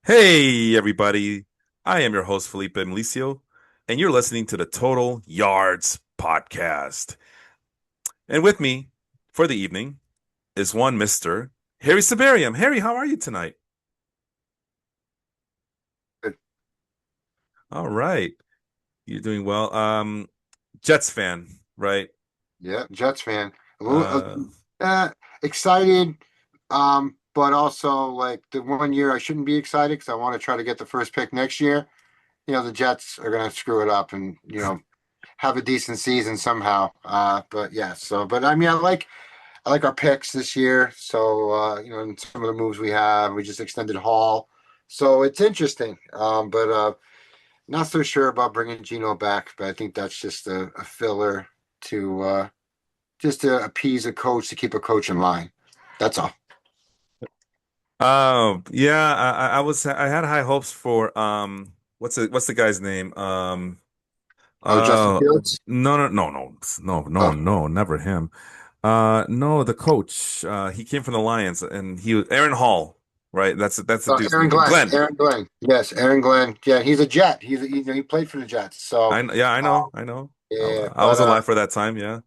Hey, everybody. I am your host, Felipe Milicio, and you're listening to the Total Yards Podcast. And with me for the evening is one Mr. Harry Siberium. Harry, how are you tonight? All right. You're doing well. Jets fan, right? Yeah, Jets fan. A little Uh, excited, but also like the one year I shouldn't be excited because I want to try to get the first pick next year. The Jets are gonna screw it up and have a decent season somehow. But yeah, but I mean I like our picks this year. So and some of the moves we have, we just extended Hall, so it's interesting. But not so sure about bringing Geno back. But I think that's just a filler to. Just to appease a coach to keep a coach in line. That's all. yeah, I had high hopes for what's the guy's name? Oh, Justin Uh, Fields. no, never him. No, the coach. He came from the Lions, and he was Aaron Hall, right? That's the dude's Aaron name. Glenn. Glenn. Aaron Glenn. Yes, Aaron Glenn. Yeah, he's a Jet. He played for the Jets. So Yeah, I uh, know, I know. yeah, I was alive for that time. Yeah,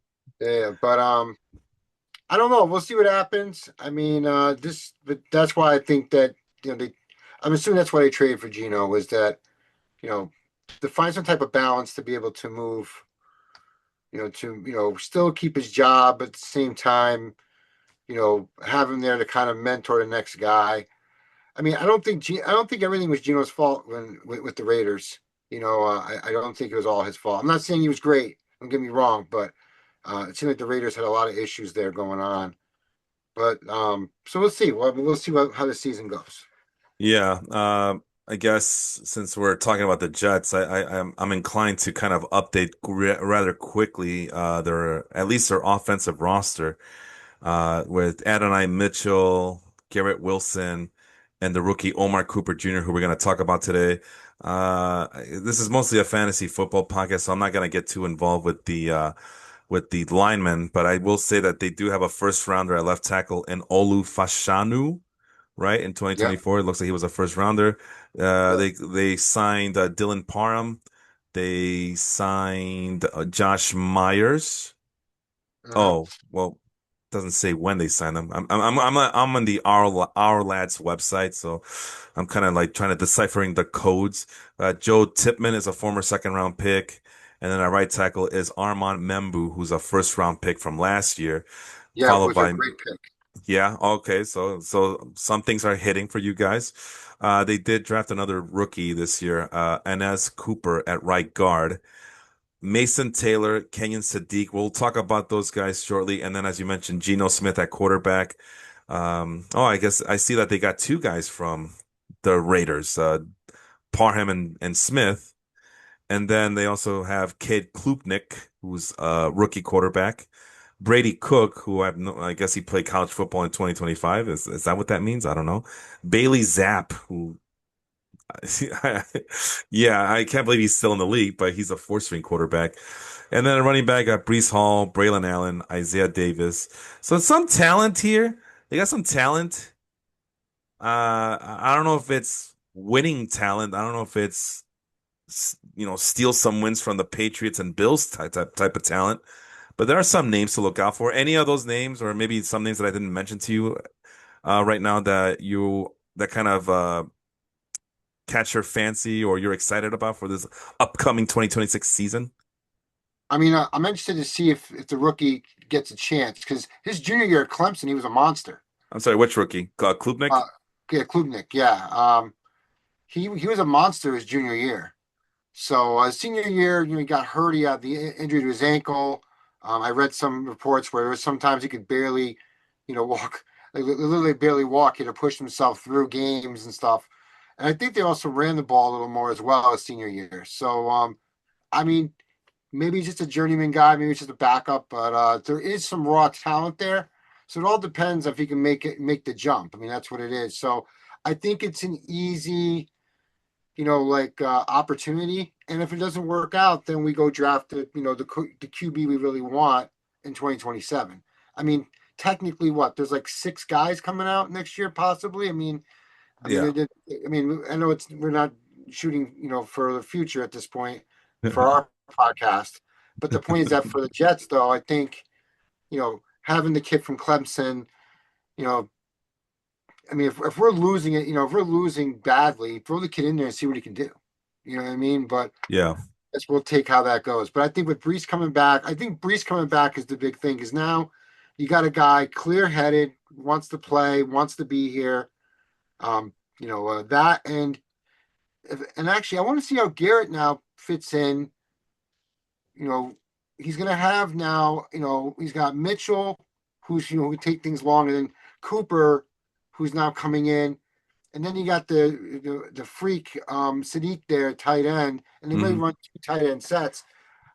but I don't know. We'll see what happens. I mean, but that's why I think that they. I'm assuming that's why they traded for Geno was that you know to find some type of balance to be able to move. To still keep his job at the same time. Have him there to kind of mentor the next guy. I mean, I don't think everything was Geno's fault with the Raiders. I don't think it was all his fault. I'm not saying he was great. Don't get me wrong, but it seemed like the Raiders had a lot of issues there going on. But so we'll see. We'll see how the season goes. yeah. I guess since we're talking about the Jets, I'm inclined to kind of update rather quickly at least their offensive roster. With Adonai Mitchell, Garrett Wilson, and the rookie Omar Cooper Jr., who we're going to talk about today. This is mostly a fantasy football podcast, so I'm not going to get too involved with the linemen, but I will say that they do have a first rounder at left tackle in Olu Fashanu, right? In Yep. 2024, it looks like he was a first rounder. Yep. They signed Dylan Parham. They signed Josh Myers. Uh-huh. Oh, well, doesn't say when they signed them. I'm on the Our Lads website, so I'm kind of like trying to deciphering the codes. Joe Tipman is a former second round pick, and then our right tackle is Armand Membu, who's a first round pick from last year, Yeah, it followed was a by great pick. yeah, okay, so some things are hitting for you guys. They did draft another rookie this year, Enes Cooper at right guard. Mason Taylor, Kenyon Sadiq. We'll talk about those guys shortly. And then, as you mentioned, Geno Smith at quarterback. I guess I see that they got two guys from the Raiders, Parham and Smith. And then they also have Cade Klubnik, who's a rookie quarterback. Brady Cook, who I guess he played college football in 2025. Is that what that means? I don't know. Bailey Zapp, who yeah, I can't believe he's still in the league, but he's a four-string quarterback. And then a running back got Brees Hall, Braylon Allen, Isaiah Davis. So some talent here. They got some talent. I don't know if it's winning talent. I don't know if it's steal some wins from the Patriots and Bills type of talent. But there are some names to look out for. Any of those names, or maybe some names that I didn't mention to you right now that kind of catch your fancy or you're excited about for this upcoming 2026 season? I mean, I'm interested to see if the rookie gets a chance because his junior year at Clemson, he was a monster. I'm sorry, which rookie? Klubnik? Uh, yeah, Klubnik, yeah. He was a monster his junior year. So senior year, he got hurt. He had the injury to his ankle. I read some reports where there was sometimes he could barely, walk, like, literally barely walk. He had to push himself through games and stuff. And I think they also ran the ball a little more as well as senior year. So I mean, maybe he's just a journeyman guy, maybe it's just a backup, but there is some raw talent there. So it all depends if he can make the jump. I mean, that's what it is. So I think it's an easy opportunity. And if it doesn't work out, then we go draft the QB we really want in 2027. I mean, technically, what there's like six guys coming out next year, possibly. I mean, I mean, Yeah. I mean, I know we're not shooting, for the future at this point for our podcast, but the point is that for the Jets, though, I think, having the kid from Clemson, you know, I mean, if we're losing it, if we're losing badly, throw the kid in there and see what he can do. You know what I mean? But Yeah. guess we'll take how that goes. But I think with Brees coming back, I think Brees coming back is the big thing. Because now you got a guy clear-headed, wants to play, wants to be here. That and actually, I want to see how Garrett now fits in. You know, he's going to have now. He's got Mitchell, who's who take things long, and then Cooper, who's now coming in. And then you got the freak Sadiq there, tight end, and they may Hmm. run two tight end sets.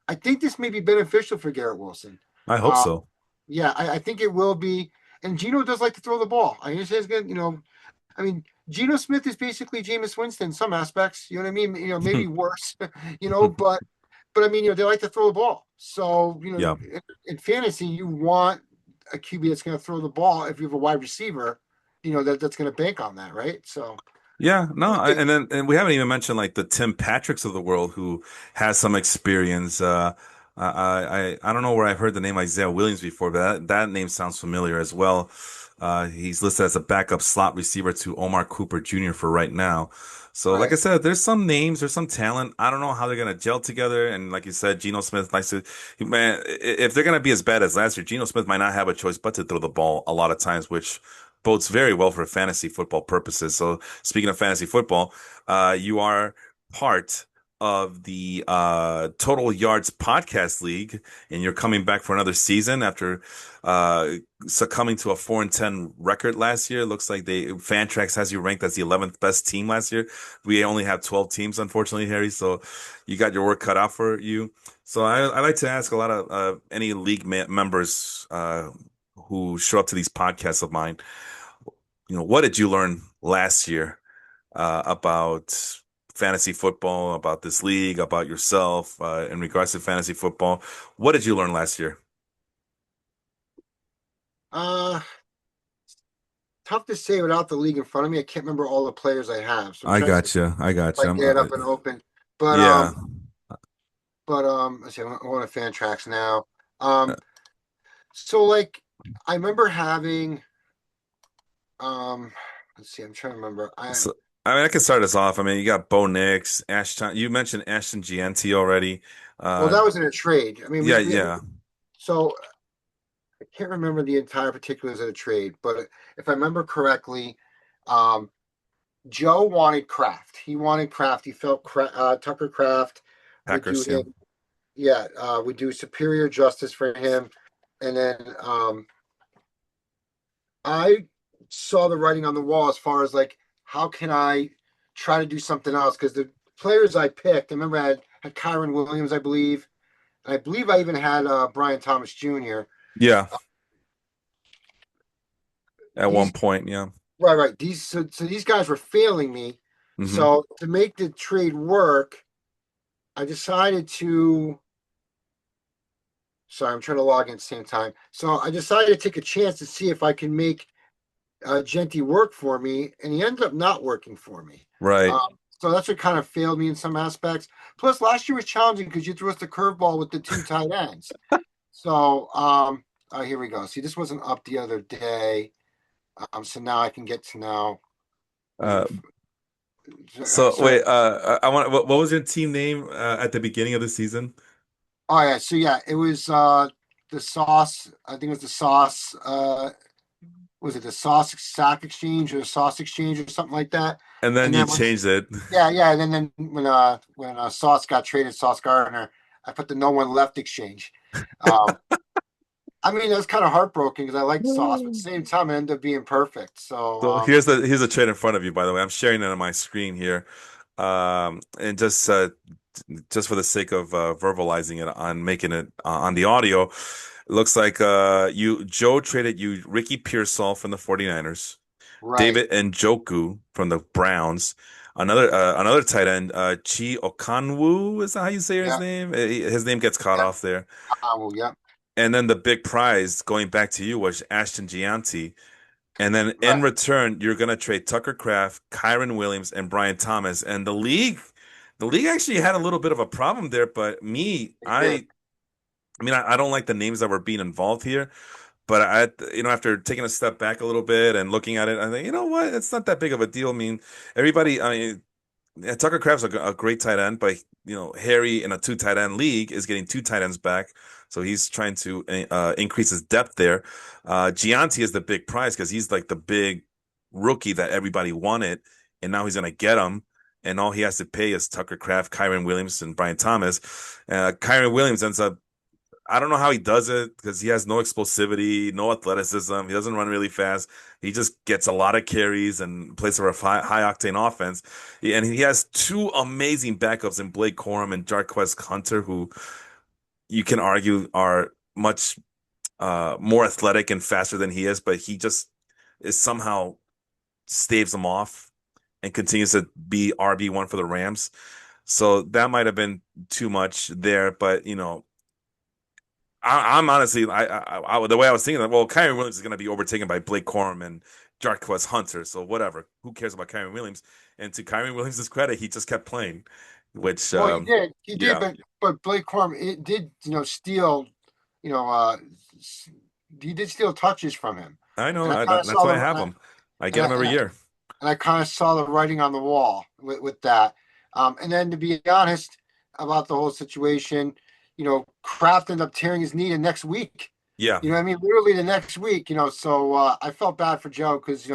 I think this may be beneficial for Garrett Wilson. I hope Uh, so. yeah, I think it will be. And Geno does like to throw the ball. I mean, he's good. I mean, Geno Smith is basically Jameis Winston in some aspects. You know what I mean? Maybe worse. But I mean, they like to throw the ball. So Yeah. in fantasy, you want a QB that's going to throw the ball. If you have a wide receiver, that's going to bank on that, right? So Yeah, no, I think, and we haven't even mentioned like the Tim Patricks of the world who has some experience. I don't know where I've heard the name Isaiah Williams before, but that name sounds familiar as well. He's listed as a backup slot receiver to Omar Cooper Jr. for right now. So, like right. I said, there's some names, there's some talent. I don't know how they're gonna gel together. And like you said, Geno Smith likes to, man, if they're gonna be as bad as last year, Geno Smith might not have a choice but to throw the ball a lot of times, which bodes very well for fantasy football purposes. So speaking of fantasy football, you are part of the Total Yards Podcast League, and you're coming back for another season after uh, succumbing to a 4-10 record last year. Looks like Fantrax has you ranked as the 11th best team last year. We only have 12 teams, unfortunately, Harry. So you got your work cut out for you. So I like to ask a lot of any league members who show up to these podcasts of mine. What did you learn last year about fantasy football, about this league, about yourself in regards to fantasy football? What did you learn last year? Uh, Tough to say without the league in front of me. I can't remember all the players I have, so I'm I trying to see got you. I got if I you. get it up and open. But Yeah. let's see. I'm going to fan tracks now. Um, so like I remember having let's see. I'm trying to remember. So, I mean, I can start us off. I mean, you got Bo Nix, Ashton. You mentioned Ashton Gianti already. Well, Uh, that was in a trade. I mean, yeah, yeah. so I can't remember the entire particulars of the trade, but if I remember correctly, um, Joe wanted Kraft. He wanted Kraft. He felt Tucker Kraft would do Packers, yeah. him, yeah, would do superior justice for him. And then I saw the writing on the wall as far as like, how can I try to do something else? Because the players I picked, I remember I had Kyron Williams, I believe. And I believe I even had Brian Thomas Jr. Yeah, at one These point, yeah. right. So these guys were failing me. Hmm. So to make the trade work, I decided to. Sorry, I'm trying to log in at the same time. So I decided to take a chance to see if I can make Genti work for me, and he ended up not working for me. Right. So that's what kind of failed me in some aspects. Plus, last year was challenging because you threw us the curveball with the two tight ends. So here we go. See, this wasn't up the other day. So now I can get to now. Was Uh, it? so So wait, I want. What was your team name at the beginning of the season? oh yeah, so yeah, it was the sauce. I think it was the sauce. Was it the sauce sack exchange or the sauce exchange or something like that? And then And you then when changed it. yeah, and then when Sauce got traded, Sauce Gardner, I put the no one left exchange. Um, I mean, that was kind of heartbroken because I liked Sauce, but at the same time, it ended up being perfect. So So here's the trade in front of you, by the way. I'm sharing it on my screen here. And just for the sake of verbalizing it on making it on the audio, it looks like Joe traded you Ricky Pearsall from the 49ers, right, David Njoku from the Browns, another tight end, Chi Okonwu, is that how you say his yeah, name? His name gets caught yeah, off there. well, yeah, And then the big prize going back to you was Ashton Gianti. And then in Right. return, you're gonna trade Tucker Kraft, Kyron Williams, and Brian Thomas. And the league actually had a little bit of a problem there. But me, They did. I don't like the names that were being involved here. But after taking a step back a little bit and looking at it, I think, you know what? It's not that big of a deal. I mean, yeah, Tucker Kraft's a great tight end, but Harry in a two tight end league is getting two tight ends back, so he's trying to increase his depth there. Gianti is the big prize because he's like the big rookie that everybody wanted, and now he's gonna get him, and all he has to pay is Tucker Kraft, Kyron Williams, and Brian Thomas. Kyron Williams ends up I don't know how he does it because he has no explosivity, no athleticism. He doesn't run really fast. He just gets a lot of carries and plays for a high octane offense. And he has two amazing backups in Blake Corum and Jarquez Hunter, who you can argue are much more athletic and faster than he is, but he just is somehow staves them off and continues to be RB1 for the Rams. So that might have been too much there, but I'm honestly, the way I was thinking, well, Kyron Williams is going to be overtaken by Blake Corum and Jarquez Hunter, so whatever. Who cares about Kyron Williams? And to Kyron Williams' credit, he just kept playing, which, Well, he did. He did, yeah, but Blake Corum it did, steal, you know, uh, s- he did steal touches from him, I know. and I kind of That's saw why I the have him. I and get I, him and every I, year. and I kind of saw the writing on the wall with that. And then to be honest about the whole situation, Kraft ended up tearing his knee the next week. Yeah, You know what I mean? Literally the next week, so I felt bad for Joe because,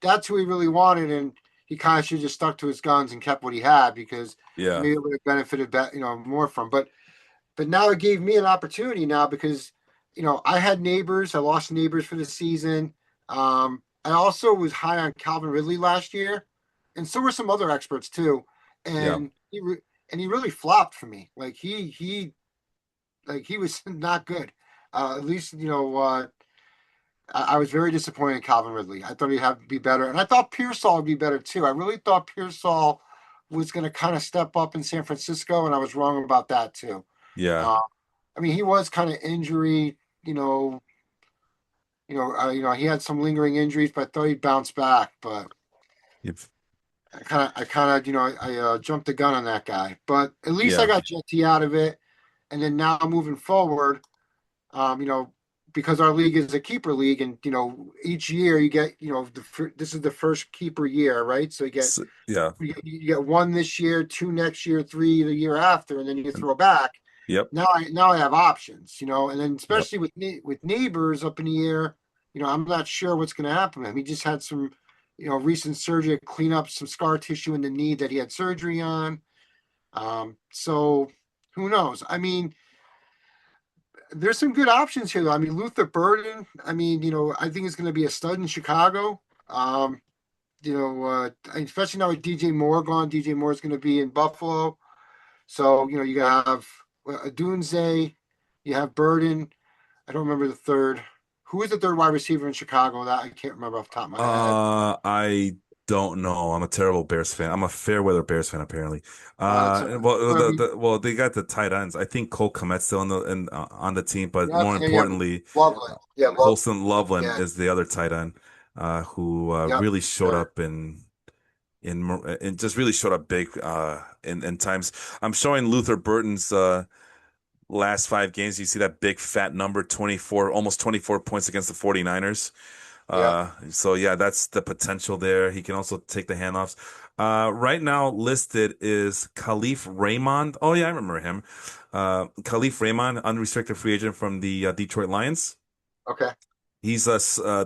that's who he really wanted. And he kind of should have just stuck to his guns and kept what he had because yeah, maybe it would have benefited, more from. But now it gave me an opportunity now because I had neighbors. I lost neighbors for the season. I also was high on Calvin Ridley last year, and so were some other experts too. yeah. And he really flopped for me. Like he was not good. At least I was very disappointed in Calvin Ridley. I thought he'd have to be better, and I thought Pearsall would be better too. I really thought Pearsall was going to kind of step up in San Francisco, and I was wrong about that too. Yeah. Uh, I mean, he was kind of injury, he had some lingering injuries, but I thought he'd bounce back. But If, I jumped the gun on that guy. But at least I yeah. got JT out of it, and then now moving forward, um, you know, because our league is a keeper league, and each year you get, this is the first keeper year, right? So Yeah. you get one this year, two next year, three the year after, and then you And- throw back. Yep. Now I have options, and then Yep. especially with neighbors up in the air, I'm not sure what's going to happen to him. He just had some, recent surgery to clean up some scar tissue in the knee that he had surgery on. So who knows? I mean, there's some good options here though. I mean, Luther Burden. I mean, I think he's going to be a stud in Chicago. Especially now with DJ Moore gone. DJ Moore is going to be in Buffalo. So, you have Dunze, you have Burden. I don't remember the third. Who is the third wide receiver in Chicago? That I can't remember off the top of my head. I don't know. I'm a terrible Bears fan. I'm a fair weather Bears fan, apparently. That's all right. Well, But I mean, they got the tight ends. I think Cole Kmet's still on the team, but yep, more and then you have importantly, Loveland. Yeah, Colson Loveland yeah, is the other tight end, who yep, really for showed sure. up and just really showed up big in times. I'm showing Luther Burton's last 5 games. You see that big fat number, 24, almost 24 points against the 49ers. Yeah. So yeah, that's the potential there. He can also take the handoffs. Right now listed is Khalif Raymond. Oh yeah, I remember him. Khalif Raymond, unrestricted free agent from the Detroit Lions. Okay. He's the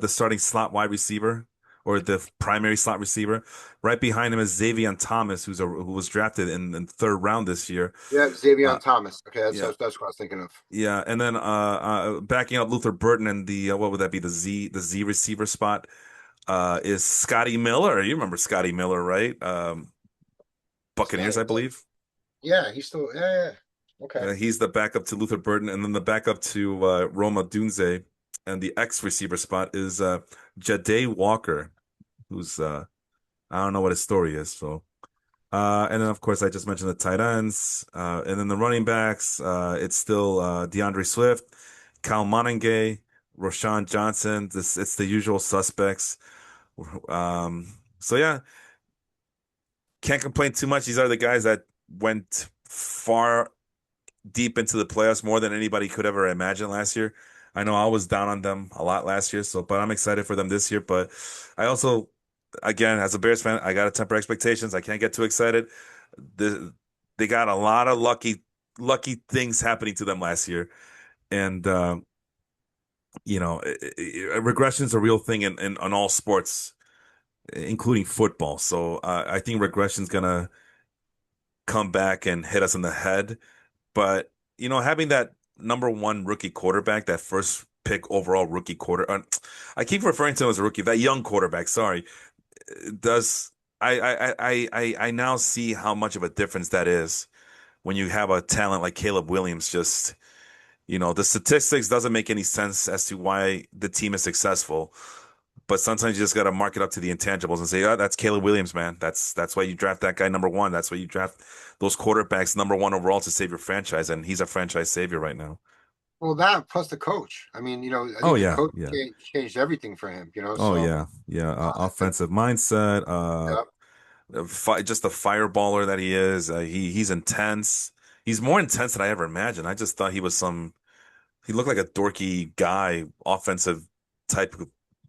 starting slot wide receiver or the primary slot receiver. Right behind him is Xavier Thomas, who was drafted in third round this year. Yeah, Xavier Uh, Thomas. Okay, yeah, that's what I was thinking of. yeah, and then backing up Luther Burton and the what would that be the Z receiver spot is Scotty Miller. You remember Scotty Miller, right? Buccaneers, Scotty. I believe. Yeah, he's still. Yeah. Okay. He's the backup to Luther Burton, and then the backup to Roma Dunze, and the X receiver spot is Jade Walker, who's I don't know what his story is. So, and then of course I just mentioned the tight ends, and then the running backs. It's still DeAndre Swift, Cal Monange, Roshan Johnson. It's the usual suspects. So yeah, can't complain too much. These are the guys that went far deep into the playoffs more than anybody could ever imagine last year. I know I was down on them a lot last year, so but I'm excited for them this year. But I also, again, as a Bears fan, I gotta temper expectations. I can't get too excited. The, they got a lot of lucky things happening to them last year, and regression's a real thing in all sports, including football. So I think regression's gonna come back and hit us in the head. But having that number one rookie quarterback, that first pick overall rookie I keep referring to him as a rookie, that young quarterback. Sorry, does I now see how much of a difference that is when you have a talent like Caleb Williams. Just the statistics doesn't make any sense as to why the team is successful. But sometimes you just got to mark it up to the intangibles and say, "Oh, that's Caleb Williams, man. That's why you draft that guy number one. That's why you draft those quarterbacks number one overall to save your franchise." And he's a franchise savior right now. Well, that plus the coach. I mean, I Oh think the yeah, coach yeah. changed everything for him. Oh So yeah, yeah. uh, Offensive mindset. yeah, Just a fireballer that he is. He's intense. He's more intense than I ever imagined. I just thought he was some. He looked like a dorky guy, offensive type,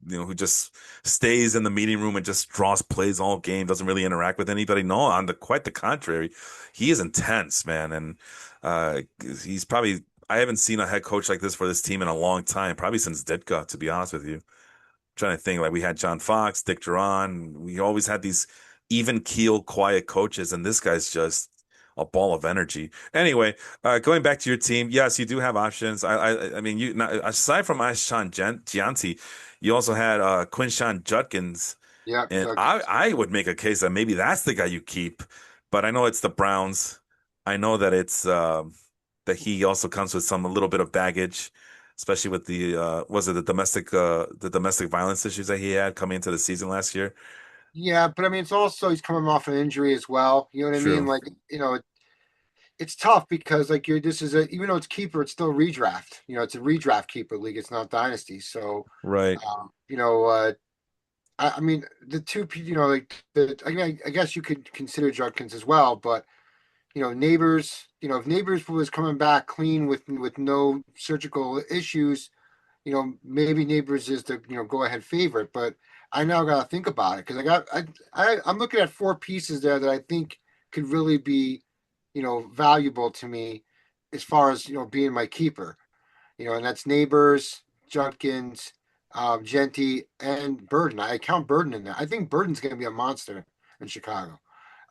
who just stays in the meeting room and just draws plays all game, doesn't really interact with anybody. No, quite the contrary. He is intense, man. And uh, he's probably, I haven't seen a head coach like this for this team in a long time, probably since Ditka, to be honest with you. Trying to think, like we had John Fox, Dick Duran. We always had these even keel, quiet coaches, and this guy's just a ball of energy. Anyway, going back to your team, yes, you do have options. I mean, aside from Gianti, you also had Quinshawn Judkins, yeah, and Jug. I would make a case that maybe that's the guy you keep, but I know it's the Browns. I know that it's that he also comes with some a little bit of baggage, especially with the was it the domestic violence issues that he had coming into the season last year. Yeah, but I mean, it's also he's coming off an injury as well. You know what I mean? True. Like, it's tough because like this is a even though it's keeper, it's still redraft. It's a redraft keeper league. It's not dynasty. So, Right. um, you know, uh, I mean, the two, like I mean, I guess you could consider Judkins as well, but Neighbors, if Neighbors was coming back clean with no surgical issues, maybe Neighbors is the go ahead favorite. But I now got to think about it because I'm looking at four pieces there that I think could really be valuable to me as far as being my keeper. And that's Neighbors, Judkins, Genty, and Burden. I count Burden in there. I think Burden's going to be a monster in Chicago.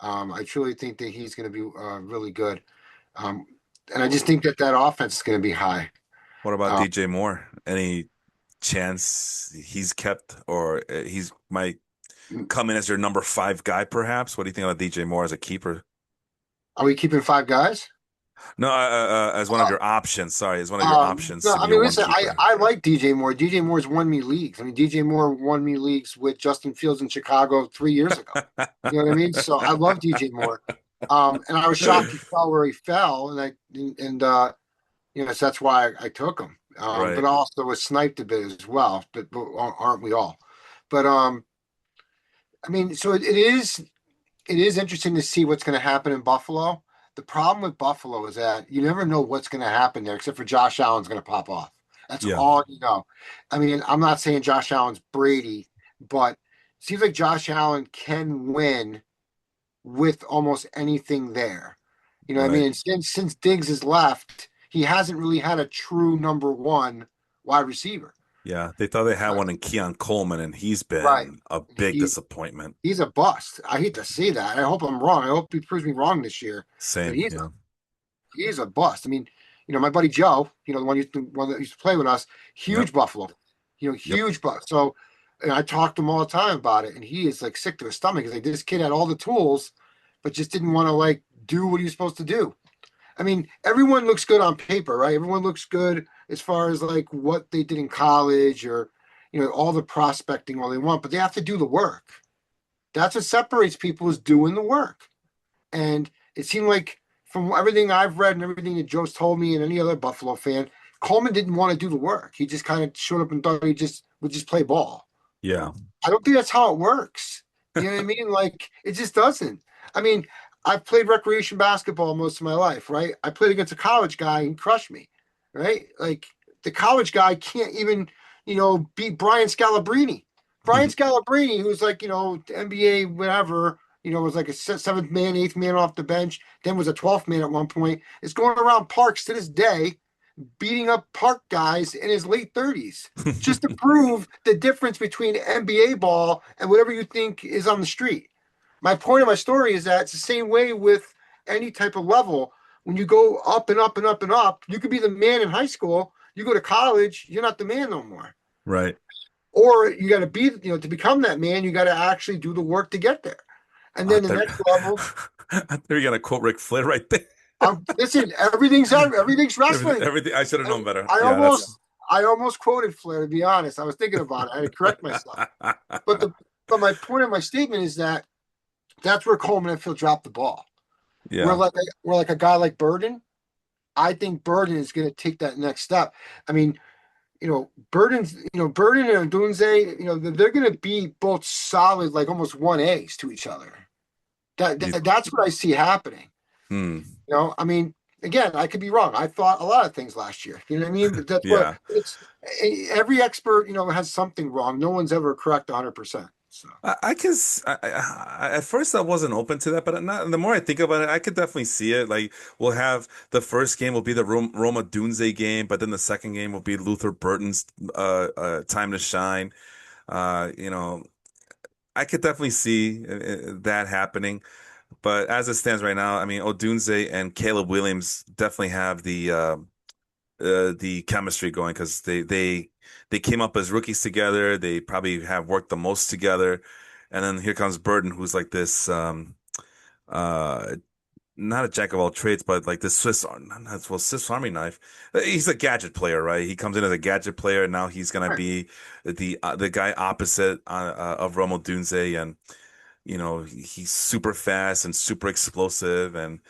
I truly think that he's going to be really good. Um, and I just think that that offense is going to be high. What about Uh, DJ Moore? Any chance he's kept or he's might come in as your number five guy, perhaps? What do you think about DJ Moore as a keeper? are we keeping five guys? No, as one of your options. Sorry, as one of your options No, to I be your mean, one listen, keeper. I like DJ Moore. DJ Moore's won me leagues. I mean, DJ Moore won me leagues with Justin Fields in Chicago 3 years ago. You know what I mean? So I love DJ Moore. And I was shocked he fell where he fell, and so that's why I took him. But Right. also was sniped a bit as well. But aren't we all? But I mean, so it is interesting to see what's going to happen in Buffalo. The problem with Buffalo is that you never know what's going to happen there, except for Josh Allen's going to pop off. That's Yeah. all you know. I mean, I'm not saying Josh Allen's Brady, but it seems like Josh Allen can win with almost anything there. You know what I mean? Right. And since Diggs has left, he hasn't really had a true number one wide receiver. Yeah. They thought they had Right. one in Keon Coleman, and he's Right. been a big He disappointment. he's a bust. I hate to say that. I hope I'm wrong. I hope he proves me wrong this year. But Same. Yeah. he's a bust. I mean, my buddy Joe, the one that used to play with us, Yep. huge Buffalo, Yep. huge bust. So, and I talked to him all the time about it, and he is like sick to his stomach. He's like, this kid had all the tools, but just didn't want to like do what he was supposed to do. I mean, everyone looks good on paper, right? Everyone looks good as far as like what they did in college or all the prospecting all they want, but they have to do the work. That's what separates people is doing the work. And it seemed like from everything I've read and everything that Joe's told me and any other Buffalo fan, Coleman didn't want to do the work. He just kind of showed up and thought he just would just play ball. Yeah. I don't think that's how it works. You know what I mean? Like it just doesn't. I mean, I've played recreation basketball most of my life, right? I played against a college guy and he crushed me, right? Like the college guy can't even, beat Brian Scalabrine. Brian Scalabrine, who's like, NBA, whatever, was like a seventh man, eighth man off the bench, then was a 12th man at one point, is going around parks to this day beating up park guys in his late 30s just to prove the difference between NBA ball and whatever you think is on the street. My point of my story is that it's the same way with any type of level. When you go up and up and up and up, you could be the man in high school. You go to college, you're not the man no more. Right. Or you got to be, to become that man, you got to actually do the work to get there. And I then the thought, next level, I thought you were gonna quote Ric Flair right there. listen, everything's wrestling. Everything I should have known better. I Yeah, that's almost I almost quoted Flair, to be honest. I was thinking about it. I had to correct myself. But the but my point of my statement is that that's where Coleman and Phil dropped the ball. We're yeah. like we're like a guy like Burden. I think Burden is going to take that next step. I mean, Burden and Dunze, they're going to be both solid, like almost 1As to each other. You- That's what I see happening. Hmm. I mean, again, I could be wrong. I thought a lot of things last year. You know what I mean? But that's what Yeah. it's. Every expert, has something wrong. No one's ever correct 100%. So I can. At first, I wasn't open to that, but not, the more I think about it, I could definitely see it. Like we'll have the first game will be the Roma Dunze game, but then the second game will be Luther Burton's time to shine. You know, I could definitely see that happening. But as it stands right now, I mean, Odunze and Caleb Williams definitely have the chemistry going because they came up as rookies together. They probably have worked the most together. And then here comes Burden, who's like this uh not a jack of all trades, but like this Swiss Army knife. He's a gadget player, right? He comes in as a gadget player, and now he's gonna right. be the guy opposite of Romo Dunze, and he's super fast and super explosive, and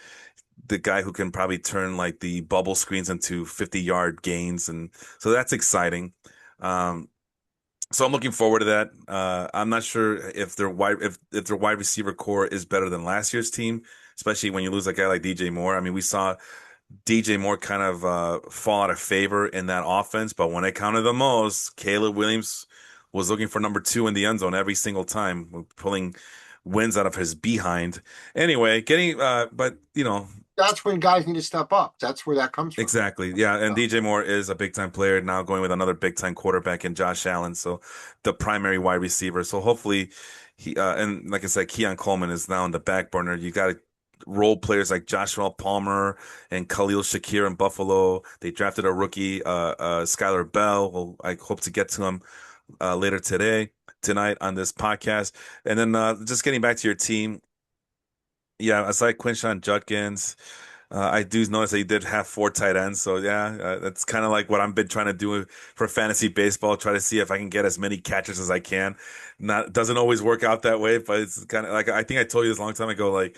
the guy who can probably turn like the bubble screens into 50-yard gains, and so that's exciting. Um, so I'm looking forward to that. I'm not sure if their wide receiver core is better than last year's team, especially when you lose a guy like DJ Moore. I mean, we saw DJ Moore kind of fall out of favor in that offense, but when it counted the most, Caleb Williams was looking for number two in the end zone every single time, pulling wins out of his behind. Anyway, but That's when guys need to step up. That's where that comes from. exactly. Yeah. And So, DJ Moore is a big time player now going with another big time quarterback in Josh Allen. So the primary wide receiver. So hopefully and like I said, Keon Coleman is now in the back burner. You got role players like Joshua Palmer and Khalil Shakir in Buffalo. They drafted a rookie, Skylar Bell. Well, I hope to get to him later tonight on this podcast. And then just getting back to your team. Yeah, aside Quinshawn Judkins. I do notice that he did have four tight ends, so yeah, that's kind of like what I've been trying to do for fantasy baseball. Try to see if I can get as many catchers as I can. Not doesn't always work out that way, but it's kind of like I think I told you this a long time ago. Like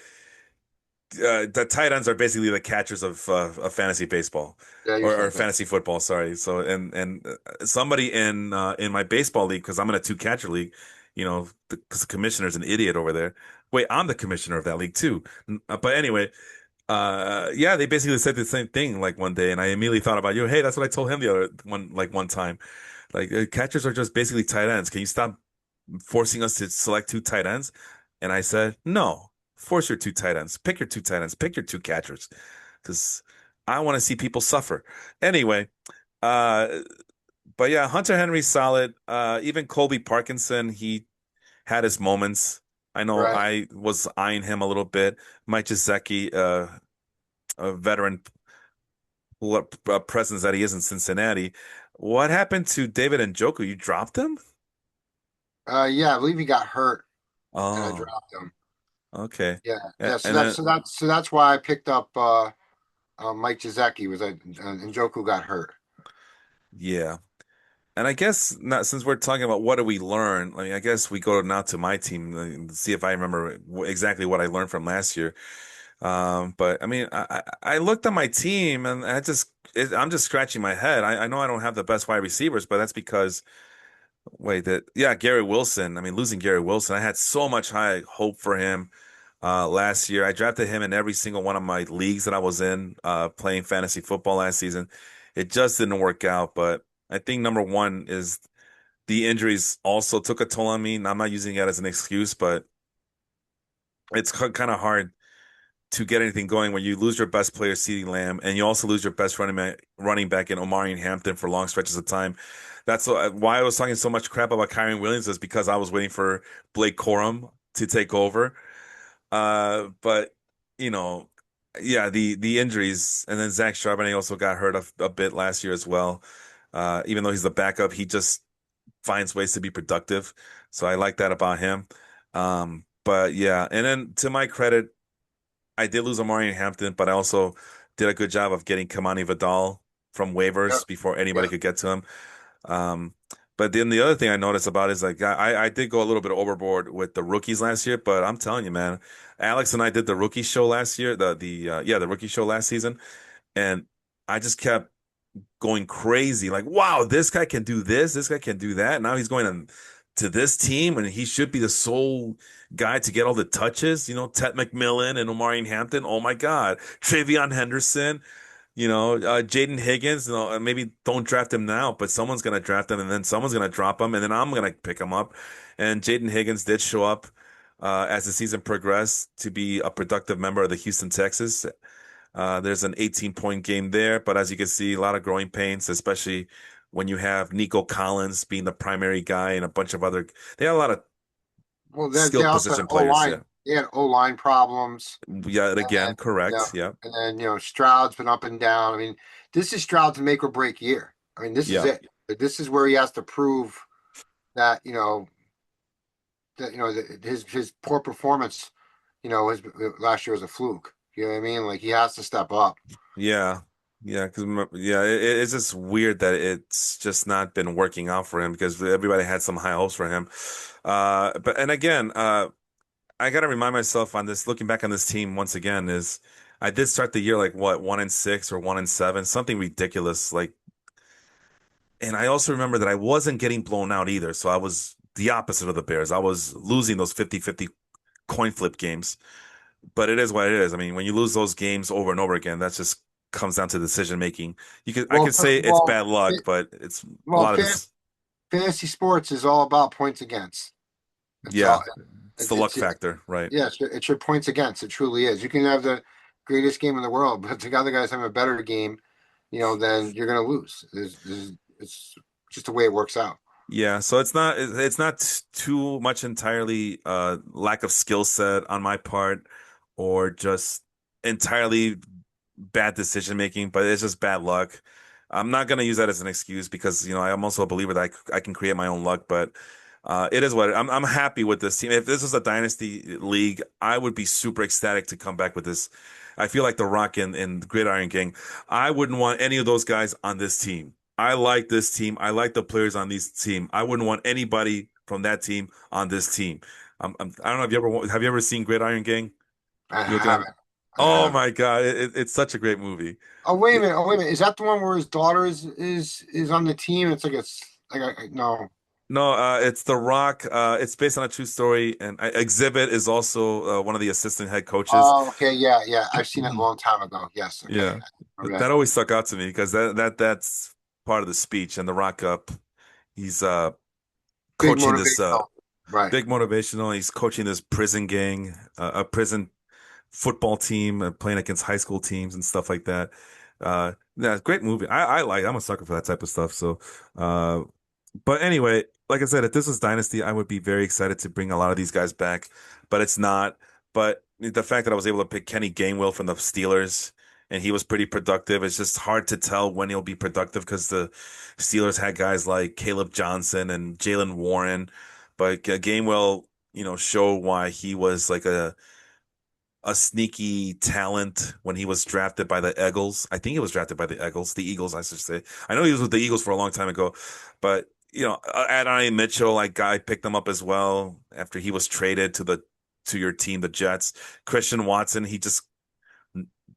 the tight ends are basically the catchers of fantasy baseball yeah, you or said that. fantasy football. Sorry. So and somebody in my baseball league because I'm in a two catcher league. Because the commissioner's an idiot over there. Wait, I'm the commissioner of that league too. But anyway. Yeah, they basically said the same thing like one day, and I immediately thought about you. Hey, that's what I told him the other one time. Like catchers are just basically tight ends. Can you stop forcing us to select two tight ends? And I said, no, force your two tight ends. Pick your two tight ends. Pick your two catchers, because I want to see people suffer. Anyway, uh, but yeah, Hunter Henry's solid. Even Colby Parkinson, he had his moments. I know Right. I was eyeing him a little bit. Mike Gesicki, a veteran presence that he is in Cincinnati. What happened to David Njoku? You dropped him? Yeah, I believe he got hurt and I Oh, dropped him. okay. Yeah. Yeah. So And that's then so that's so that's why I picked up Mike Gesicki was Njoku got hurt. yeah. And I guess not since we're talking about what do we learn, I mean, I guess we go now to my team and see if I remember exactly what I learned from last year. But I mean, I looked at my team and I'm just scratching my head. I know I don't have the best wide receivers, but that's because wait, that yeah, Gary Wilson. I mean, losing Gary Wilson, I had so much high hope for him last year. I drafted him in every single one of my leagues that I was in playing fantasy football last season. It just didn't work out, but I think number one is the injuries also took a toll on me. And I'm not using it as an excuse, but it's kind of hard to get anything going when you lose your best player, CeeDee Lamb, and you also lose your best running back in Omari and Hampton for long stretches of time. That's why I was talking so much crap about Kyron Williams is because I was waiting for Blake Corum to take over. But you know, yeah, the injuries, and then Zach Charbonnet also got hurt a bit last year as well. Even though he's the backup, he just finds ways to be productive. So I like that about him. But yeah, and then to my credit, I did lose Omari and Hampton, but I also did a good job of getting Kamani Vidal from Yep. waivers before anybody Yep. could get to him. Um, but then the other thing I noticed about is like I did go a little bit overboard with the rookies last year, but I'm telling you, man, Alex and I did the rookie show last year, the rookie show last season, and I just kept going crazy. Like, wow, this guy can do this guy can do that. Now he's going to this team, and he should be the sole guy to get all the touches. You know, Ted McMillan and Omari Hampton. Oh my God, Travion Henderson. Jaden Higgins. Maybe don't draft him now, but someone's gonna draft him, and then someone's gonna drop him, and then I'm gonna pick him up. And Jaden Higgins did show up as the season progressed to be a productive member of the Houston Texans. There's an 18-point game there, but as you can see, a lot of growing pains, especially when you have Nico Collins being the primary guy and a bunch of other. They had a lot of Well, they skilled also had position O players. Yeah, line. They had O line problems. yeah. And Again, yeah, correct. Yeah, and then Stroud's been up and down. I mean, this is Stroud's make or break year. I mean, this is yeah, it. This is where he has to prove that that his poor performance, his last year was a fluke. You know what I mean? Like he has to step up. yeah, yeah. Because yeah, it's just weird that it's just not been working out for him because everybody had some high hopes for him. But and again, I got to remind myself on this, looking back on this team once again, is I did start the year like what, 1-6 or 1-7, something ridiculous. Like, and I also remember that I wasn't getting blown out either. So I was the opposite of the Bears. I was losing those 50-50 coin flip games, but it is what it is. I mean, when you lose those games over and over again, that just comes down to decision making. I Well, could say it's well, bad luck, but it's a well, lot of this. fantasy sports is all about points against. It's Yeah, all it's the luck factor, right? yeah, it's your points against. It truly is. You can have the greatest game in the world, but if the other guys have a better game, then you're gonna lose. It's just the way it works out. Yeah, so it's not too much entirely lack of skill set on my part or just entirely bad decision making, but it's just bad luck. I'm not gonna use that as an excuse because I'm also a believer that I can create my own luck, but it is what I'm happy with this team. If this was a dynasty league, I would be super ecstatic to come back with this. I feel like The Rock and Gridiron Gang. I wouldn't want any of those guys on this team. I like this team. I like the players on this team. I wouldn't want anybody from that team on this team. I don't know if you ever seen Gridiron Gang? I You looking at? haven't. I Oh haven't. my God, it's such a great movie. Oh wait a It, minute. Oh wait a minute. Is that the one where his daughter is on the team? It's like no. no, it's The Rock. It's based on a true story, and Exhibit is also one of the assistant head coaches. Oh, okay. Yeah, yeah. I've seen it a long time ago. Yes. Okay. Yeah, I remember that that. always stuck out to me because that's part of the speech. And The Rock up, he's Big coaching this motivational. Right. big motivational. He's coaching this prison gang, a prison football team, playing against high school teams and stuff like that. Yeah, great movie. I'm a sucker for that type of stuff. So, uh, but anyway, like I said, if this was Dynasty, I would be very excited to bring a lot of these guys back, but it's not. But the fact that I was able to pick Kenny Gainwell from the Steelers and he was pretty productive, it's just hard to tell when he'll be productive because the Steelers had guys like Caleb Johnson and Jalen Warren, but Gainwell, show why he was like a sneaky talent when he was drafted by the Eagles. I think he was drafted by the Eagles, I should say. I know he was with the Eagles for a long time ago, but Adonai Mitchell, like guy picked him up as well after he was traded to your team, the Jets. Christian Watson, he just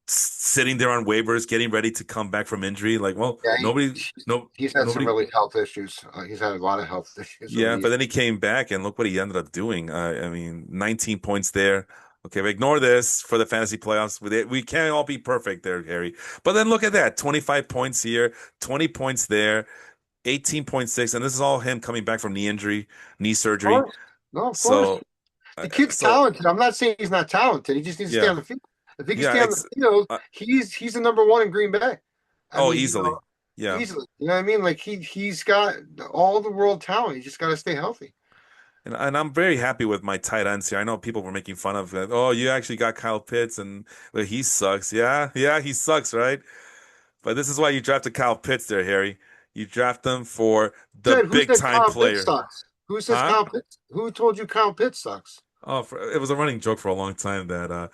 sitting there on waivers, getting ready to come back from injury. Like, well, Yeah, nobody, no, he's had some nobody. really health issues. He's had a lot of health issues over Yeah, the but years. then he came back and look what he ended up doing. I mean, 19 points there. Okay, but ignore this for the fantasy playoffs. We can't all be perfect there, Harry. But then look at that, 25 points here, 20 points there, 18.6, and this is all him coming back from knee injury, knee Of surgery. course. No, of course. So, The kid's so talented. I'm not saying he's not talented. He just needs to stay yeah, on the field. If he can yeah, stay on the field, uh, he's the number one in Green Bay. I oh, mean, easily. Yeah. easily. You know what I mean? Like he's got all the world talent. He just got to stay healthy. And I'm very happy with my tight ends here. I know people were making fun of, oh, you actually got Kyle Pitts and well, he sucks. Yeah, yeah, he sucks, right? But this is why you drafted Kyle Pitts there, Harry. You draft them for the Who big said time Kyle Pitts player. sucks? Who says Huh? Kyle Pitts? Who told you Kyle Pitts sucks? Oh, it was a running joke for a long time Uh,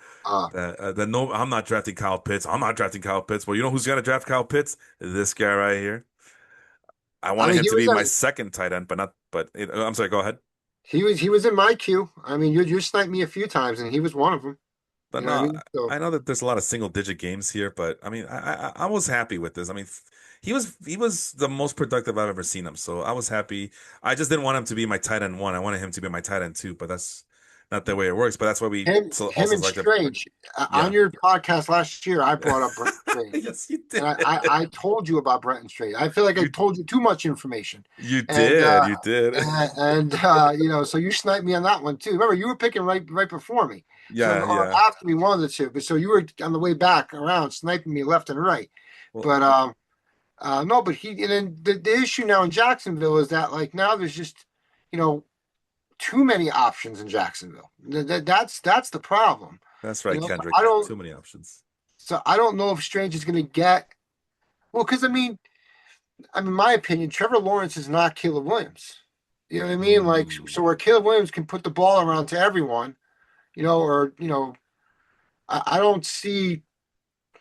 that no, I'm not drafting Kyle Pitts. I'm not drafting Kyle Pitts. Well, you know who's gonna draft Kyle Pitts? This guy right here. I I wanted mean, him to be my second tight end, but not. But I'm sorry. Go ahead. he was in my queue. I mean, you sniped me a few times, and he was one of them. But You know what I no, mean? So I know that there's a lot of single digit games here, but I mean, I was happy with this. I mean, he was the most productive I've ever seen him, so I was happy. I just didn't want him to be my tight end one. I wanted him to be my tight end two, but that's not the way it works. But that's why we so him also and selected. Strange on Yeah, your podcast last year, I brought up Brent Strange. yes, you And did. I told you about Brenton Strange. I feel like I You told you too much information. you And did. You did. so you sniped me on that one too. Remember, you were picking right before me. So Yeah, or yeah. after me, one of the two. But so you were on the way back around sniping me left and right. Well, But no, but he and then the issue now in Jacksonville is that like now there's just you know too many options in Jacksonville. That's the problem. that's You right, know, Kendrick. Too many options. I don't know if Strange is going to get well because in my opinion, Trevor Lawrence is not Caleb Williams. You know what I mean? Like, Mm, so where Caleb Williams can put the ball around to everyone, I don't see,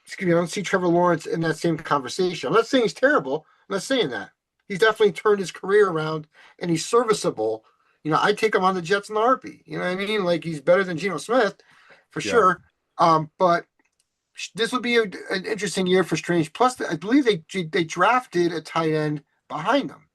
excuse me, I don't see Trevor Lawrence in that same conversation. I'm not saying he's terrible. I'm not saying that. He's definitely turned his career around and he's serviceable. I take him on the Jets in the heartbeat. You know what I mean? Like, he's better than Geno Smith for yeah. sure. But this would be an interesting year for Strange. Plus, I believe they drafted a tight end behind them.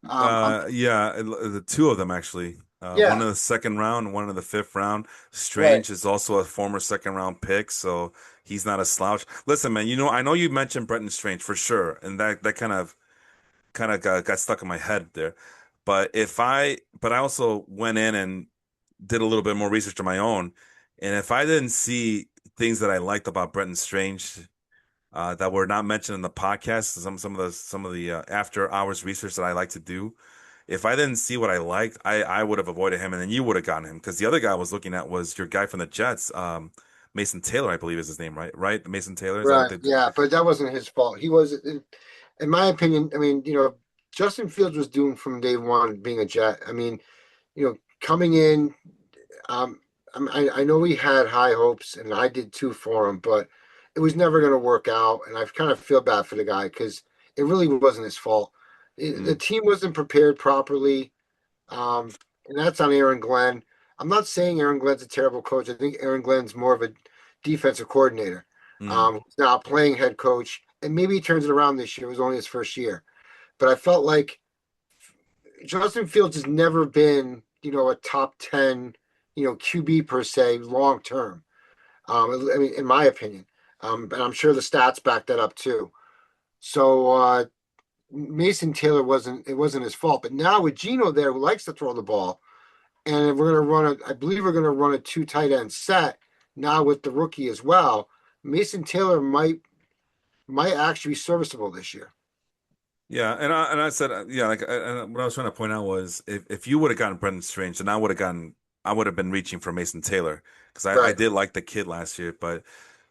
Yeah, the two of them actually. One Yeah, in the second round, one in the fifth round. right. Strange is also a former second round pick, so he's not a slouch. Listen, man, I know you mentioned Brenton Strange for sure, and that kind of got stuck in my head there. But I also went in and did a little bit more research on my own, and if I didn't see things that I liked about Brenton Strange that were not mentioned in the podcast, some of the after hours research that I like to do. If I didn't see what I liked, I would have avoided him, and then you would have gotten him because the other guy I was looking at was your guy from the Jets, Mason Taylor, I believe is his name, right? Right, Mason Taylor. Is that what Right. they did? Yeah, but that wasn't his fault. He was, in my opinion, I mean, Justin Fields was doomed from day one being a Jet. I mean, coming in, um, I know he had high hopes, and I did too for him, but it was never going to work out. And I kind of feel bad for the guy because it really wasn't his fault. The Mm, team wasn't prepared properly, and that's on Aaron Glenn. I'm not saying Aaron Glenn's a terrible coach. I think Aaron Glenn's more of a defensive coordinator. mm. He's now playing head coach, and maybe he turns it around this year. It was only his first year, but I felt like Justin Fields has never been, a top 10, QB per se long term. I mean, in my opinion, and I'm sure the stats back that up too. So Mason Taylor it wasn't his fault, but now with Geno there who likes to throw the ball, and I believe we're gonna run a two tight end set now with the rookie as well. Mason Taylor might actually be serviceable this year. Yeah, and I said yeah, like what I was trying to point out was if you would have gotten Brendan Strange, then I would have been reaching for Mason Taylor because I Right. did like the kid last year, but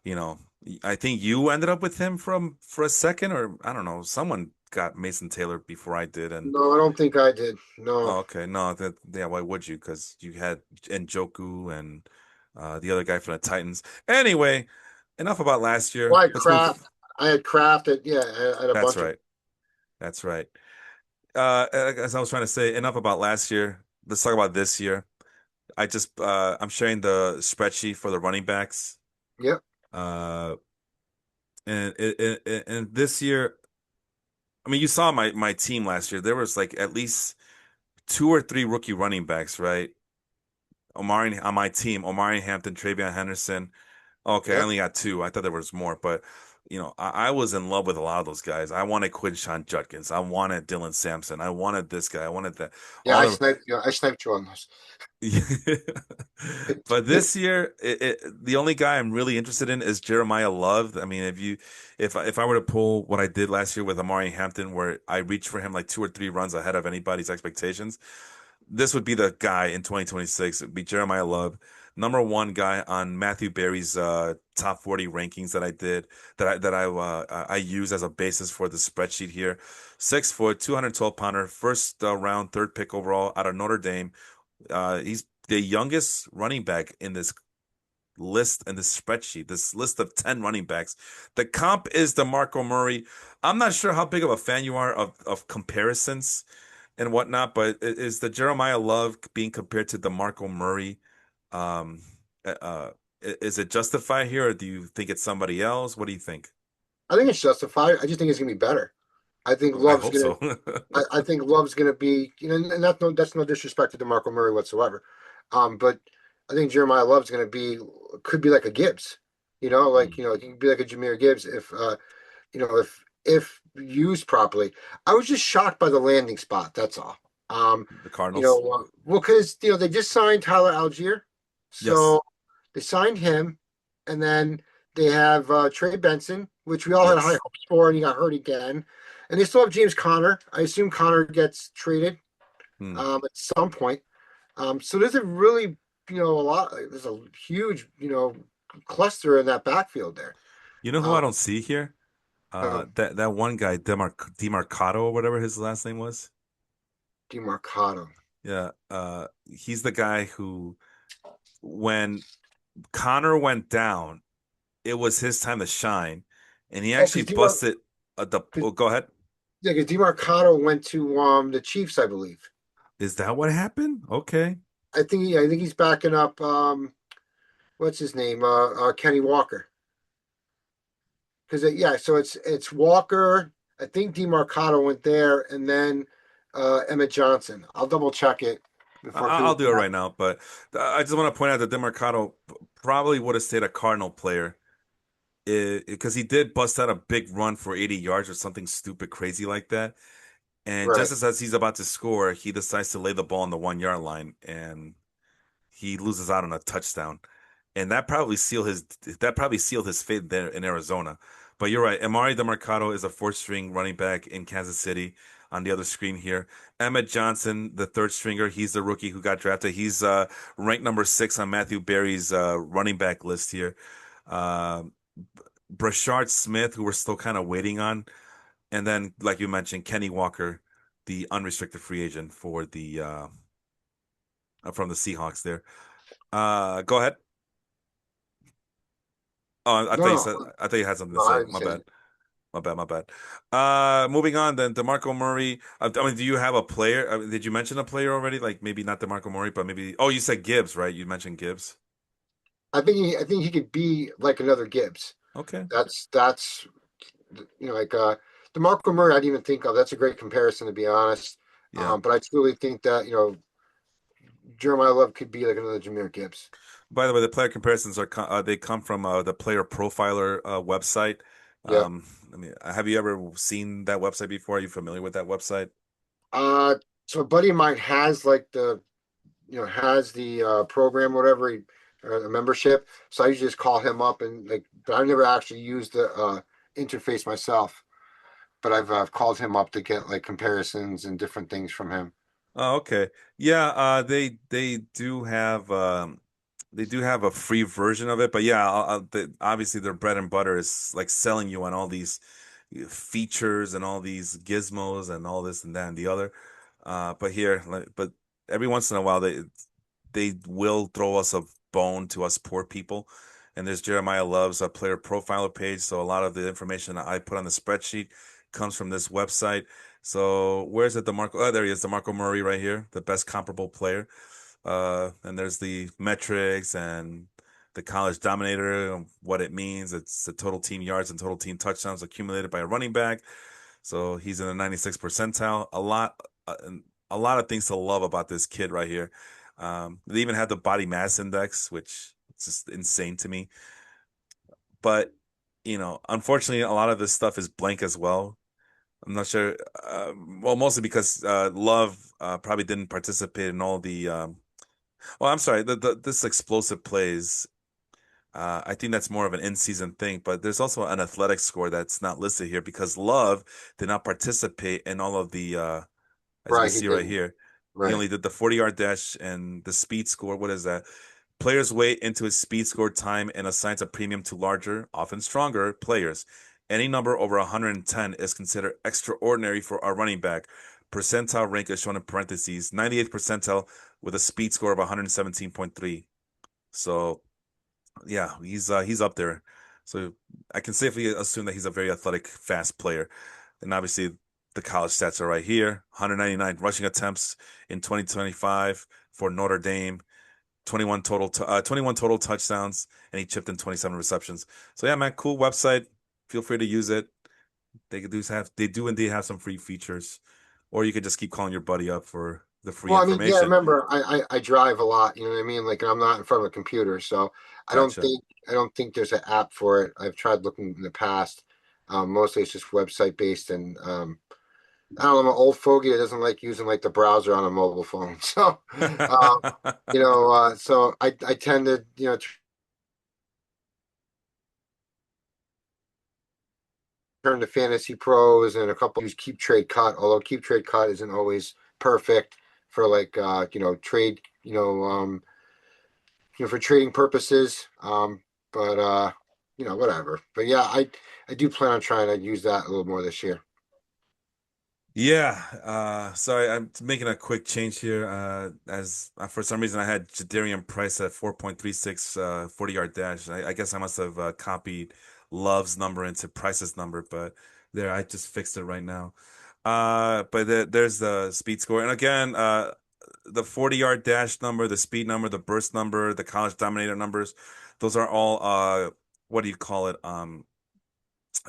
you know I think you ended up with him for a second, or I don't know, someone got Mason Taylor before I did, and No, I don't think I did. No. oh, okay, no, that yeah, why would you? Because you had Njoku and the other guy from the Titans. Anyway, enough about last Well, year. Let's move. I had Kraft at yeah, I had a That's bunch of right. That's right. As I was trying to say, enough about last year. Let's talk about this year. I'm sharing the spreadsheet for the running backs. yep. Uh, And this year, I mean, you saw my team last year. There was like at least two or three rookie running backs, right? Omari on my team, Omari Hampton, Travion Henderson. Okay, I Yep. only got two. I thought there was more, but I was in love with a lot of those guys. I wanted Quinshawn Judkins. I wanted Dylan Sampson. I wanted this guy. I wanted that. Yeah, All the I sniped you on those. But this year, the only guy I'm really interested in is Jeremiah Love. I mean, if I were to pull what I did last year with Amari Hampton, where I reached for him like two or three runs ahead of anybody's expectations, this would be the guy in 2026. It'd be Jeremiah Love, number one guy on Matthew Berry's top 40 rankings that I did that I use as a basis for the spreadsheet here. 6 foot, 212 pounder, first round, third pick overall out of Notre Dame. He's the youngest running back in this list in this spreadsheet, this list of 10 running backs. The comp is DeMarco Murray. I'm not sure how big of a fan you are of comparisons and whatnot, but is the Jeremiah Love being compared to DeMarco Murray? Um, is it justified here, or do you think it's somebody else? What do you think? I think it's justified. I just think it's gonna be better. I think I Love's hope gonna. so. I think Love's gonna be. And that's no disrespect to DeMarco Murray whatsoever. But I think Jeremiah Love's gonna be could be like a Gibbs. Hmm. He can be like a Jameer Gibbs if used properly. I was just shocked by the landing spot. That's all. The Cardinals? Well, because they just signed Tyler Algier, Yes. so they signed him, and then they have Trey Benson, which we all had high Yes. hopes for, and he got hurt again. And they still have James Conner. I assume Conner gets traded Hmm. at some point. So there's a really, there's a huge, cluster in that backfield there. You know who I Um, don't see here? so That one guy, Demarcado or whatever his last name was. DeMarcado. Yeah, he's the guy who, when Connor went down, it was his time to shine, and he Oh, actually busted the. Oh, go ahead. yeah, because DeMarcado went to the Chiefs, I believe. Is that what happened? Okay. I think he's backing up. What's his name? Kenny Walker. Because yeah, so it's Walker. I think DeMarcado went there, and then Emmett Johnson. I'll double check it before I'll because do it right now, but I just want to point out that Demarcado probably would have stayed a Cardinal player because he did bust out a big run for 80 yards or something stupid crazy like that. And just right. as he's about to score, he decides to lay the ball on the 1 yard line, and he loses out on a touchdown, and that probably sealed his fate there in Arizona. But you're right, Amari DeMarcado is a fourth string running back in Kansas City. On the other screen here, Emmett Johnson, the third stringer, he's the rookie who got drafted. He's ranked number 6 on Matthew Berry's running back list here. Uh, Brashard Smith, who we're still kind of waiting on, and then like you mentioned, Kenny Walker, the unrestricted free agent for the from the Seahawks there. Go ahead. Oh, No, no, I thought you had something to no, I say. didn't My say bad. it. My bad. My bad. Moving on then, DeMarco Murray. I mean, do you have a player? I mean, did you mention a player already? Like maybe not DeMarco Murray, but maybe. Oh, you said Gibbs, right? You mentioned Gibbs. I think he could be like another Gibbs. Okay. That's like DeMarco Murray. I didn't even think of. That's a great comparison to be honest. Yeah. But I truly think that Jeremiah Love could be like another Jameer Gibbs. By the way, the player comparisons they come from the Player Profiler website. Yeah. I mean, have you ever seen that website before? Are you familiar with that website? Uh, so a buddy of mine has like has the program, whatever, a membership. So I usually just call him up and but I've never actually used the interface myself. But I've called him up to get like comparisons and different things from him. Oh, okay. Yeah, they do have a free version of it, but yeah, obviously their bread and butter is like selling you on all these features and all these gizmos and all this and that and the other. But here, but every once in a while they will throw us a bone to us poor people. And there's Jeremiah Love's a player profiler page, so a lot of the information that I put on the spreadsheet comes from this website. So where's it? DeMarco? Oh, there he is, DeMarco Murray right here, the best comparable player. And there's the metrics and the college dominator, what it means. It's the total team yards and total team touchdowns accumulated by a running back. So he's in the 96th percentile. Uh, a lot of things to love about this kid right here. They even have the body mass index, which is just insane to me. But unfortunately, a lot of this stuff is blank as well. I'm not sure. Well, mostly because Love probably didn't participate in all the. Well, I'm sorry. This explosive plays. I think that's more of an in-season thing, but there's also an athletic score that's not listed here because Love did not participate in all of the. As you can Right, he see right didn't. here, he Right. only did the 40-yard dash and the speed score. What is that? Players weight into his speed score time and assigns a premium to larger, often stronger players. Any number over 110 is considered extraordinary for a running back. Percentile rank is shown in parentheses, 98th percentile with a speed score of 117.3. So yeah, he's up there. So I can safely assume that he's a very athletic, fast player. And obviously the college stats are right here. 199 rushing attempts in 2025 for Notre Dame. 21 total touchdowns, and he chipped in 27 receptions. So yeah, man, cool website. Feel free to use it. They do indeed have some free features, or you could just keep calling your buddy up for the free Well, I mean, yeah, information. remember, I drive a lot, you know what I mean? Like, I'm not in front of a computer, so Gotcha. I don't think there's an app for it. I've tried looking in the past. Mostly it's just website based, and I don't know, I'm an old fogey that doesn't like using like the browser on a mobile phone. So, so I tend to, turn to Fantasy Pros and a couple use Keep Trade Cut, although Keep Trade Cut isn't always perfect for like trade, for trading purposes. But whatever. But yeah, I do plan on trying to use that a little more this year. Yeah, sorry, I'm making a quick change here. As For some reason I had Jadarian Price at 4.36 40-yard dash. I guess I must have copied Love's number into Price's number, but there I just fixed it right now. But there's the speed score, and again, the 40-yard dash number, the speed number, the burst number, the college dominator numbers, those are all what do you call it?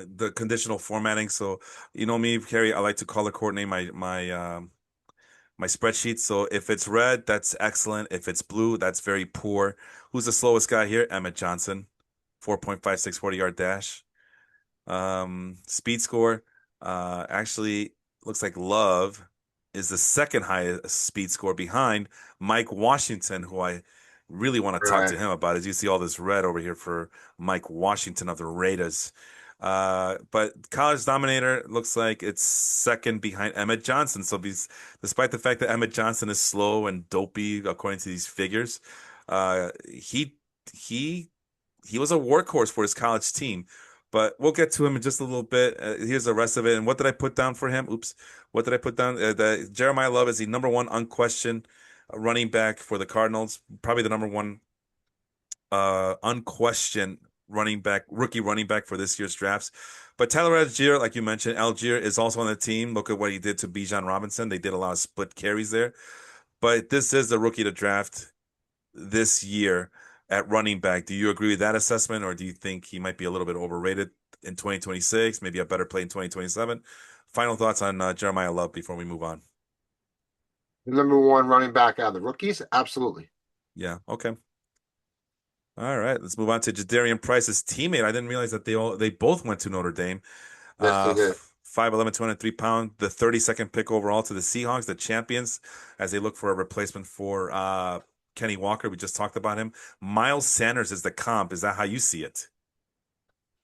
The conditional formatting. So you know me, Carrie, I like to color coordinate my spreadsheet. So if it's red, that's excellent. If it's blue, that's very poor. Who's the slowest guy here? Emmett Johnson, 4.56 40-yard dash. Speed score. Actually looks like Love is the second highest speed score behind Mike Washington, who I really want to talk to Right. him about. As you see all this red over here for Mike Washington of the Raiders. But College Dominator looks like it's second behind Emmett Johnson. So despite the fact that Emmett Johnson is slow and dopey according to these figures, uh, he he he was a workhorse for his college team. But we'll get to him in just a little bit. Here's the rest of it. And what did I put down for him? Oops. What did I put down? Jeremiah Love is the number one unquestioned running back for the Cardinals. Probably the number one unquestioned rookie running back for this year's drafts. But Tyler Algier, like you mentioned, Algier is also on the team. Look at what he did to Bijan Robinson. They did a lot of split carries there. But this is the rookie to draft this year at running back. Do you agree with that assessment, or do you think he might be a little bit overrated in 2026, maybe a better play in 2027? Final thoughts on Jeremiah Love before we move on. The number one running back out of the rookies, absolutely. Yeah, okay. All right, let's move on to Jadarian Price's teammate. I didn't realize that they both went to Notre Dame. Yes, they did. 5'11", 203 pound, the 32nd pick overall to the Seahawks, the champions, as they look for a replacement for Kenny Walker. We just talked about him. Miles Sanders is the comp. Is that how you see it?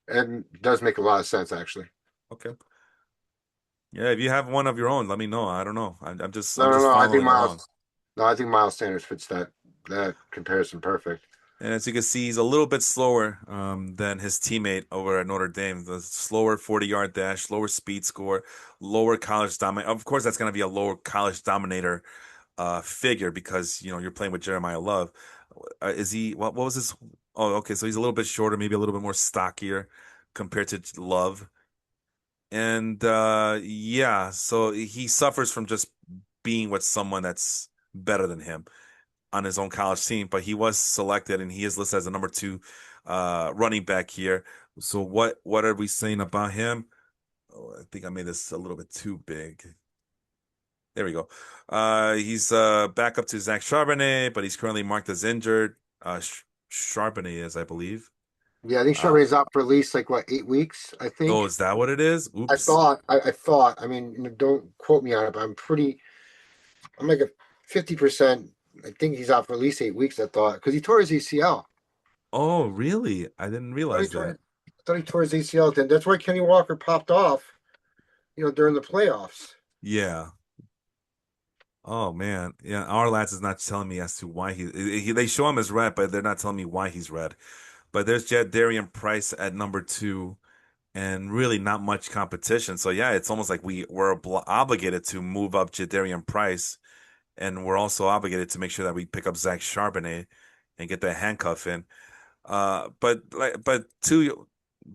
And it does make a lot of sense, actually. Okay. Yeah, if you have one of your own, let me know. I don't know. No, I'm no, just no. following along. I think Miles Sanders fits that comparison perfect. And as you can see, he's a little bit slower than his teammate over at Notre Dame. The slower 40-yard dash, lower speed score, lower college dominator. Of course, that's going to be a lower college dominator figure because you're playing with Jeremiah Love. Is he? What was his? Oh, okay. So he's a little bit shorter, maybe a little bit more stockier compared to Love. And yeah, so he suffers from just being with someone that's better than him. on his own college team, but he was selected and he is listed as the number two running back here. So what are we saying about him? Oh, I think I made this a little bit too big. There we go. He's back up to Zach Charbonnet, but he's currently marked as injured. Charbonnet is, I believe. Yeah, I think Uh, Charbonnet is out for at least like what 8 weeks. I oh, think. is that what it is? I Oops. thought. I thought. I mean, don't quote me on it, but I'm like a 50%. I think he's out for at least 8 weeks. I thought because he tore his ACL. Oh, really? I didn't I thought he realize tore. that. I thought he tore his ACL. Then that's why Kenny Walker popped off. During the playoffs. Yeah. Oh man. Yeah, our lads is not telling me as to why they show him as red, but they're not telling me why he's red. But there's Jed Darian Price at number two, and really not much competition. So yeah, it's almost like we're obligated to move up Jadarian Price, and we're also obligated to make sure that we pick up Zach Charbonnet and get that handcuff in. But to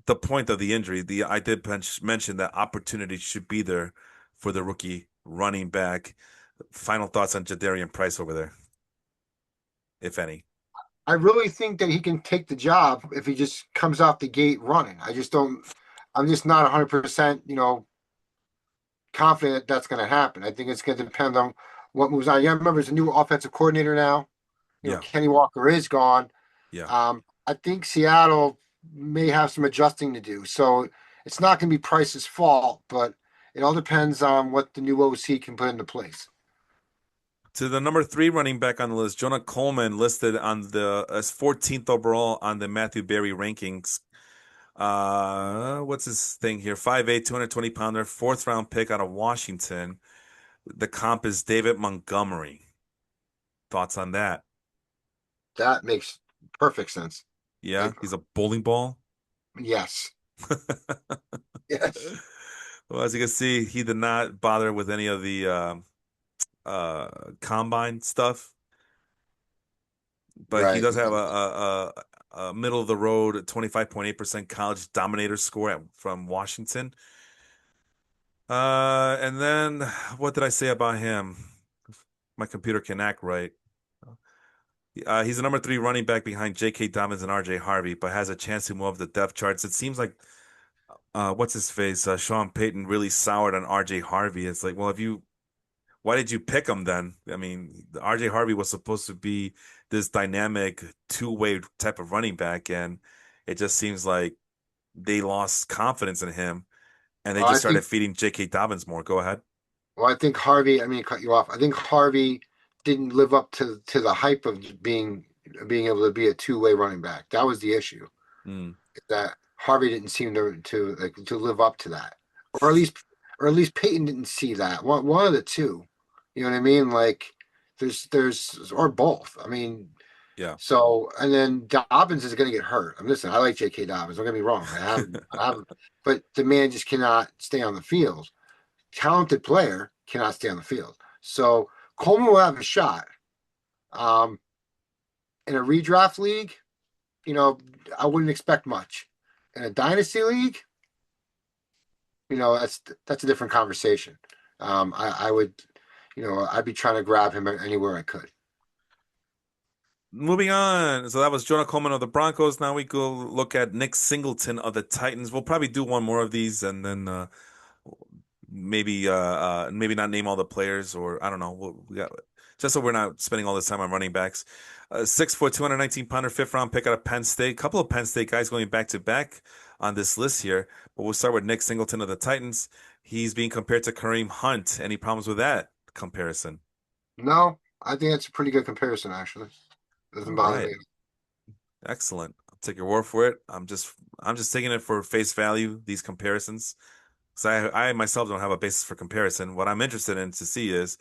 the point of the injury, the I did mention that opportunity should be there for the rookie running back. Final thoughts on Jadarian Price over there, if any. I really think that he can take the job if he just comes out the gate running. I just don't. I'm just not 100%, confident that's going to happen. I think it's going to depend on what moves on. Yeah, remember, there's a new offensive coordinator now. Yeah, Kenny Walker is gone. yeah. I think Seattle may have some adjusting to do. So it's not going to be Price's fault, but it all depends on what the new OC can put into place. To the number three running back on the list, Jonah Coleman listed on the as 14th overall on the Matthew Berry rankings. What's his thing here? 5'8", 220-pounder, fourth round pick out of Washington. The comp is David Montgomery. Thoughts on that? That makes perfect sense. Yeah, Like, he's a bowling ball. yes, yes, Well, as you can see, he did not bother with any of the combine stuff, but he right. does have a middle of the road 25.8% college dominator score from Washington. And then what did I say about him? My computer can act right. He's a number three running back behind J.K. Dobbins and R.J. Harvey, but has a chance to move up the depth charts. It seems like what's his face? Sean Payton really soured on R.J. Harvey. It's like, well, if you why did you pick him then? I mean, R.J. Harvey was supposed to be this dynamic two-way type of running back, and it just seems like they lost confidence in him, and they Well, just started feeding J.K. Dobbins more. Go ahead. I think Harvey. I mean, cut you off. I think Harvey didn't live up to the hype of being able to be a two-way running back. That was the issue. Hmm. That Harvey didn't seem to live up to that, or at least Peyton didn't see that. One of the two. You know what I mean? Like there's or both. I mean, Yeah. so and then Dobbins is going to get hurt. I mean, listen, I like J.K. Dobbins. Don't get me wrong. But the man just cannot stay on the field. Talented player cannot stay on the field. So Coleman will have a shot. Um, in a redraft league, you know, I wouldn't expect much. In a dynasty league, that's a different conversation. I would, I'd be trying to grab him anywhere I could. Moving on. So that was Jonah Coleman of the Broncos. Now we go look at Nick Singleton of the Titans. We'll probably do one more of these and then maybe not name all the players or I don't know. We got just so we're not spending all this time on running backs. 6 foot, 219-pounder, fifth round pick out of Penn State. Couple of Penn State guys going back to back on this list here. But we'll start with Nick Singleton of the Titans. He's being compared to Kareem Hunt. Any problems with that comparison? No, I think that's a pretty good comparison, actually. Doesn't All bother right. me. Excellent. I'll take your word for it. I'm just taking it for face value, these comparisons. So I myself don't have a basis for comparison. What I'm interested in to see is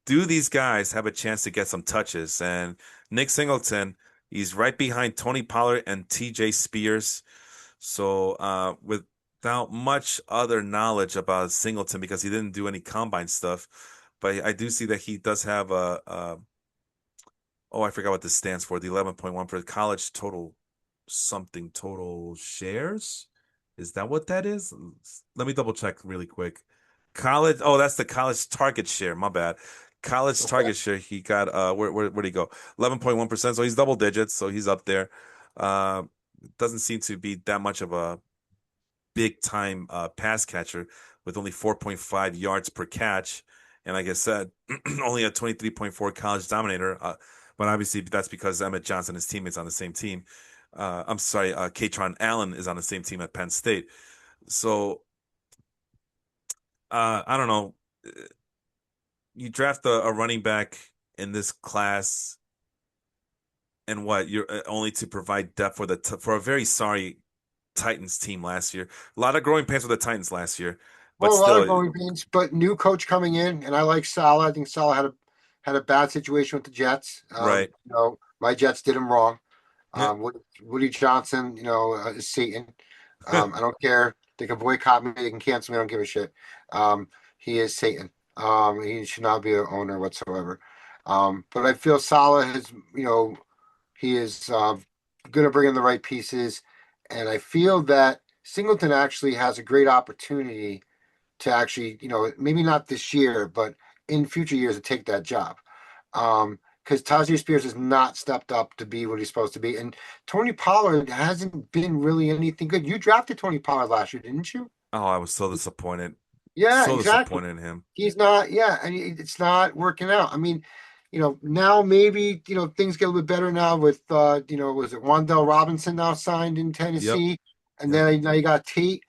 do these guys have a chance to get some touches? And Nick Singleton, he's right behind Tony Pollard and TJ Spears. So without much other knowledge about Singleton because he didn't do any combine stuff, but I do see that he does have a oh, I forgot what this stands for. The 11.1 for the college total something total shares. Is that what that is? Let me double check really quick. College, oh, that's the college target share. My bad. college Okay. target share, he got where'd he go? 11.1%. So he's double digits, so he's up there. Uh doesn't seem to be that much of a big time pass catcher with only 4.5 yards per catch. And like I said, only a 23.4 college dominator. But obviously that's because Emmett Johnson, his teammates on the same team. I'm sorry, Katron Allen is on the same team at Penn State. So I don't know. You draft a running back in this class, and what you're only to provide depth for for a very sorry Titans team last year. A lot of growing pains with the Titans last year, but Well, a lot of still, growing pains, but new coach coming in, and I like Salah. I think Salah had a bad situation with the Jets. right. My Jets did him wrong. Woody Johnson, is Satan. I don't care. They can boycott me. They can cancel me. I don't give a shit. He is Satan. He should not be an owner whatsoever. But I feel Salah has, he is going to bring in the right pieces, and I feel that Singleton actually has a great opportunity to actually, maybe not this year, but in future years to take that job. Because Tajay Spears has not stepped up to be what he's supposed to be. And Tony Pollard hasn't been really anything good. You drafted Tony Pollard last year, didn't you? Oh, I was so disappointed. Yeah, So exactly. disappointed in him. He's not, yeah, and it's not working out. I mean, now maybe, things get a little bit better now with, was it Wandell Robinson now signed in Yep. Tennessee? And Yep. then now you got Tate.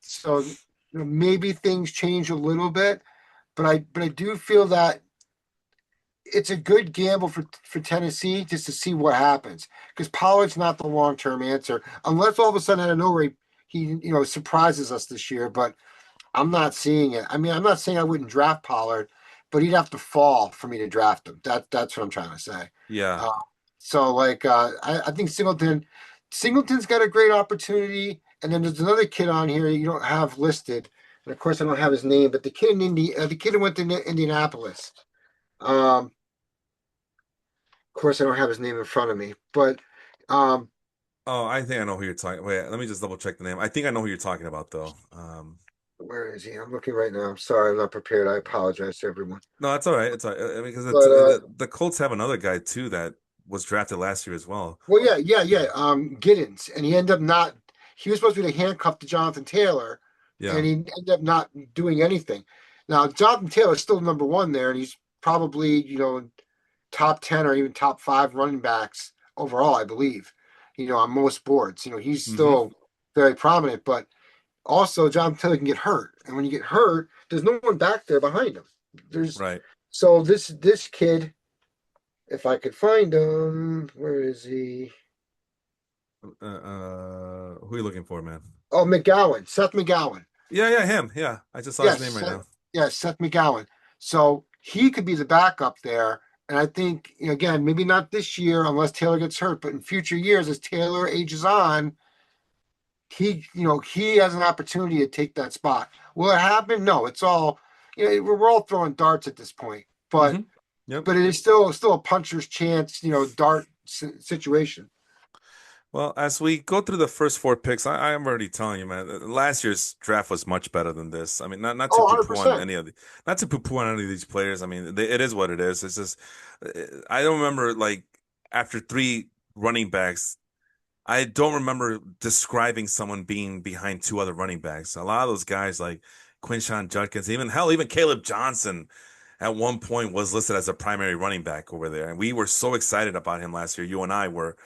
So, maybe things change a little bit, but I do feel that it's a good gamble for Tennessee just to see what happens because Pollard's not the long term answer unless all of a sudden out of nowhere he surprises us this year. But I'm not seeing it. I mean, I'm not saying I wouldn't draft Pollard, but he'd have to fall for me to draft him. That's what I'm trying to say. Yeah. Uh, so like I think Singleton's got a great opportunity, and then there's another kid on here you don't have listed, and of course I don't have his name, but the kid who went to Indianapolis. Um, of course I don't have his name in front of me, but um, Oh, I think I know who you're talking. Wait, let me just double check the name. I think I know who you're talking about though. where is he? I'm looking right now. I'm sorry, I'm not prepared. I apologize to everyone. No, that's all right. It's all right. I mean, because But the Colts have another guy too that was drafted last year as well. well, yeah. Giddens, and he ended up not. He was supposed to be the handcuff to Jonathan Taylor, Yeah. and he ended up not doing anything. Now, Jonathan Taylor's still number one there, and he's probably top 10 or even top five running backs overall, I believe. On most boards, he's Mm-hmm. still very prominent. But also, Jonathan Taylor can get hurt, and when you get hurt, there's no one back there behind him. There's Right. so this kid, if I could find him, where is he? Who are you looking for, man? Oh, McGowan, Seth McGowan. Yeah, yeah, him. Yeah, I just saw his Yes, name right now. Seth McGowan. So he could be the backup there. And I think, again, maybe not this year unless Taylor gets hurt, but in future years, as Taylor ages on, he has an opportunity to take that spot. Will it happen? No, it's all, we're all throwing darts at this point, but Mm-hmm. Yep. but it is still a puncher's chance, dart situation. Well, as we go through the first four picks, I'm already telling you, man. Last year's draft was much better than this. I mean, not to Oh, poo-poo on 100%. any of not to poo-poo on any of these players. I mean, it is what it is. It's just I don't remember like after three running backs, I don't remember describing someone being behind two other running backs. A lot of those guys like Quinshawn Judkins, even Caleb Johnson at one point was listed as a primary running back over there. And we were so excited about him last year. You and I were.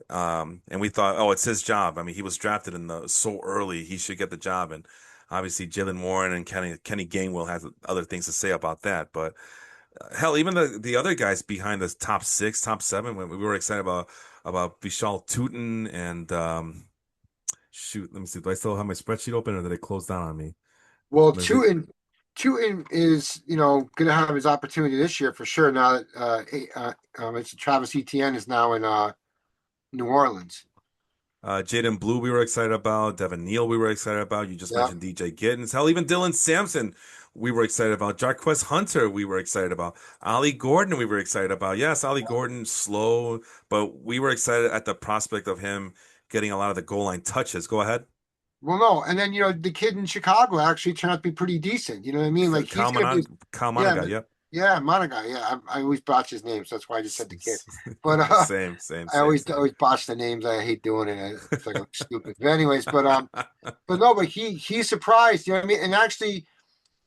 And we thought, oh, it's his job. I mean, he was drafted in the so early, he should get the job. And obviously, Jalen Warren and Kenny Gainwell has other things to say about that. But hell, even the other guys behind the top six, top seven, when we were excited about Vishal Tootin and shoot, let me see. Do I still have my spreadsheet open, or did it close down on me? Well, Was it Tootin is, going to have his opportunity this year for sure. Now that it's Travis Etienne is now in New Orleans. Jaden Blue, we were excited about. Devin Neal, we were excited about. You just Yeah. mentioned DJ Giddens. Hell, even Dylan Sampson, we were excited about. Jarquez Hunter, we were excited about. Ollie Gordon, we were excited about. Yes, Ollie Gordon, slow, but we were excited at the prospect of him getting a lot of the goal line touches. Go ahead. Well, no, and then the kid in Chicago actually turned out to be pretty decent. You know what I mean? Like he's Kyle going to be, Kyle yeah, Monaga, yep. Yeah, Monaco. Yeah, I always botch his name, so that's why I just said the kid. But Same, same, I same, same. always botch the names. I hate doing it. It's like I'm stupid. But anyways, but no, but he surprised. You know what I mean? And actually,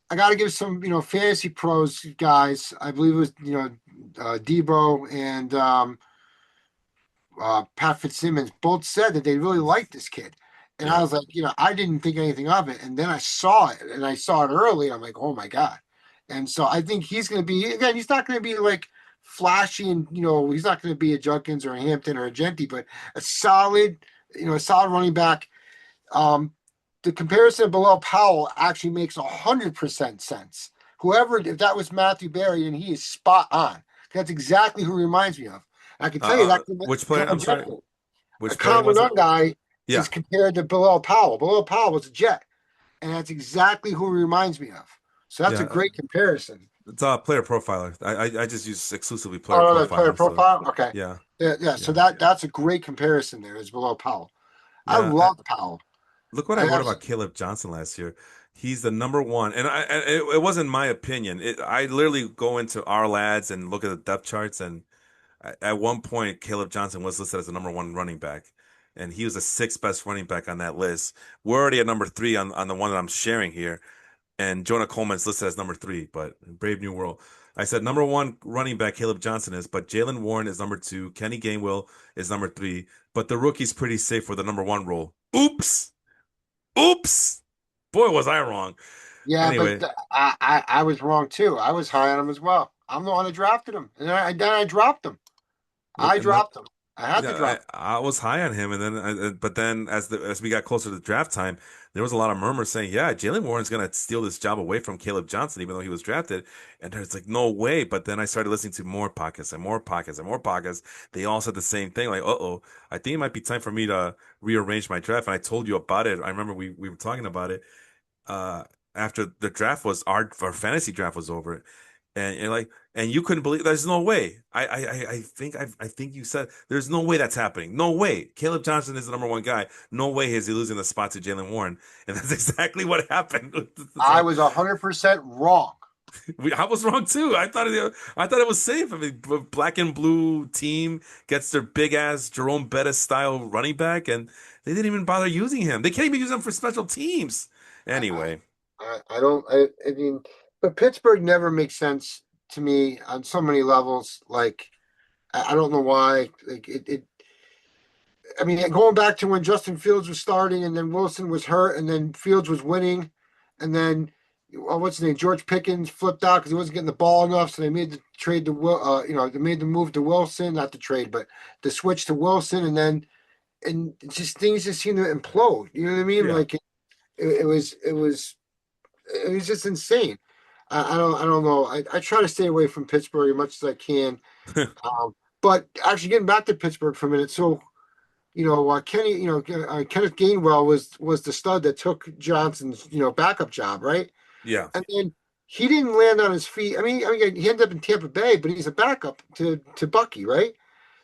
I got to give some fantasy pros guys. I believe it was Debo and Pat Fitzsimmons both said that they really liked this kid. And I Yeah. was like, I didn't think anything of it. And then I saw it and I saw it early. I'm like, oh my God. And so I think he's going to be, again, he's not going to be like flashy and, he's not going to be a Judkins or a Hampton or a Genty, but a solid, a solid running back. Um, the comparison of Bilal Powell actually makes 100% sense. Whoever, if that was Matthew Berry, then he is spot on. That's exactly who he reminds me of. I can tell you that Which player? I'm sorry. a Which player common was it? guy is Yeah. compared to Bilal Powell. Bilal Powell was a Jet, and that's exactly who he reminds me of. So that's a Yeah. great comparison. It's a player profiler. I just use exclusively Oh player no, that's player profiler. So profile. Okay, yeah, yeah, yeah. So yeah, that's a great comparison there. Is Bilal Powell. I yeah. love Powell. Look what I I wrote about absolutely, Caleb Johnson last year. He's the number one, and it wasn't my opinion. I literally go into our lads and look at the depth charts, and at one point, Caleb Johnson was listed as the number one running back, and he was the sixth best running back on that list. We're already at number three on the one that I'm sharing here, and Jonah Coleman's listed as number three. But Brave New World, I said number one running back Caleb Johnson is, but Jalen Warren is number two. Kenny Gainwell is number three, but the rookie's pretty safe for the number one role. Oops. Oops. Boy, was I wrong. yeah, but Anyway, I was wrong too. I was high on him as well. I'm the one that drafted him, and then I dropped him. look, I dropped him. I had to yeah, drop him. I was high on him, and then, but then as we got closer to the draft time, there was a lot of murmurs saying, "Yeah, Jalen Warren's gonna steal this job away from Caleb Johnson, even though he was drafted." And there's like, no way. But then I started listening to more podcasts and more podcasts and more podcasts. They all said the same thing, like, "Uh-oh, I think it might be time for me to rearrange my draft." And I told you about it. I remember we were talking about it uh after the draft was our fantasy draft was over, and you're like, and you couldn't believe there's no way. I think you said there's no way that's happening. No way. Caleb Johnson is the number one guy. No way is he losing the spot to Jalen Warren, and that's exactly what happened. I So was 100% wrong. I was wrong too. I thought it was safe. I mean, black and blue team gets their big ass Jerome Bettis style running back, and they didn't even bother using him. They can't even use him for special teams. I, Anyway, I don't. I mean, but Pittsburgh never makes sense to me on so many levels. Like, I don't know why. Like, I mean, going back to when Justin Fields was starting, and then Wilson was hurt, and then Fields was winning, and then what's his name? George Pickens flipped out because he wasn't getting the ball enough, so they made the trade to they made the move to Wilson, not the trade, but the switch to Wilson, and then just things just seem to implode. You know what I mean? yeah. Like it was just insane. I don't know. I try to stay away from Pittsburgh as much as I can. Um, but actually, getting back to Pittsburgh for a minute, so Kenny, Kenneth Gainwell was the stud that took Johnson's backup job, right? Yeah. And then he didn't land on his feet. I mean, he ended up in Tampa Bay, but he's a backup to Bucky, right?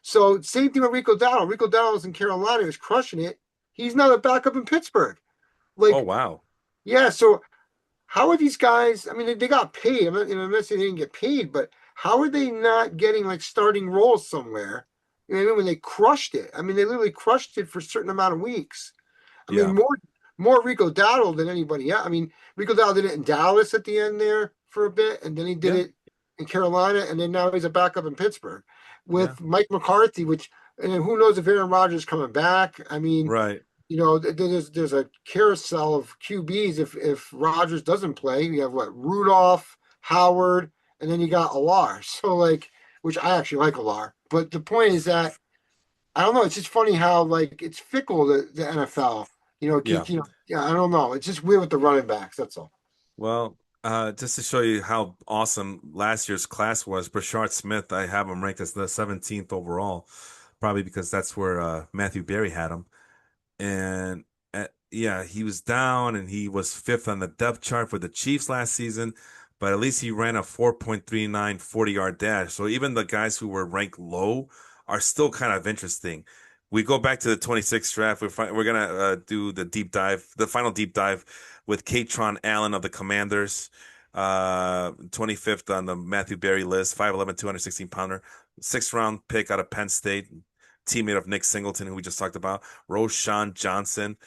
So same thing with Rico Dowdle. Rico Dowdle was in Carolina, he was crushing it. He's now a backup in Pittsburgh. Oh Like, wow. yeah. So how are these guys? I mean, they got paid. I'm not saying they didn't get paid, but how are they not getting like starting roles somewhere? You know what I mean? When they crushed it. I mean, they literally crushed it for a certain amount of weeks. I mean, Yeah. more Rico Dowdle than anybody else. I mean, Rico Dowdle did it in Dallas at the end there for a bit, and then he did Yeah. it in Carolina, and then now he's a backup in Pittsburgh Yeah. with Mike McCarthy, which and then who knows if Aaron Rodgers is coming back. I mean, Right. there's a carousel of QBs if Rodgers doesn't play. You have what Rudolph, Howard, and then you got Alar. So like, which I actually like Alar, but the point is that I don't know. It's just funny how like it's fickle the NFL. Yeah. Yeah. I don't know. It's just weird with the running backs. That's all. Well, just to show you how awesome last year's class was, Brashard Smith, I have him ranked as the 17th overall, probably because that's where Matthew Berry had him. And yeah, he was down and he was fifth on the depth chart for the Chiefs last season, but at least he ran a 4.39 40-yard dash. So even the guys who were ranked low are still kind of interesting. We go back to the 26th draft. We're gonna do the deep dive, the final deep dive with Katron Allen of the Commanders. 25th on the Matthew Berry list, 5'11", 216-pounder, sixth round pick out of Penn State, teammate of Nick Singleton, who we just talked about, Roshan Johnson.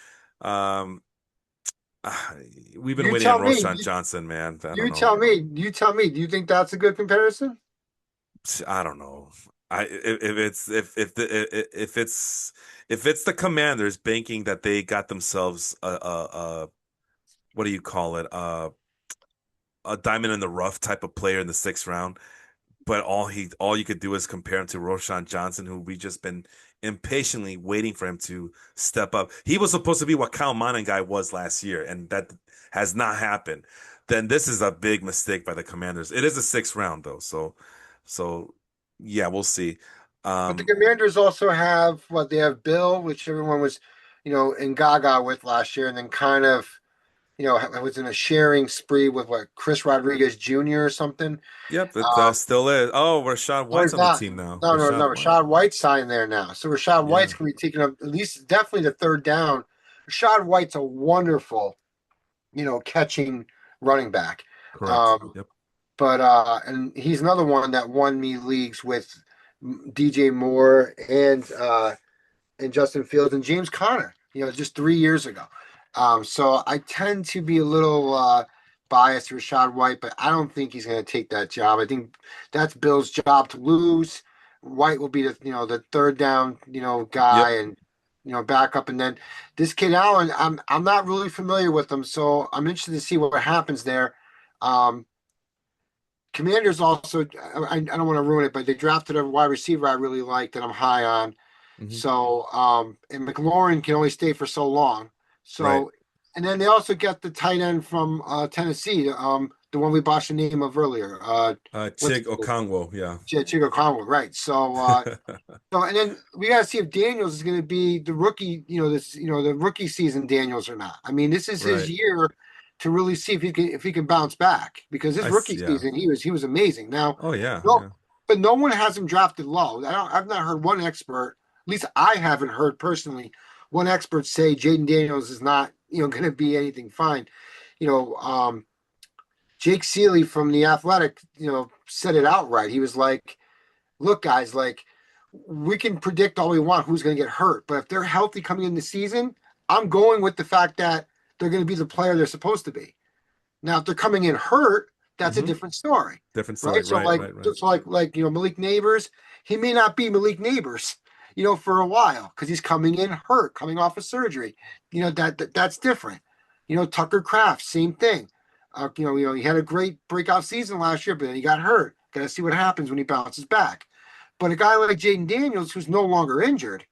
Um, ah, we've been You waiting on tell me. Roshan Johnson, man. I don't You know. tell me. You tell me. Do you think that's a good comparison? I don't know. If it's if it's the Commanders banking that they got themselves a what do you call it, a diamond in the rough type of player in the sixth round, but all you could do is compare him to Roshan Johnson, who we just been impatiently waiting for him to step up. He was supposed to be what Kyle guy was last year, and that has not happened. Then this is a big mistake by the Commanders. It is a sixth round though, so yeah, we'll see. But the Um, Commanders also have what they have Bill, which everyone was, in Gaga with last year, and then kind of, was in a sharing spree with what Chris Rodriguez Jr. or something. yep, it Um, still is. Oh, Rashad or White's is on the not. team now. No, no, Rashad no. White. Rashad White's signed there now, so Rashad White's Yeah, going to be taking up at least definitely the third down. Rashad White's a wonderful, catching running back. correct. Um, Yep. but and he's another one that won me leagues with DJ Moore and Justin Fields and James Conner, just 3 years ago. So I tend to be a little biased to Rashad White, but I don't think he's going to take that job. I think that's Bill's job to lose. White will be the third down guy Yep. and backup, and then this kid Allen. I'm not really familiar with him, so I'm interested to see what happens there. Um, Commanders also, I don't want to ruin it, but they drafted a wide receiver I really like that I'm high on. Hmm. So, and McLaurin can only stay for so long. Right. So, and then they also get the tight end from Tennessee, the one we botched the name of earlier. What's Chig Okongwo. Yeah. Chico Conway, right? So, and then we got to see if Daniels is going to be the rookie, the rookie season Daniels or not. I mean, this is his Right. year to really see if he can bounce back because his rookie Yeah. season he was amazing. Now, Oh yeah, no, yeah. but no one has him drafted low. I've not heard one expert, at least I haven't heard personally, one expert say Jaden Daniels is not going to be anything fine. You know, Jake Seeley from the Athletic, said it outright. He was like, look, guys, like we can predict all we want who's going to get hurt, but if they're healthy coming in the season, I'm going with the fact that they're going to be the player they're supposed to be. Now, if they're coming in hurt, that's a Hmm. different story, Different story. right? So, Right, like, right, right. just like Malik Neighbors, he may not be Malik Neighbors, for a while because he's coming in hurt, coming off of surgery. That's different. Tucker Kraft, same thing. He had a great breakout season last year, but then he got hurt. Got to see what happens when he bounces back. But a guy like Jaden Daniels, who's no longer injured,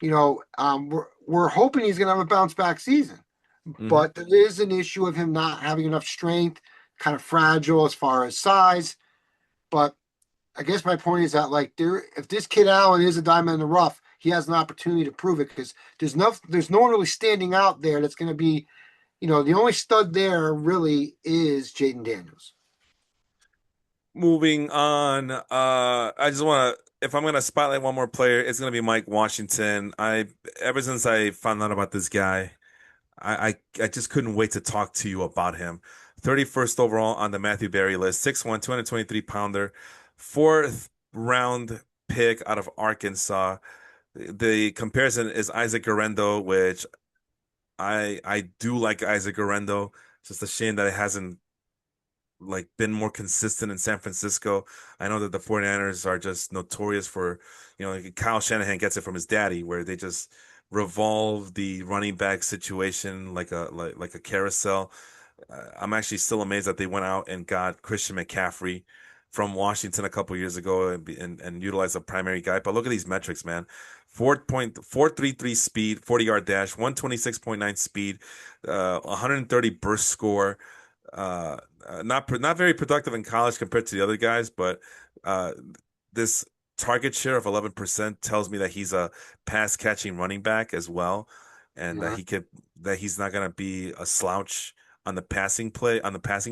we're hoping he's going to have a bounce back season. Hmm. But there is an issue of him not having enough strength, kind of fragile as far as size. But I guess my point is that if this kid Allen is a diamond in the rough, he has an opportunity to prove it because there's no one really standing out there that's going to be, the only stud there really is Jaden Daniels. Moving on. I just want to, if I'm gonna spotlight one more player, it's gonna be Mike Washington. Ever since I found out about this guy, I just couldn't wait to talk to you about him. 31st overall on the Matthew Berry list, 6'1", 223-pounder, fourth round pick out of Arkansas. The comparison is Isaac Guerendo, which I do like Isaac Guerendo. It's just a shame that it hasn't like been more consistent in San Francisco. I know that the 49ers are just notorious for, like Kyle Shanahan gets it from his daddy, where they just revolve the running back situation like a carousel. I'm actually still amazed that they went out and got Christian McCaffrey from Washington a couple years ago and utilized a primary guy. But look at these metrics, man. 4.433 speed, 40-yard dash, 126.9 speed, 130 burst score. Not very productive in college compared to the other guys, but uh, this target share of 11% tells me that he's a pass catching running back as well, and Yeah. that he's not gonna be a slouch on the passing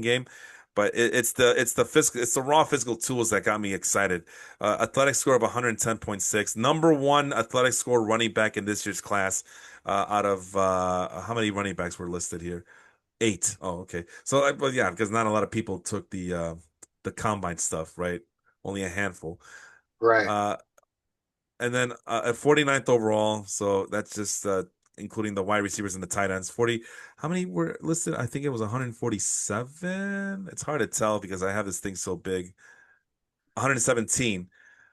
game. But it's the raw physical tools that got me excited. Athletic score of 110.6, number one athletic score running back in this year's class. Out of how many running backs were listed here? 8. Oh, okay. So, but yeah, because not a lot of people took the combine stuff, right? Only a handful. Right. Uh, and then at 49th overall, so that's just including the wide receivers and the tight ends. 40, how many were listed? I think it was 147. It's hard to tell because I have this thing so big. 117.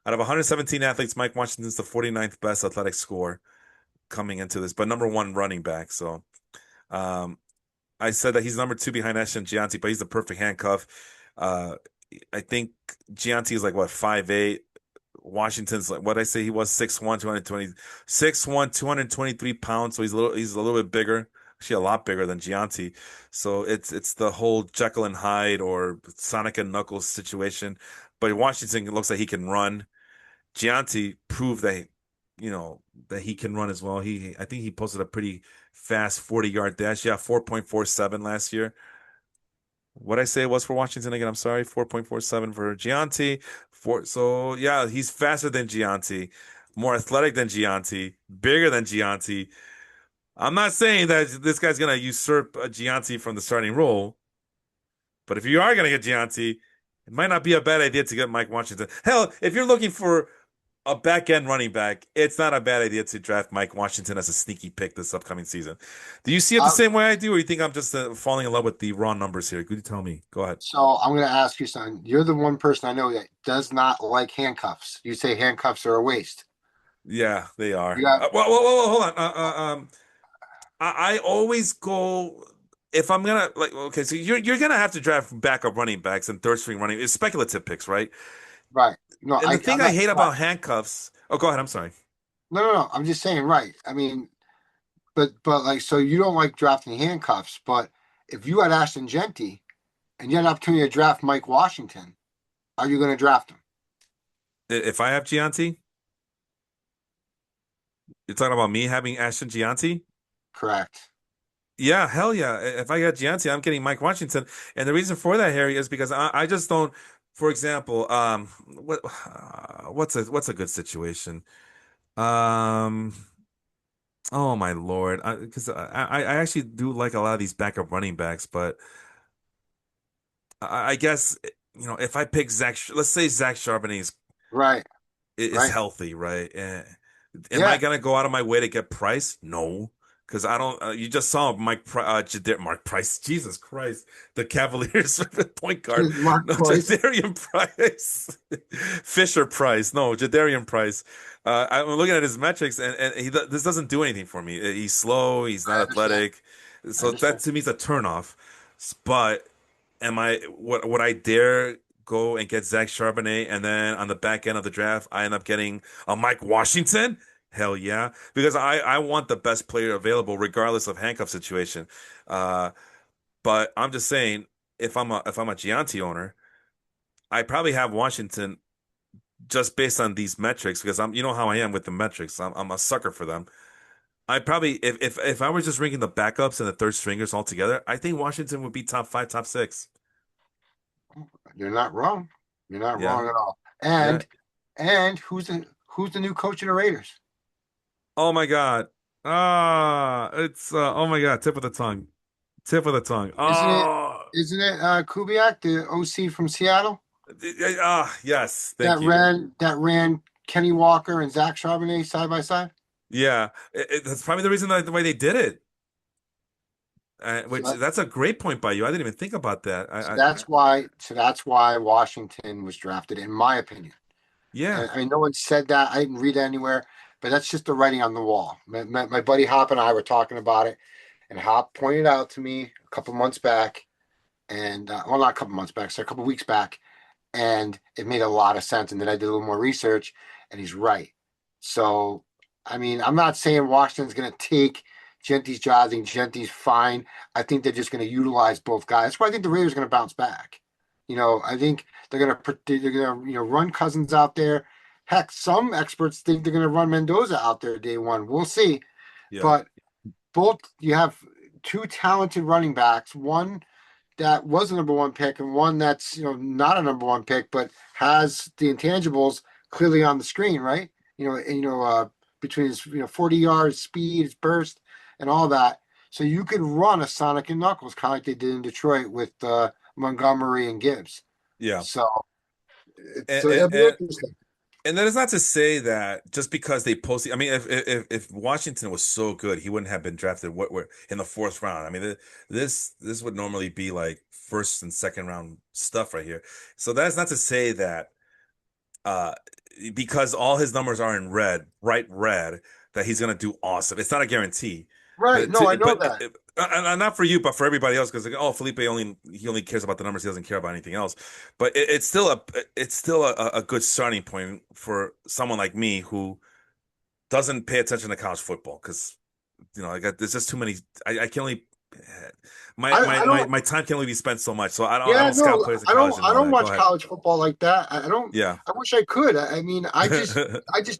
Out of 117 athletes, Mike Washington's the 49th best athletic score coming into this, but number one running back. So um, I said that he's number two behind Ashton Gianti, but he's the perfect handcuff. Uh, I think Gianti is like what 5'8". Washington's like what I say he was 6'1", 220, 6'1", 223 pounds. So he's a little bit bigger, actually a lot bigger than Gianti. So it's the whole Jekyll and Hyde or Sonic and Knuckles situation. But Washington looks like he can run. Gianti proved that he can run as well. I think he posted a pretty fast 40-yard dash. Yeah, 4.47 last year. What I say it was for Washington again, I'm sorry, 4.47 for Gianti. So yeah, he's faster than Gianti, more athletic than Gianti, bigger than Gianti. I'm not saying that this guy's gonna usurp Gianti from the starting role, but if you are gonna get Gianti, it might not be a bad idea to get Mike Washington. Hell, if you're looking for a back end running back, it's not a bad idea to draft Mike Washington as a sneaky pick this upcoming season. Do you see it the Uh, same way I do, or you think I'm just falling in love with the raw numbers here? Could you tell me? Go ahead. so I'm going to ask you something. You're the one person I know that does not like handcuffs. You say handcuffs are a waste. Yeah, they You are. got Whoa, hold on. I always go if I'm gonna like. Okay, so you're gonna have to draft backup running backs and third string running. It's speculative picks, right? right. No, And the thing I'm I not hate right. about handcuffs. Oh, go ahead. I'm sorry. No. I'm just saying right. I mean, but like so you don't like drafting handcuffs, but if you had Ashton Genty and you had an opportunity to draft Mike Washington, are you going to draft him? If I have Gianti, you're talking about me having Ashton Gianti. Correct. Yeah, hell yeah. If I got Gianti, I'm getting Mike Washington. And the reason for that, Harry, is because I just don't, for example, what's a good situation? Um, oh my Lord. Because I actually do like a lot of these backup running backs, but I guess, if I pick let's say Zach Charbonnet Right. is Right. healthy, right? Am I Yeah. gonna go out of my way to get Price? No, because I don't. You just saw Mark Price. Jesus Christ, the Cavaliers point guard. Mark No, Price. Jadarian Price, Fisher Price. No, Jadarian Price. I'm looking at his metrics, and this doesn't do anything for me. He's slow. He's not I understand. athletic. I So that understand. to me is a turnoff. But am I would I dare go and get Zach Charbonnet and then on the back end of the draft I end up getting a Mike Washington? Hell yeah, because I want the best player available regardless of handcuff situation. Uh, but I'm just saying if I'm a Gianti owner, I probably have Washington just based on these metrics because I'm how I am with the metrics. I'm a sucker for them. I probably if I was just ranking the backups and the third stringers all together, I think Washington would be top five, top six. You're not wrong. You're not Yeah. wrong at all. Yeah. And who's the new coach of the Raiders? Oh my God. It's oh my God, tip of the tongue. Tip of the tongue. Isn't it? Oh, Isn't it Kubiak, the OC from Seattle, yes, that thank you. ran Kenny Walker and Zach Charbonnet side by side? Yeah, that's probably the reason that the way they did it. So Which that's a great point by you. I didn't even think about that. that's why Washington was drafted, in my opinion. Yeah, And I mean, no one said that. I didn't read it anywhere, but that's just the writing on the wall. My buddy Hop and I were talking about it, and Hop pointed out to me a couple months back, and well, not a couple months back, so a couple weeks back, and it made a lot of sense. And then I did a little more research, and he's right. So, I mean, I'm not saying Washington's going to take Genty's job. I think Genty's fine. I think they're just going to utilize both guys. That's why I think the Raiders are going to bounce back. I think they're going to run Cousins out there. Heck, some experts think they're going to run Mendoza out there day one. We'll see. yeah, But both you have two talented running backs. One that was a number one pick and one that's not a number one pick but has the intangibles clearly on the screen, right? Between his 40 yards speed, his burst, and all that. So you could run a Sonic and Knuckles kind of like they did in Detroit with Montgomery and Gibbs. Yeah. So And, it'll be and, interesting. And that is not to say that just because they posted. I mean, if Washington was so good, he wouldn't have been drafted what in the fourth round. I mean, this would normally be like first and second round stuff right here. So that's not to say that uh because all his numbers are in red, bright red, that he's gonna do awesome. It's not a guarantee, Right. but No, I know but that. not for you, but for everybody else. Because like, oh, Felipe only cares about the numbers. He doesn't care about anything else. But it's still a good starting point for someone like me who doesn't pay attention to college football because I got there's just too many. I can only I don't. my time can only be spent so much. So I Yeah, don't scout no, players in I college don't. and I all don't that. Go watch ahead. college football like that. I don't. Yeah. I wish I could. I mean, I just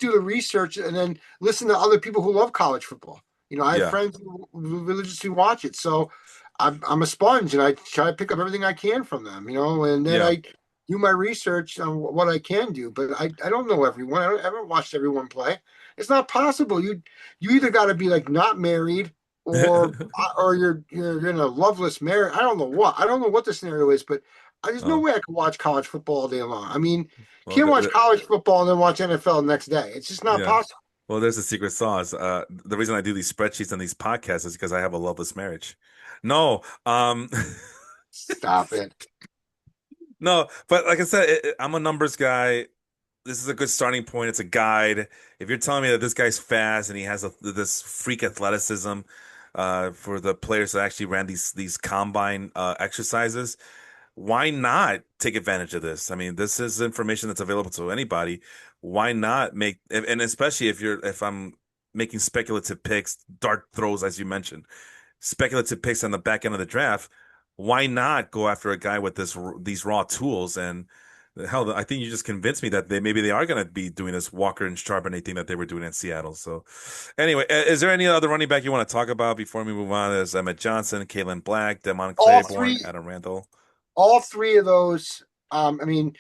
do the research and then listen to other people who love college football. I have Yeah. friends who religiously watch it, so I'm a sponge and I try to pick up everything I can from them. And then Yeah. I do my research on what I can do. But I don't know everyone. I haven't watched everyone play. It's not possible. You either got to be like not married or you're in a loveless marriage. I don't know what. I don't know what the scenario is, but there's no Oh, way I could watch college football all day long. I mean, you well, can't watch college football and then watch NFL the next day. It's just not yeah. possible. Well, there's a secret sauce. The reason I do these spreadsheets and these podcasts is because I have a loveless marriage. No, Stop it. no, but like I said, I'm a numbers guy. This is a good starting point. It's a guide. If you're telling me that this guy's fast and he has this freak athleticism, for the players that actually ran these combine exercises, why not take advantage of this? I mean, this is information that's available to anybody. Why not make, and especially if I'm making speculative picks, dart throws, as you mentioned, speculative picks on the back end of the draft, why not go after a guy with these raw tools? And hell, I think you just convinced me that maybe they are going to be doing this Walker and Charbonnet thing that they were doing in Seattle. So, anyway, is there any other running back you want to talk about before we move on? There's Emmett Johnson, Kalen Black, Demond All Claiborne, three, Adam Randall. all three of those. I mean,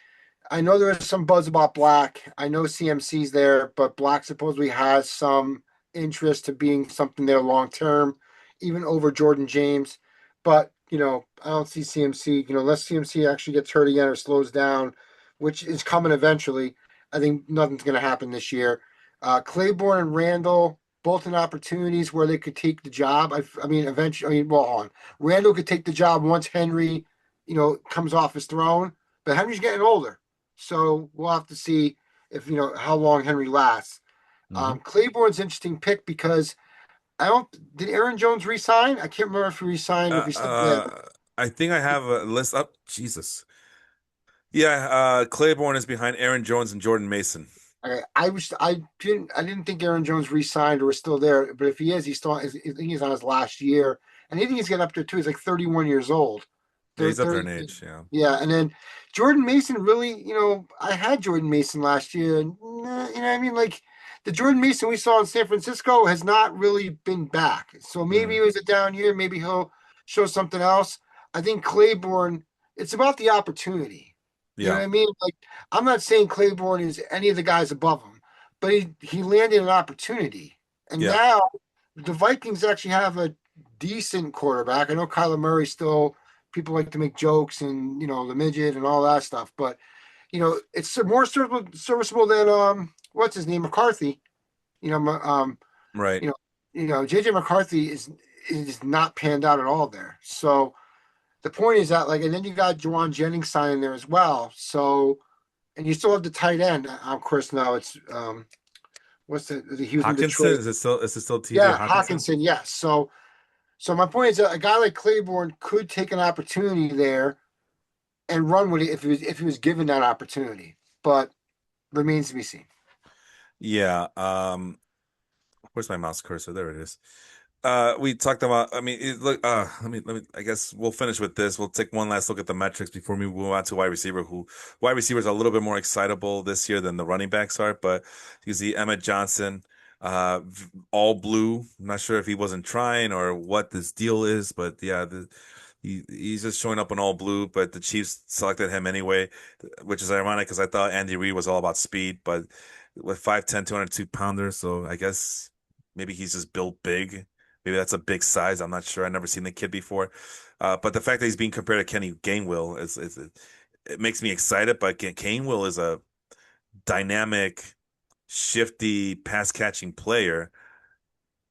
I know there is some buzz about Black. I know CMC's there, but Black supposedly has some interest to being something there long term, even over Jordan James. But I don't see CMC. Unless CMC actually gets hurt again or slows down, which is coming eventually. I think nothing's going to happen this year. Claiborne and Randall both in opportunities where they could take the job. I mean, eventually. I mean, well, on Randall could take the job once Henry, comes off his throne. But Henry's getting older. So we'll have to see if how long Henry lasts. Hmm. Claiborne's an interesting pick because I don't. Did Aaron Jones resign? I can't remember if he resigned or if Uh, he's still there. uh, I think I have a list up. Jesus. Yeah, Claiborne is behind Aaron Jones and Jordan Mason. I didn't think Aaron Jones re-signed or was still there, but if he is, I think he's on his last year, and I think he's getting up there too. He's like 31 years old. Yeah, he's up there 30, in age. Yeah. yeah, and then Jordan Mason really, I had Jordan Mason last year, and I mean, like the Jordan Mason we saw in San Francisco has not really been back. So maybe Mm, it was a down year. Maybe he'll show something else. I think Claiborne. It's about the opportunity. You know yeah. what I mean? Like I'm not saying Claiborne is any of the guys above him, but he landed an opportunity, and Yeah. now the Vikings actually have a decent quarterback. I know Kyler Murray still. People like to make jokes and the midget and all that stuff, but it's more serviceable than what's his name, McCarthy. You know, Right. you know, JJ McCarthy is not panned out at all there. So the point is that and then you got Juwan Jennings signing there as well. So and you still have the tight end. Of course, now it's what's he was in Hawkinson, Detroit. is it still TJ Yeah, Hawkinson? Hawkinson. Yes. So my point is that a guy like Claiborne could take an opportunity there and run with it if he was given that opportunity. But remains to be seen. Yeah. Where's my mouse cursor? There it is. We talked about. I mean, look. Let me. I guess we'll finish with this. We'll take one last look at the metrics before we move on to wide receiver. Who wide receivers are a little bit more excitable this year than the running backs are. But you see Emmett Johnson, all blue. I'm not sure if he wasn't trying or what this deal is, but yeah, he's just showing up in all blue. But the Chiefs selected him anyway, which is ironic because I thought Andy Reid was all about speed, but with 5'10", 202 pounder, so I guess maybe he's just built big. Maybe that's a big size. I'm not sure. I've never seen the kid before. But the fact that he's being compared to Kenny Gainwell is it makes me excited. But Gainwell is a dynamic, shifty pass catching player.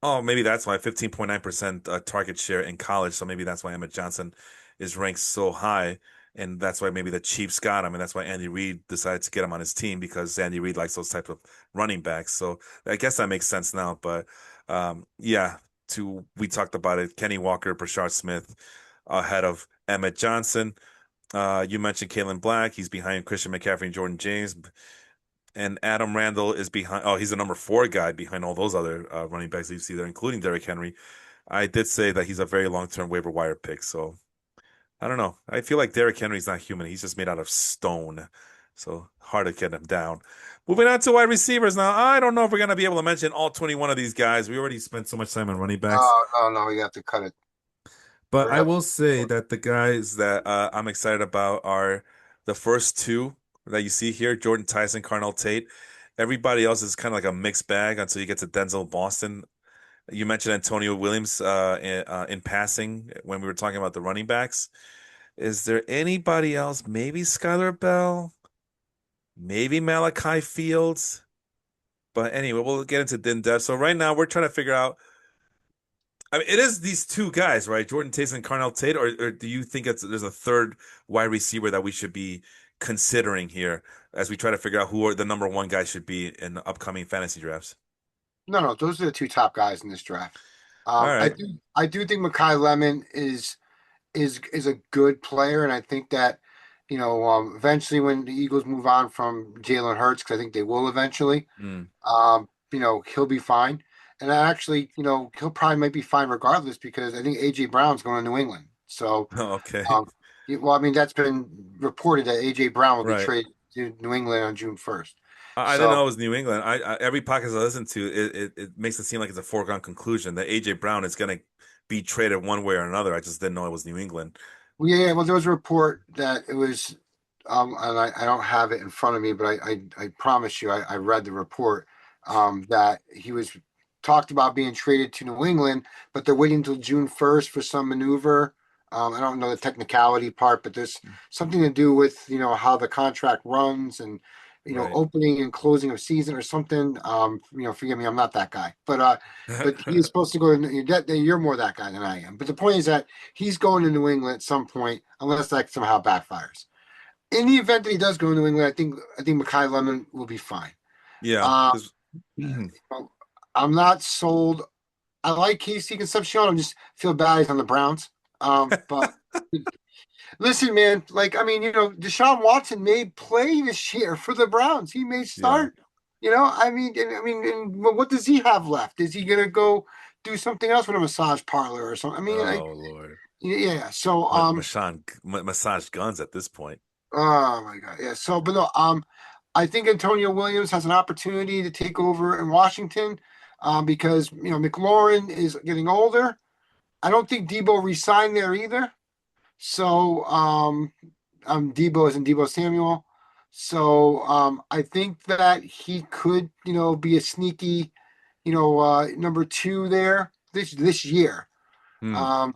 Oh, maybe that's why 15.9% target share in college. So maybe that's why Emmett Johnson is ranked so high. And that's why maybe the Chiefs got him. And that's why Andy Reid decided to get him on his team because Andy Reid likes those type of running backs. So I guess that makes sense now. But yeah, we talked about it. Kenny Walker, Brashard Smith ahead of Emmett Johnson. You mentioned Kalen Black. He's behind Christian McCaffrey and Jordan James. And Adam Randall is behind. Oh, he's the number four guy behind all those other running backs that you see there, including Derrick Henry. I did say that he's a very long-term waiver wire pick. So I don't know. I feel like Derrick Henry's not human. He's just made out of stone. So hard to get him down. Moving on to wide receivers now. I don't know if we're going to be able to mention all 21 of these guys. We already spent so much time on running backs. No, no, no, we have to cut it. But We I have will say to. that the guys that I'm excited about are the first two that you see here, Jordan Tyson, Carnell Tate. Everybody else is kind of like a mixed bag until you get to Denzel Boston. You mentioned Antonio Williams in passing when we were talking about the running backs. Is there anybody else? Maybe Skylar Bell, maybe Malachi Fields. But anyway, we'll get into din depth. So right now we're trying to figure out. I mean, it is these two guys, right? Jordan Tate and Carnell Tate, or do you think there's a third wide receiver that we should be considering here as we try to figure out who are the number one guy should be in the upcoming fantasy drafts? No, no, those are the two top guys in this draft. All I right. do think Makai Lemon is a good player, and I think that eventually when the Eagles move on from Jalen Hurts, because I think they will eventually, Mm. he'll be fine. And I actually, he'll probably might be fine regardless because I think AJ Brown's going to New England. So, Okay. um, well, I mean that's been reported that AJ Brown will be Right. traded to New England on June 1st. I didn't So know it was New England. Every podcast I listen to, it makes it seem like it's a foregone conclusion that AJ Brown is going to be traded one way or another. I just didn't know it was New England. well, yeah, well, there was a report that it was, and I don't have it in front of me, but I promise you, I read the report, that he was talked about being traded to New England, but they're waiting until June 1st for some maneuver. I don't know the technicality part, but there's something to do with, how the contract runs and, Right. opening and closing of season or something. Forgive me, I'm not that guy, but he is supposed to go. You're more that guy than I am. But the point is that he's going to New England at some point, unless that somehow backfires. In the event that he does go to New England, I think Makai Lemon will be fine. Yeah, Uh, because I'm not sold. I like Casey Concepcion. I just feel bad he's on the Browns. But listen, man, like I mean, Deshaun Watson may play this year for the Browns. He may yeah. start. And what does he have left? Is he gonna go do something else with a massage parlor or something? I mean, like, Oh Lord. yeah. So, Massage guns at this point. oh my God, yeah. So, but no, I think Antonio Williams has an opportunity to take over in Washington, because McLaurin is getting older. I don't think Debo re-signed there either. So, Debo is in Debo Samuel. So, I think that he could, be a sneaky, number two there this year. Hmm. Um,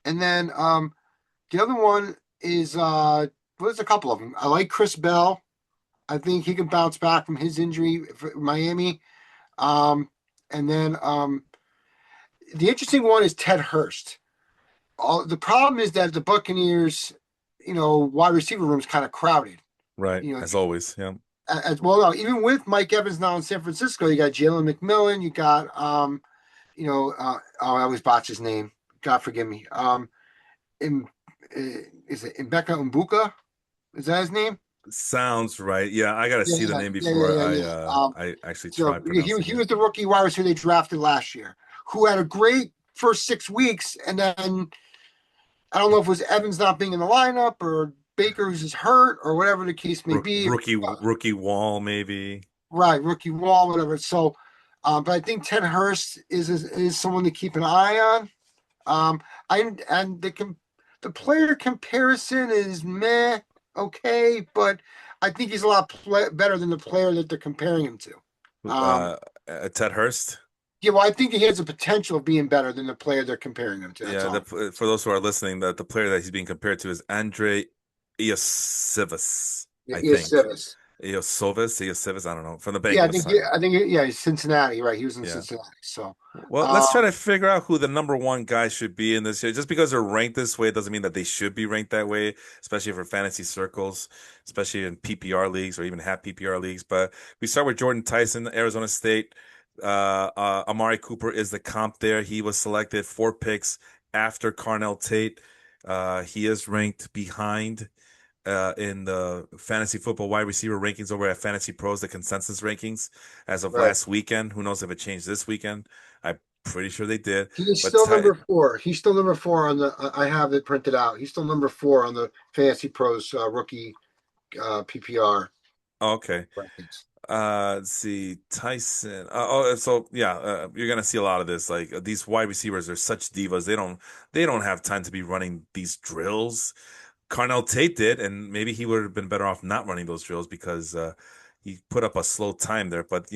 and then the other one is well, there's a couple of them. I like Chris Bell. I think he can bounce back from his injury for Miami. Um, and then the interesting one is Ted Hurst. The problem is that the Buccaneers, wide receiver room is kind of crowded. Right. You know, As always. Yeah. as well. No, even with Mike Evans now in San Francisco, you got Jalen McMillan. You got I always botch his name. God forgive me. In, is it Mbeka Mbuka? Is that his name? Sounds right. Yeah, I gotta Yeah, see the yeah, name yeah, yeah, before yeah, yeah. I actually try So he pronouncing he it. was the rookie wide receiver they drafted last year, who had a great first 6 weeks, and then I don't know if it was Evans not being in the lineup or Baker who's just hurt or whatever the case may be. Rookie Wall maybe. Right, rookie wall, whatever. So, but I think Ted Hurst is someone to keep an eye on. I and the player comparison is meh, okay, but I think he's a lot better than the player that they're comparing him to. Um, Uh, Ted Hurst. Yeah, well, I think he has the potential of being better than the player they're comparing him to. That's Yeah, all. for those who are listening, the player that he's being compared to is Andre Iosivas, Yeah, I think. Iosivas. Iosivas, I don't know, from the Yeah, Bengals side. yeah, he's Cincinnati, right? He was in Yeah. Cincinnati. So, Well, let's try um, to figure out who the number one guy should be in this year. Just because they're ranked this way doesn't mean that they should be ranked that way, especially for fantasy circles, especially in PPR leagues or even half PPR leagues. But we start with Jordan Tyson, Arizona State. Amari Cooper is the comp there. He was selected 4 picks after Carnell Tate. He is ranked behind in the fantasy football wide receiver rankings over at Fantasy Pros, the consensus rankings as of right. last weekend. Who knows if it changed this weekend? I'm pretty sure they did. He's But still number four. He's still number four on the. I have it printed out. He's still number four on the Fantasy Pros rookie PPR okay. rankings. Let's see, Tyson. So yeah, you're gonna see a lot of this. Like these wide receivers are such divas. They don't have time to be running these drills. Carnell Tate did, and maybe he would have been better off not running those drills because he put up a slow time there. But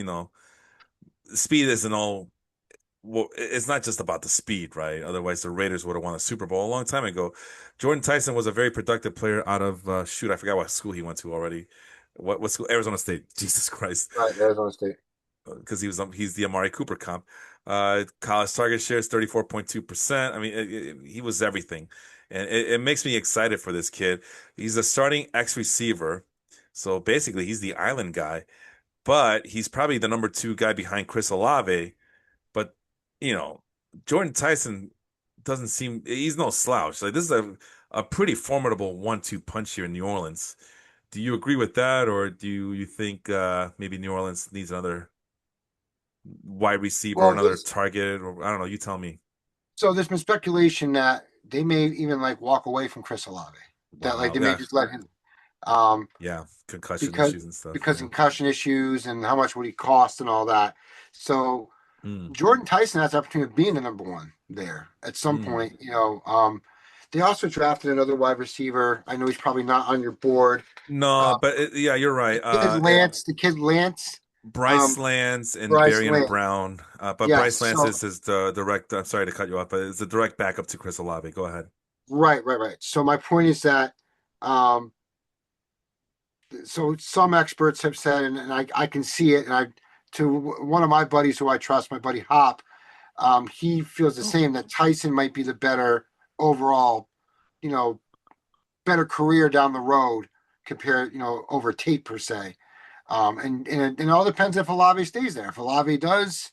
speed isn't all. Well, it's not just about the speed, right? Otherwise, the Raiders would have won a Super Bowl a long time ago. Jordan Tyson was a very productive player out of shoot, I forgot what school he went to already. What school? Arizona State. Jesus Christ, Right, Arizona State. because he's the Amari Cooper comp. College target shares 34.2%. I mean, he was everything, and it makes me excited for this kid. He's a starting X receiver, so basically he's the island guy, but he's probably the number two guy behind Chris Olave. But you know, Jordan Tyson doesn't seem he's no slouch. Like this is a pretty formidable 1-2 punch here in New Orleans. Do you agree with that, or do you think maybe New Orleans needs another wide receiver, Well, another target, or I don't know? You tell me. there's been speculation that they may even like walk away from Chris Olave. That like Wow, they may yeah, just let him um yeah, concussion because issues and stuff. because Yeah. concussion issues and how much would he cost and all that. So Mm, Jordan Tyson has the opportunity of being the number one there at some mm. point. They also drafted another wide receiver. I know he's probably not on your board. No, Uh, but yeah, you're right. The kid Lance, Bryce um, Lance and Bryce Barian Lance. Brown. But Yes. Bryce Lance So is the direct. I'm sorry to cut you off, but it's the direct backup to Chris Olave. Go ahead. right. So my point is that um, so some experts have said, and I can see it, and I to one of my buddies who I trust, my buddy Hop, he feels the same that Tyson might be the better overall, you know, better career down the road compared, over Tate per se. And it all depends if Olave stays there. If Olave does,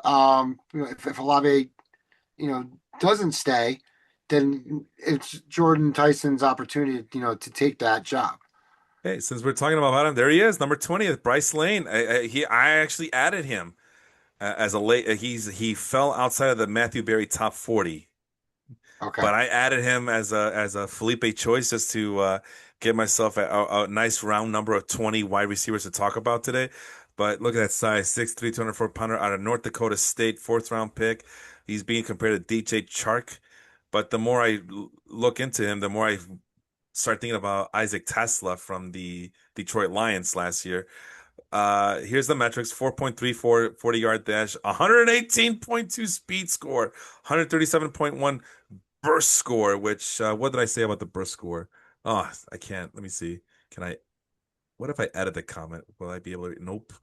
if Olave, you know, doesn't stay, then it's Jordan Tyson's opportunity, to take that job. Hey, since we're talking about him, there he is, number 20th, Bryce Lane. I actually added him as a late. He fell outside of the Matthew Berry top 40, Okay. but I added him as a Felipe choice just to get myself a nice round number of 20 wide receivers to talk about today. But look at that size, 6'3", 204-pounder out of North Dakota State, fourth round pick. He's being compared to DJ Chark. But the more I look into him, the more I start thinking about Isaac Tesla from the Detroit Lions last year. Here's the metrics: 4.34 40-yard dash, 118.2 speed score, 137.1 burst score. Which what did I say about the burst score? Oh, I can't. Let me see. Can I? What if I edit the comment? Will I be able to? Nope.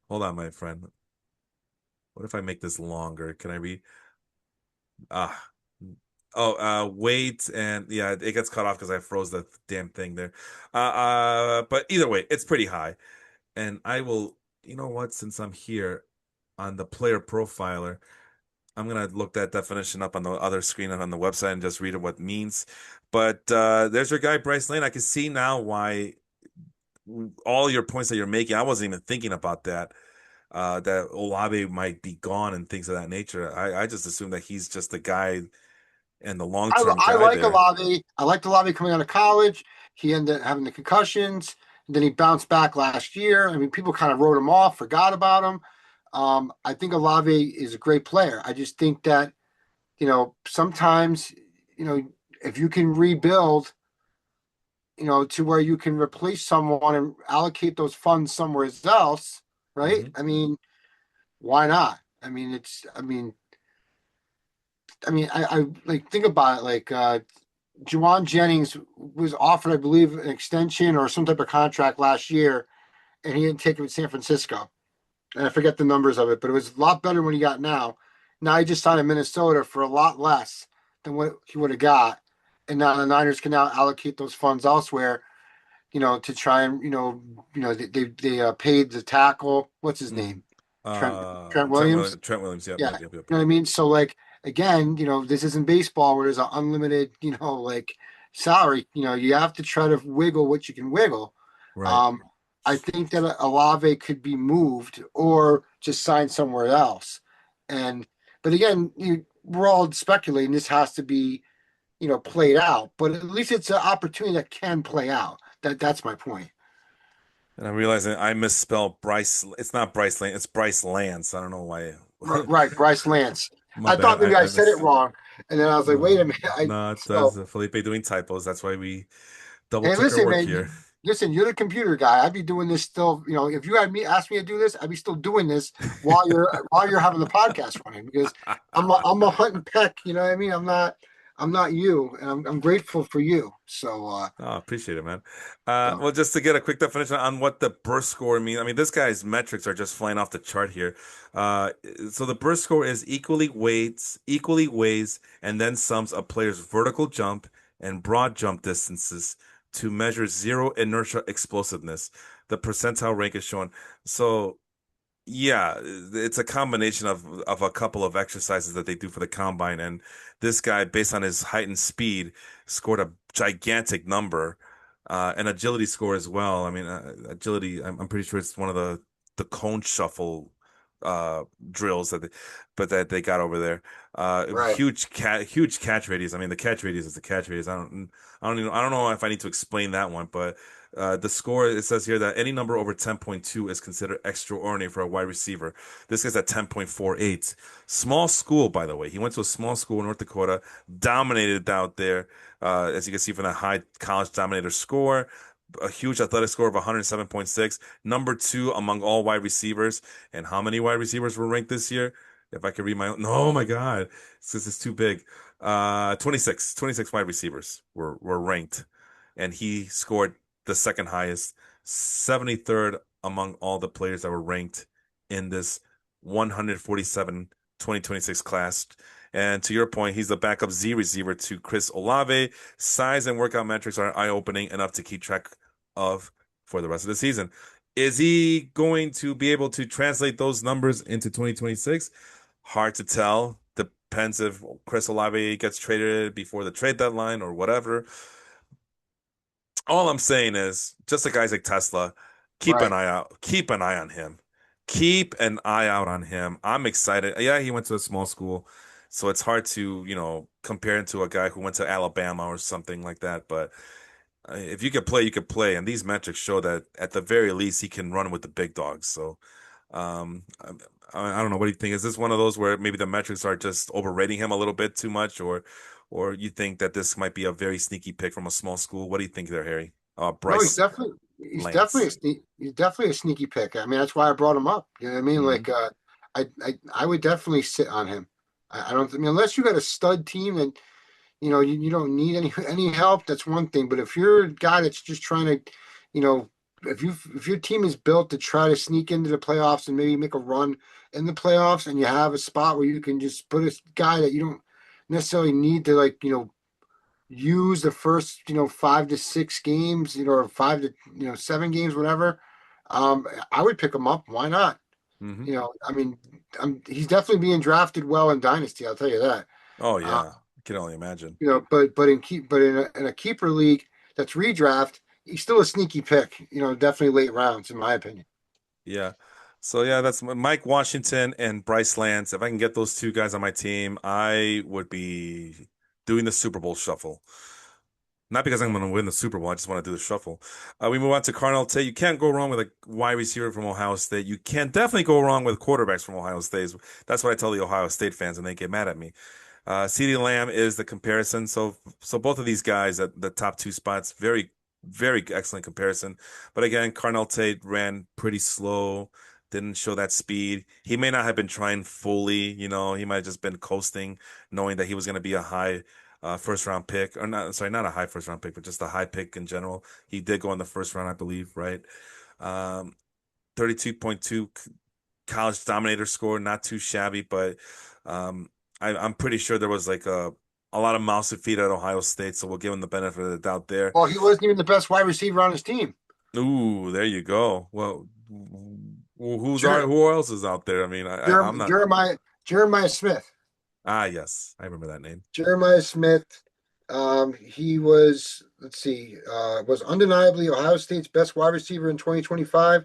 Hold on, my friend. What if I make this longer? Can I read? Ah. Oh, wait, and yeah, it gets cut off because I froze the damn thing there. But either way, it's pretty high. And I will, you know what, since I'm here on the player profiler, I'm gonna look that definition up on the other screen and on the website and just read what it means. But there's your guy, Bryce Lane. I can see now why all your points that you're making, I wasn't even thinking about that. That Olave might be gone and things of that nature. I just assume that he's just the guy and the long term I guy like there. Olave. I liked Olave coming out of college. He ended up having the concussions. And then he bounced back last year. I mean, people kind of wrote him off, forgot about him. I think Olave is a great player. I just think that, sometimes, if you can rebuild, to where you can replace someone and allocate those funds somewhere else, right? Hmm. I mean, why not? I mean, I like think about it. Like Juwan Jennings was offered, I believe, an extension or some type of contract last year, and he didn't take it with San Francisco. And I forget the numbers of it, but it was a lot better than what he got now. Now he just signed in Minnesota for a lot less than what he would have got, and now the Niners can now allocate those funds elsewhere. To try and they paid the tackle. What's his Mm. name? Trent Williams. Trent Williams. Yep, Yeah, yep, yep, yep, you know yep. what I mean. So like again, this isn't baseball where there's an unlimited, like salary. You have to try to wiggle what you can wiggle. Right. Um, I think that Olave could be moved or just signed somewhere else. And but again, we're all speculating. This has to be played out. But at least it's an opportunity that can play out. That's my point. And I'm realizing I misspelled Bryce. It's not Bryce Lane. It's Bryce Lance. I don't know why. Right, Bryce Lance. My I bad. thought maybe I I said it miss. wrong, and then I was like, wait a No, minute. no, it does. So Felipe doing typos. That's why we double hey, check our listen, work man. here. Listen, you're the computer guy. I'd be doing this still. If you had me asked me to do this, I'd be still doing this while you're having the podcast running because I'm a hunt and peck. You know what I mean? I'm not you, and I'm grateful for you. Oh, appreciate it, man. So Well, just to get a quick definition on what the burst score means. I mean, this guy's metrics are just flying off the chart here. Uh, so the burst score is equally weighs, and then sums a player's vertical jump and broad jump distances to measure zero inertia explosiveness. The percentile rank is shown. So yeah, it's a combination of a couple of exercises that they do for the combine, and this guy, based on his height and speed, scored a gigantic number, and agility score as well. I mean, agility. I'm pretty sure it's one of the cone shuffle uh drills that they got over there. right, Huge catch radius. I mean, the catch radius is the catch radius. I don't know if I need to explain that one, but the score, it says here that any number over 10.2 is considered extraordinary for a wide receiver. This guy's at 10.48. Small school, by the way. He went to a small school in North Dakota, dominated out there, as you can see from that high college dominator score. A huge athletic score of 107.6, number two among all wide receivers. And how many wide receivers were ranked this year? If I could read my own, oh my God, this is too big. 26 wide receivers were ranked, and he scored the second highest, 73rd among all the players that were ranked in this 147 2026 class. And to your point, he's the backup Z receiver to Chris Olave. Size and workout metrics are eye-opening enough to keep track of for the rest of the season. Is he going to be able to translate those numbers into 2026? Hard to tell. Depends if Chris Olave gets traded before the trade deadline or whatever. All I'm saying is, just like Isaac Tesla, keep an right. eye out. Keep an eye on him. Keep an eye out on him. I'm excited. Yeah, he went to a small school, so it's hard to, compare him to a guy who went to Alabama or something like that. But if you could play, you could play. And these metrics show that at the very least, he can run with the big dogs. So, I don't know. What do you think? Is this one of those where maybe the metrics are just overrating him a little bit too much, or you think that this might be a very sneaky pick from a small school? What do you think there, Harry? No, he's Bryce definitely he's definitely Lance. a he's definitely a sneaky pick. I mean, that's why I brought him up. You know what I mean? Hmm. Like, I would definitely sit on him. I don't. I mean, unless you got a stud team and you don't need any help. That's one thing. But if you're a guy that's just trying to, you know, if your team is built to try to sneak into the playoffs and maybe make a run in the playoffs, and you have a spot where you can just put a guy that you don't necessarily need to like use the first 5 to 6 games, or 5 to 7 games, whatever. I would pick him up. Why not? Hmm. I mean, he's definitely being drafted well in Dynasty. I'll tell you that. Oh Uh, yeah, I can only imagine. but in a keeper league that's redraft, he's still a sneaky pick. Definitely late rounds in my opinion. Yeah. So yeah, that's Mike Washington and Bryce Lance. If I can get those two guys on my team, I would be doing the Super Bowl shuffle. Not because I'm going to win the Super Bowl. I just want to do the shuffle. We move on to Carnell Tate. You can't go wrong with a wide receiver from Ohio State. You can definitely go wrong with quarterbacks from Ohio State. That's what I tell the Ohio State fans, and they get mad at me. CeeDee Lamb is the comparison. So both of these guys at the top two spots, very, very excellent comparison. But again, Carnell Tate ran pretty slow. didn't show that speed. He may not have been trying fully, you know, he might have just been coasting, knowing that he was going to be a high first round pick, or not, sorry, not a high first round pick, but just a high pick in general. He did go in the first round, I believe, right? Um, 32.2 college dominator score, not too shabby, but um, I'm pretty sure there was like a lot of mouths to feed at Ohio State, so we'll give him the benefit of the doubt there. Well, he wasn't even the best wide receiver on his team. Ooh, there you go. Well, Jer- who else is out there? I mean, I'm not. Jeremiah Smith. Ah, yes, I remember that name. Jeremiah Smith. He was, let's see, was undeniably Ohio State's best wide receiver in 2025,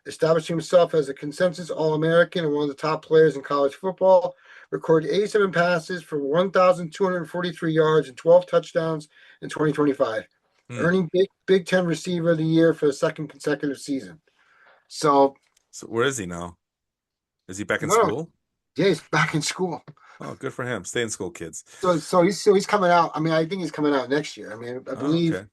establishing himself as a consensus All-American and one of the top players in college football. Recorded 87 passes for 1,243 yards and 12 touchdowns in 2025, Hmm. earning Big Ten Receiver of the Year for the second consecutive season. So, So where is he now? Is he back in no, school? yeah, he's back in school. Oh, good for him. Stay in school, kids. So he's coming out. I mean, I think he's coming out next year. I mean, I Oh, believe, okay.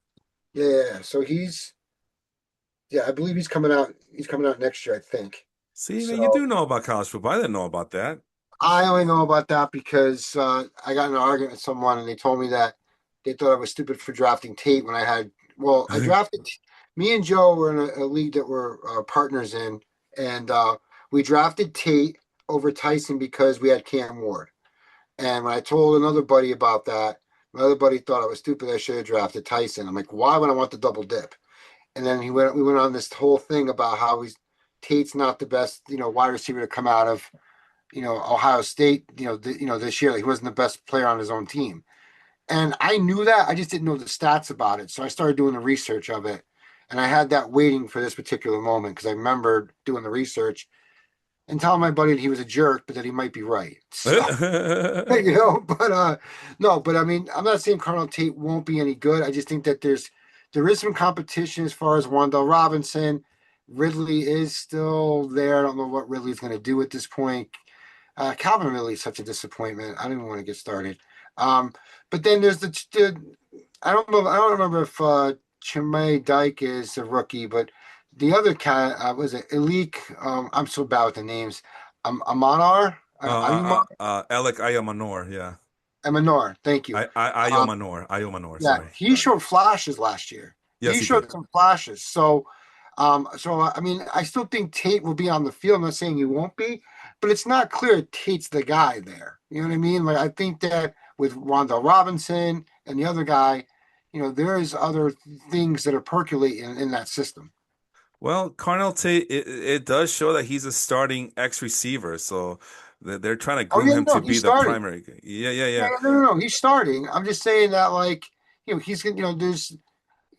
yeah. So I believe he's coming out. He's coming out next year, I think. See, man, you So do know about college football. I didn't know about that. I only know about that because I got in an argument with someone and they told me that they thought I was stupid for drafting Tate when I had. Well, I drafted. Me and Joe were in a league that we're partners in, and we drafted Tate over Tyson because we had Cam Ward. And when I told another buddy about that, my other buddy thought I was stupid. I should have drafted Tyson. I'm like, why would I want the double dip? And then we went on this whole thing about how Tate's not the best, wide receiver to come out of, Ohio State, this year. He wasn't the best player on his own team. And I knew that. I just didn't know the stats about it. So I started doing the research of it. And I had that waiting for this particular moment because I remember doing the research and telling my buddy that he was a jerk, but that he might be right. So but no, but I mean, I'm not saying Cardinal Tate won't be any good. I just think that there is some competition as far as Wandell Robinson. Ridley is still there. I don't know what Ridley's going to do at this point. Calvin Ridley is such a disappointment. I don't even want to get started. Um, but then there's I don't know. I don't remember if Chimay Dyke is a rookie, but the other guy was it Elik. I'm so bad with the names. Amanar. Ayumar. Alec Ayamanor, yeah. Emanor. Thank you. Um, Ayomanor, yeah, sorry. he showed flashes last year. Yes, He he did. showed some flashes. So I mean, I still think Tate will be on the field. I'm not saying he won't be, but it's not clear Tate's the guy there. You know what I mean? Like I think that with Rondell Robinson and the other guy, there is other things that are percolating in that system. Well, Carnell Tate, it does show that he's a starting X receiver, so they're trying to Oh groom yeah, him no, to he's be the starting. primary. Yeah, yeah, Yeah, yeah. yeah, no, he's starting. I'm just saying that like he's gonna there's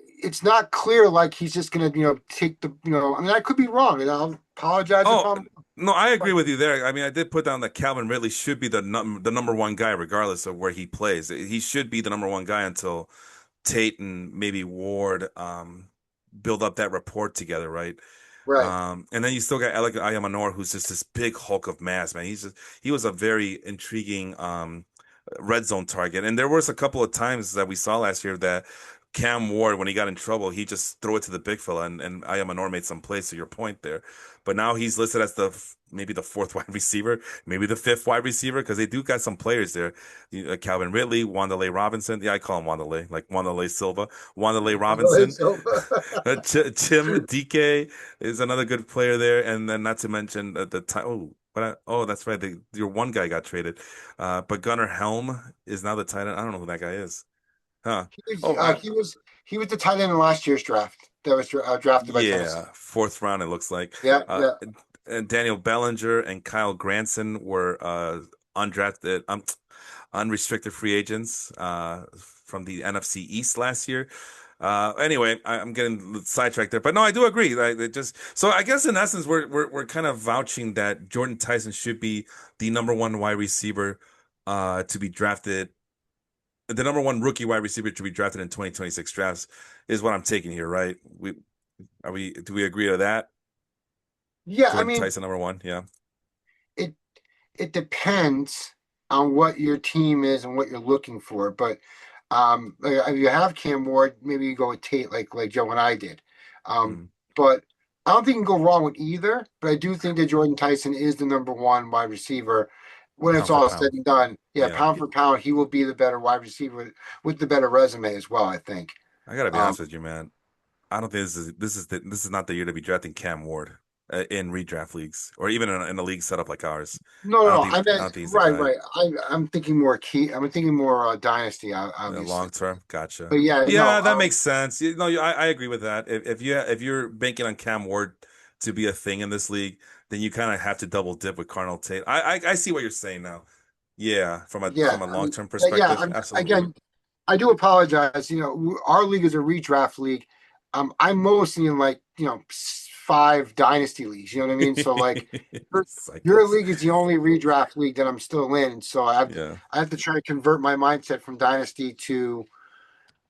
it's not clear like he's just gonna take the I mean I could be wrong and I'll apologize if Oh, I'm no, I agree but with you there. I mean, I did put down that Calvin Ridley should be the number one guy, regardless of where he plays. He should be the number one guy until Tate and maybe Ward build up that rapport together, right? right. And then you still got Alec Ayamanor, who's just this big hulk of mass, man. He was a very intriguing red zone target. And there was a couple of times that we saw last year that Cam Ward, when he got in trouble, he just threw it to the big fella, and Ayamanor made some plays to your point there. But now he's listed as maybe the fourth wide receiver, maybe the fifth wide receiver, because they do got some players there. Calvin Ridley, Wanderlei Robinson. Yeah, I call him Wanderlei, like Wanderlei Silva. Wanderlei Robinson. So Tim DK is another good player there, and then not to mention the time. Oh, that's right. Your one guy got traded, but Gunnar Helm is now the tight end. I don't know who that guy is. Huh? he was Oh, uh, he was he was the tight end in last year's draft that was drafted by Tennessee. yeah, fourth round. It looks like. Yeah, Uh, yeah. and Daniel Bellinger and Kyle Granson were undrafted, unrestricted free agents from the NFC East last year. Anyway, I'm getting sidetracked there, but no, I do agree. Like, it just so I guess in essence, we're kind of vouching that Jordan Tyson should be the number one wide receiver to be drafted, the number one rookie wide receiver to be drafted in 2026 drafts is what I'm taking here, right? Do we agree to that? Yeah, I Jordan mean, Tyson, number one, yeah. it it depends on what your team is and what you're looking for. But like, if you have Cam Ward, maybe you go with Tate like Joe and I did. Mm. But I don't think you can go wrong with either, but I do think that Jordan Tyson is the number one wide receiver when it's Pound for all said pound. and done. Yeah, Yeah. pound for pound, he will be the better wide receiver with the better resume as well, I think. I gotta be Um, honest with you, man. I don't think this is not the year to be drafting Cam Ward in redraft leagues or even in a league setup like ours. no, no, no. I I don't think he's the right, guy. right. I'm thinking more key. I'm thinking more dynasty, obviously. Long term, gotcha. But yeah, no. Yeah, that makes sense. You know, I agree with that. If you're banking on Cam Ward to be a thing in this league, then you kind of have to double dip with Carnell Tate. I see what you're saying now. Yeah, Yeah, from a I long mean, term yeah. perspective, absolutely. Again, I do apologize. Our league is a redraft league. I'm mostly in like five dynasty leagues. You know what I mean? So like, your Cycles. league is the only redraft league that I'm still in. So Yeah, I have to try to convert my mindset from dynasty to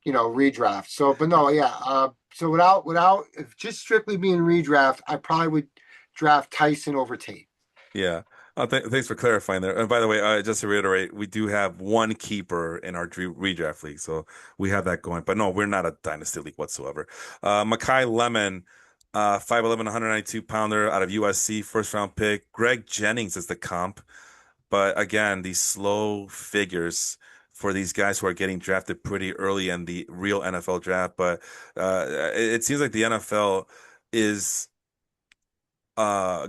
redraft. So, but no, yeah. So without if just strictly being redraft, I probably would draft Tyson over Tate. yeah. Thanks for clarifying there. And by the way, just to reiterate, we do have one keeper in our redraft league, so we have that going. But no, we're not a dynasty league whatsoever. Makai Lemon, 5'11", 192-pounder out of USC, first round pick. Greg Jennings is the comp. But again, these slow figures for these guys who are getting drafted pretty early in the real NFL draft. But it seems like the NFL is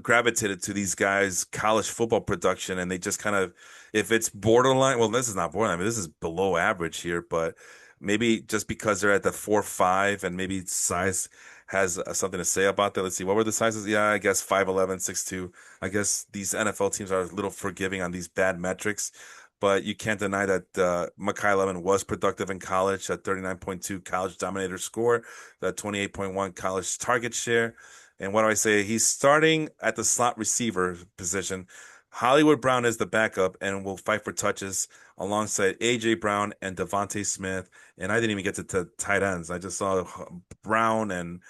gravitated to these guys' college football production, and they just kind of, if it's borderline, well, this is not borderline, I mean, this is below average here, but maybe just because they're at the 4.5 and maybe size has something to say about that. Let's see, what were the sizes? Yeah, I guess 5'11", 6'2". I guess these NFL teams are a little forgiving on these bad metrics. But you can't deny that Makai Lemon was productive in college, a 39.2 college dominator score, the 28.1 college target share. And what do I say? He's starting at the slot receiver position. Hollywood Brown is the backup and will fight for touches alongside AJ Brown and Devontae Smith. And I didn't even get to tight ends. I just saw Brown and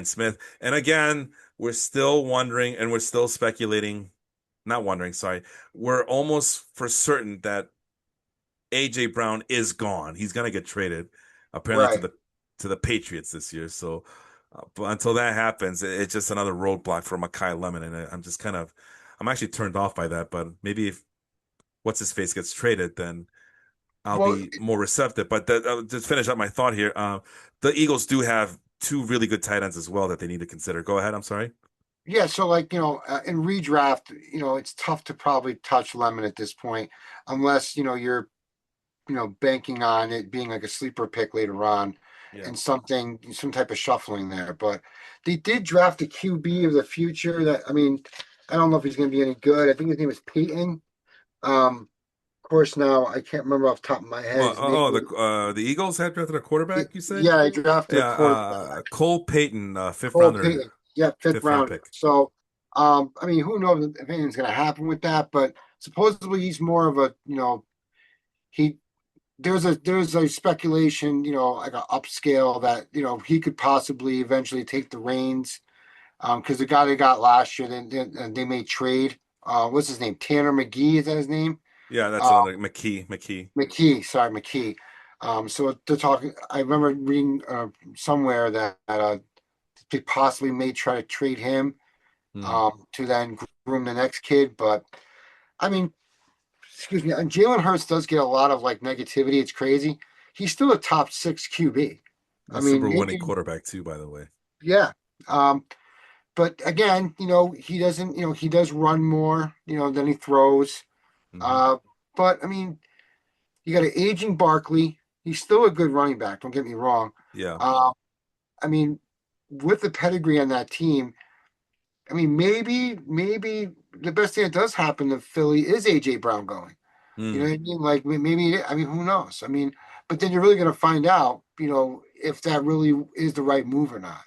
Smith. And again, we're still wondering and we're still speculating. Not wondering, sorry. We're almost for certain that AJ Brown is gone. He's gonna get traded, apparently Right. to the Patriots this year. So, but until that happens, it's just another roadblock for Makai Lemon, and I'm just kind of, I'm actually turned off by that. But maybe if what's his face gets traded, then I'll Well, be more receptive. But just finish up my thought here. The Eagles do have two really good tight ends as well that they need to consider. Go ahead. I'm sorry. yeah. So like in redraft, it's tough to probably touch Lemon at this point, unless you're banking on it being like a sleeper pick later on Yeah. and some type of shuffling there. But they did draft a QB of the future that, I mean, I don't know if he's going to be any good. I think his name is Peyton. Of course, now I can't remember off the top of my head Well, his name. the Eagles had drafted a quarterback. You say? Yeah, I drafted a Yeah. quarterback, Cole Payton, fifth Cole rounder, Payton. Yeah, fifth fifth round rounder. pick. So, I mean, who knows if anything's going to happen with that? But supposedly he's more of a, he there's a speculation, like an upscale that he could possibly eventually take the reins. Because the guy they got last year, they made trade. What's his name? Tanner McGee, is that his name? Yeah, that's Uh, another McKee. McKee, sorry, McKee. So they're talking. I remember reading somewhere that they possibly may try to trade him Hmm. to then groom the next kid. But I mean, excuse me, and Jalen Hurts does get a lot of like negativity. It's crazy. He's still a top six QB. I A mean, Super winning maybe, quarterback too, by the way. yeah. But again, he doesn't, he does run more, than he throws. Hmm. Uh, but I mean, you got an aging Barkley. He's still a good running back. Don't get me wrong. Yeah. Uh, I mean, with the pedigree on that team, I mean, maybe the best thing that does happen to Philly is AJ Brown going. You know Hmm. what I mean? Like maybe, I mean, who knows? I mean, but then you're really going to find out, if that really is the right move or not.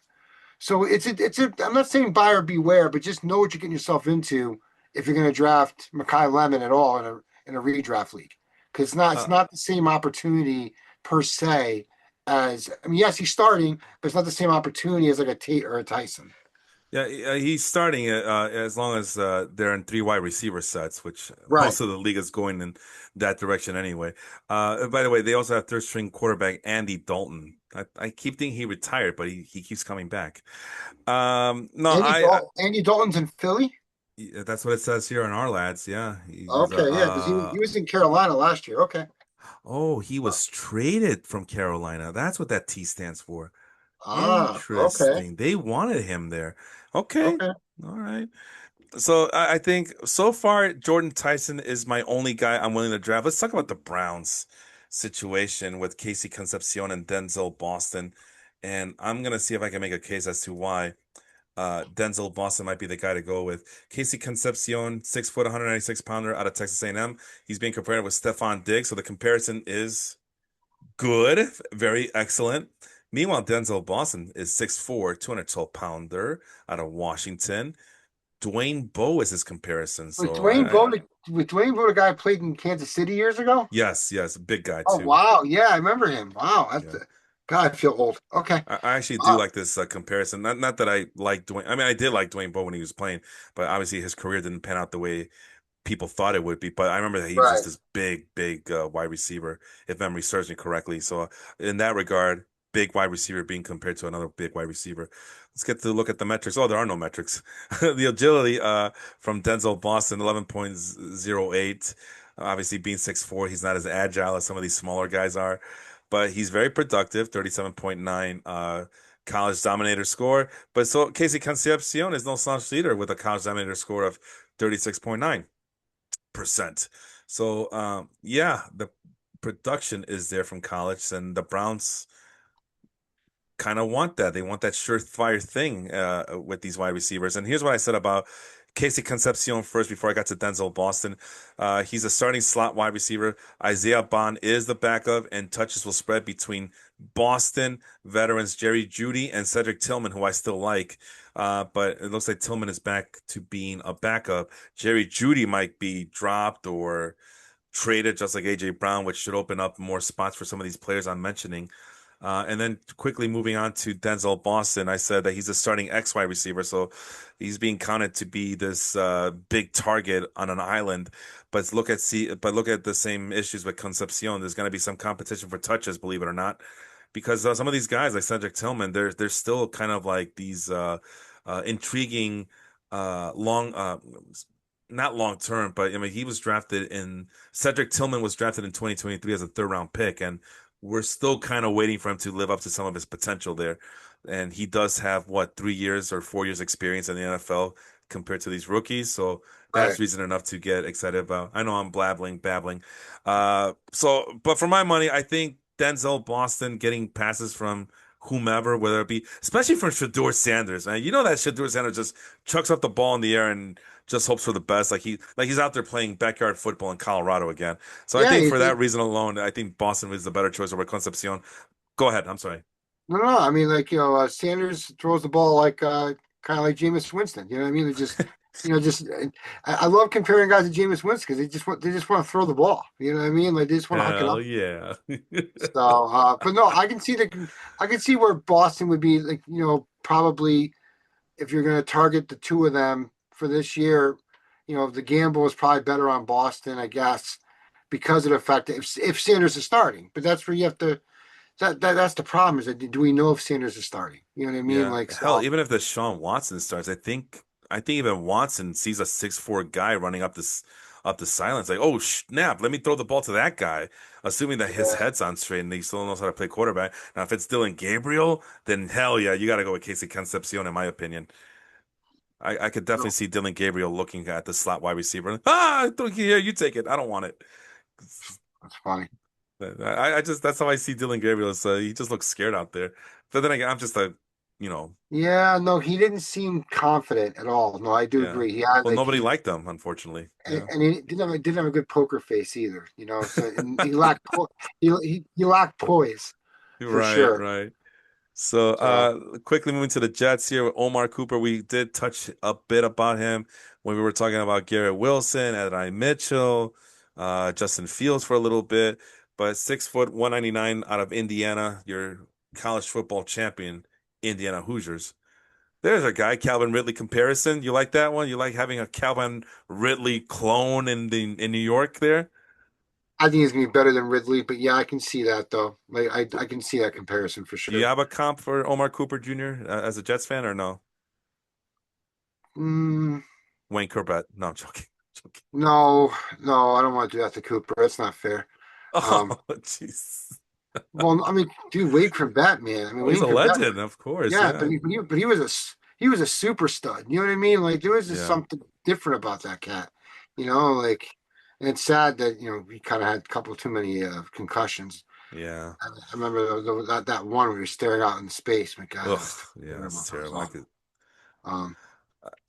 So I'm not saying buyer beware, but just know what you're getting yourself into if you're going to draft Makai Lemon at all in a redraft league, because it's Uh, not the same opportunity per se as, I mean, yes, he's starting, but it's not the same opportunity as like a Tate or a Tyson. Yeah, he's starting as long as they're in three wide receiver sets, which Right. most of the league is going in that direction anyway. By the way, they also have third string quarterback Andy Dalton. I keep thinking he retired, but he keeps coming back. No, Andy Dalton's in Philly. that's what it says here on our lads. Yeah, he's Okay, yeah, because he was in Carolina last year. Okay. oh, he was traded from Carolina. That's what that T stands for. Okay, Interesting. They wanted him there. Okay. okay. All right. So I think so far Jordan Tyson is my only guy I'm willing to draft. Let's talk about the Browns situation with Casey Concepcion and Denzel Boston. And I'm gonna see if I can make a case as to why Denzel Boston might be the guy to go with. Casey Concepcion, 6 foot, 196 pounder out of Texas A&M. He's being compared with Stephon Diggs, so the comparison is good, very excellent. Meanwhile, Denzel Boston is 6'4", 212 pounder out of Washington. Dwayne Bowe is his comparison. Was So Dwayne Bowe the guy who played in Kansas City years ago? yes, big guy Oh too. wow, yeah, I remember him. Wow, Yeah. God, I feel old. Okay. I actually do Uh, like this comparison. Not that I like Dwayne. I mean, I did like Dwayne Bowe when he was playing, but obviously his career didn't pan out the way people thought it would be. But I remember that he was just right. this big wide receiver, if memory serves me correctly. So in that regard, big wide receiver being compared to another big wide receiver. Let's get to look at the metrics. Oh, there are no metrics. The agility from Denzel Boston, 11.08. Obviously, being 6'4", he's not as agile as some of these smaller guys are, but he's very productive, 37.9 college dominator score. But so Casey Concepcion is no slouch leader with a college dominator score of 36.9%. So yeah, the production is there from college, and the Browns kind of want that. They want that surefire thing with these wide receivers. And here's what I said about Casey Concepcion first before I got to Denzel Boston. He's a starting slot wide receiver. Isaiah Bond is the backup, and touches will spread between Boston veterans Jerry Jeudy and Cedric Tillman, who I still like. But it looks like Tillman is back to being a backup. Jerry Jeudy might be dropped or traded, just like AJ Brown, which should open up more spots for some of these players I'm mentioning. And then quickly moving on to Denzel Boston, I said that he's a starting X wide receiver, so he's being counted to be this big target on an island. But look at the same issues with Concepcion. There's going to be some competition for touches, believe it or not, because some of these guys like Cedric Tillman, they're still kind of like these intriguing long not long term, but I mean he was drafted in Cedric Tillman was drafted in 2023 as a third round pick, and we're still kind of waiting for him to live up to some of his potential there. And he does have what 3 years or 4 years experience in the NFL compared to these rookies. So that's Right. reason enough to get excited about. I know I'm babbling. But for my money, I think Denzel Boston getting passes from whomever, whether it be, especially from Shador Sanders, man. You know that Shador Sanders just chucks up the ball in the air and just hopes for the best. Like he's out there playing backyard football in Colorado again. So I Yeah, think for that reason alone, I think Boston is the better choice over Concepcion. Go ahead. I'm sorry. no, no. I mean, like Sanders throws the ball like kind of like Jameis Winston. You know what I mean? They just, just I love comparing guys to Jameis Winston because they just want to throw the ball. You know what I mean? Like they just want to huck it Hell up. yeah. So, but no, I can see where Boston would be like, probably if you're going to target the two of them for this year, the gamble is probably better on Boston, I guess, because of the fact that if Sanders is starting. But that's where you have to. That's the problem is that do we know if Sanders is starting? You know what I mean? Yeah. Like Hell, so. even if the Sean Watson starts, I think even Watson sees a 6'4" guy running up the silence, like, oh snap, let me throw the ball to that guy, assuming that his Yeah. head's on straight and he still knows how to play quarterback. Now, if it's Dylan Gabriel, then hell yeah, you got to go with Casey Concepcion, in my opinion. I could definitely No, see Dylan Gabriel looking at the slot wide receiver. Ah, here, you take it. I don't want it. that's funny. I just that's how I see Dylan Gabriel. So he just looks scared out there. But then again, I'm just a, you know, Yeah, no, he didn't seem confident at all. No, I do yeah. agree. He had Well, like nobody he liked them, unfortunately. Yeah. and he didn't have a good poker face either. So and he lacked poise for Right, sure. right. So, So quickly moving to the Jets here with Omar Cooper. We did touch a bit about him when we were talking about Garrett Wilson, Adonai Mitchell, Justin Fields for a little bit, but 6 foot, 199 out of Indiana, your college football champion, Indiana Hoosiers. There's a guy, Calvin Ridley comparison. You like that one? You like having a Calvin Ridley clone in New York there? I think he's gonna be better than Ridley, but yeah, I can see that though. Like I can see that comparison for Do you sure. have a comp for Omar Cooper Jr. As a Jets fan or no? Mm, Wayne Corbett. No, I'm joking. Joking. no, no, I don't want to do that to Cooper. That's not fair. Oh, Um, jeez. well, I mean, dude, Wade Cravett, man. I mean, Oh, he's Wayne a Cravett, legend, of course. yeah, Yeah. but he was a super stud. You know what I mean? Like there was just Yeah. something different about that cat. You know, like and it's sad that he kind of had a couple too many concussions. Yeah. I remember that one where he was staring out in space. My God, Ugh. that was Yeah, terrible. that's That was terrible. I could. awful. Um,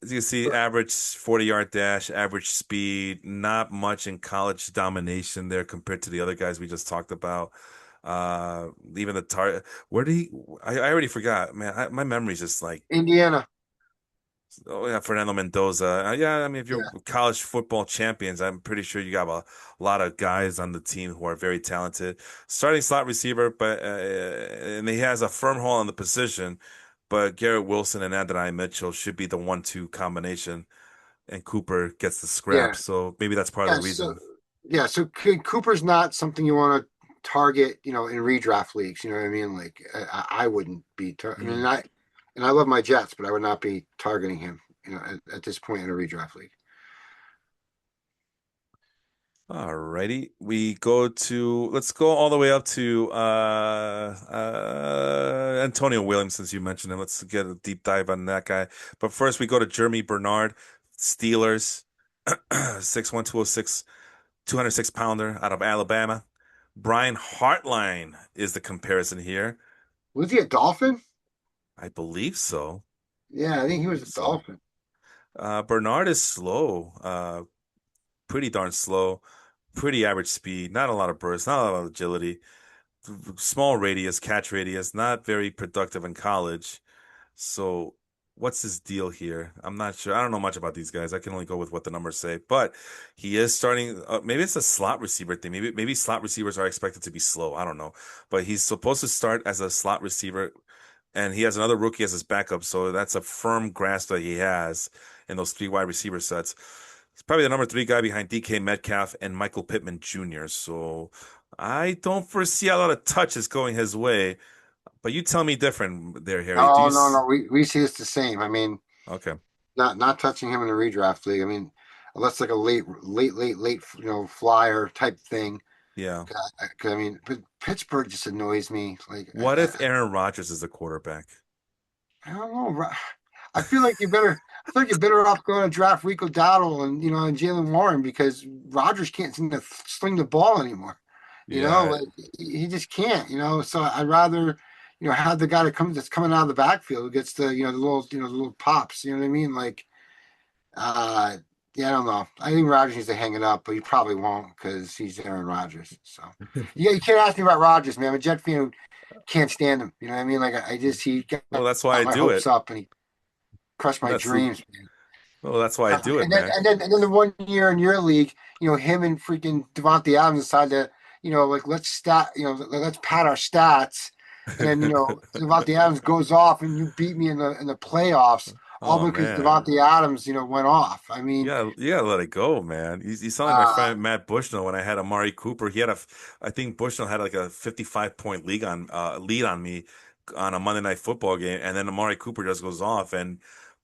As you can see, but average 40-yard dash, average speed, not much in college domination there compared to the other guys we just talked about. Even the tar where did he? I already forgot, man. My memory's just like, Indiana, oh yeah, Fernando Mendoza. Yeah, I mean, if you're yeah, college football champions, I'm pretty sure you got a lot of guys on the team who are very talented. Starting slot receiver, but and he has a firm hold on the position. But Garrett Wilson and Adonai Mitchell should be the 1-2 combination, and Cooper gets the yeah, scrap. So maybe that's part of the yeah. So reason. yeah, so Cooper's not something you want to target, in redraft leagues. You know what I mean? Like I wouldn't be. I mean, Mm. I love my Jets, but I would not be targeting him. At this point in a redraft league. Alrighty, let's go all the way up to Antonio Williams since you mentioned him. Let's get a deep dive on that guy. But first we go to Jeremy Bernard, Steelers, 6'1", 206, 206-pounder out of Alabama. Brian Hartline is the comparison here. Was he a Dolphin? I believe so. Yeah, I think he was Believe a so. Dolphin. Bernard is slow, pretty darn slow, pretty average speed, not a lot of burst, not a lot of agility. Small radius, catch radius, not very productive in college. So what's his deal here? I'm not sure. I don't know much about these guys. I can only go with what the numbers say. But he is starting. Maybe it's a slot receiver thing. Maybe slot receivers are expected to be slow. I don't know. But he's supposed to start as a slot receiver, and he has another rookie as his backup. So that's a firm grasp that he has in those three wide receiver sets. He's probably the number three guy behind DK Metcalf and Michael Pittman Jr. So I don't foresee a lot of touches going his way. But you tell me different there, Harry. Do you? No, no, no. We see this the same. I mean, Okay. not touching him in a redraft league. I mean, unless like a late, flyer type thing. Yeah. 'Cause, I mean, but Pittsburgh just annoys me. Like What if Aaron Rodgers is the quarterback? I don't know. I feel like you better. I feel like you're better off going to draft Rico Dowdle and Jalen Warren because Rodgers can't seem to sling the ball anymore. Yeah. Like he just can't. So I'd rather have the guy that's coming out of the backfield who gets the little pops. You know what I mean? Like uh, yeah, I don't know. I think Rodgers needs to hang it up, but he probably won't because he's Aaron Rodgers. So yeah, you can't ask me about Rodgers, man. I'm a Jet fan who can't stand him. You know what I mean? Like I just he Well, got that's why I my do hopes it. up and he crushed my That's dreams. well, that's why I do it, And then man. the one year in your league, him and freaking Devontae Adams decided to, like let's pad our stats. And then, Devontae Adams goes off and you beat me in the playoffs, all Oh because man. Devontae Adams, went off. I mean, You gotta let it go, man. You sound like my uh, friend Matt Bushnell when I had Amari Cooper. I think Bushnell had like a 55 point lead on me on a Monday Night Football game, and then Amari Cooper just goes off, and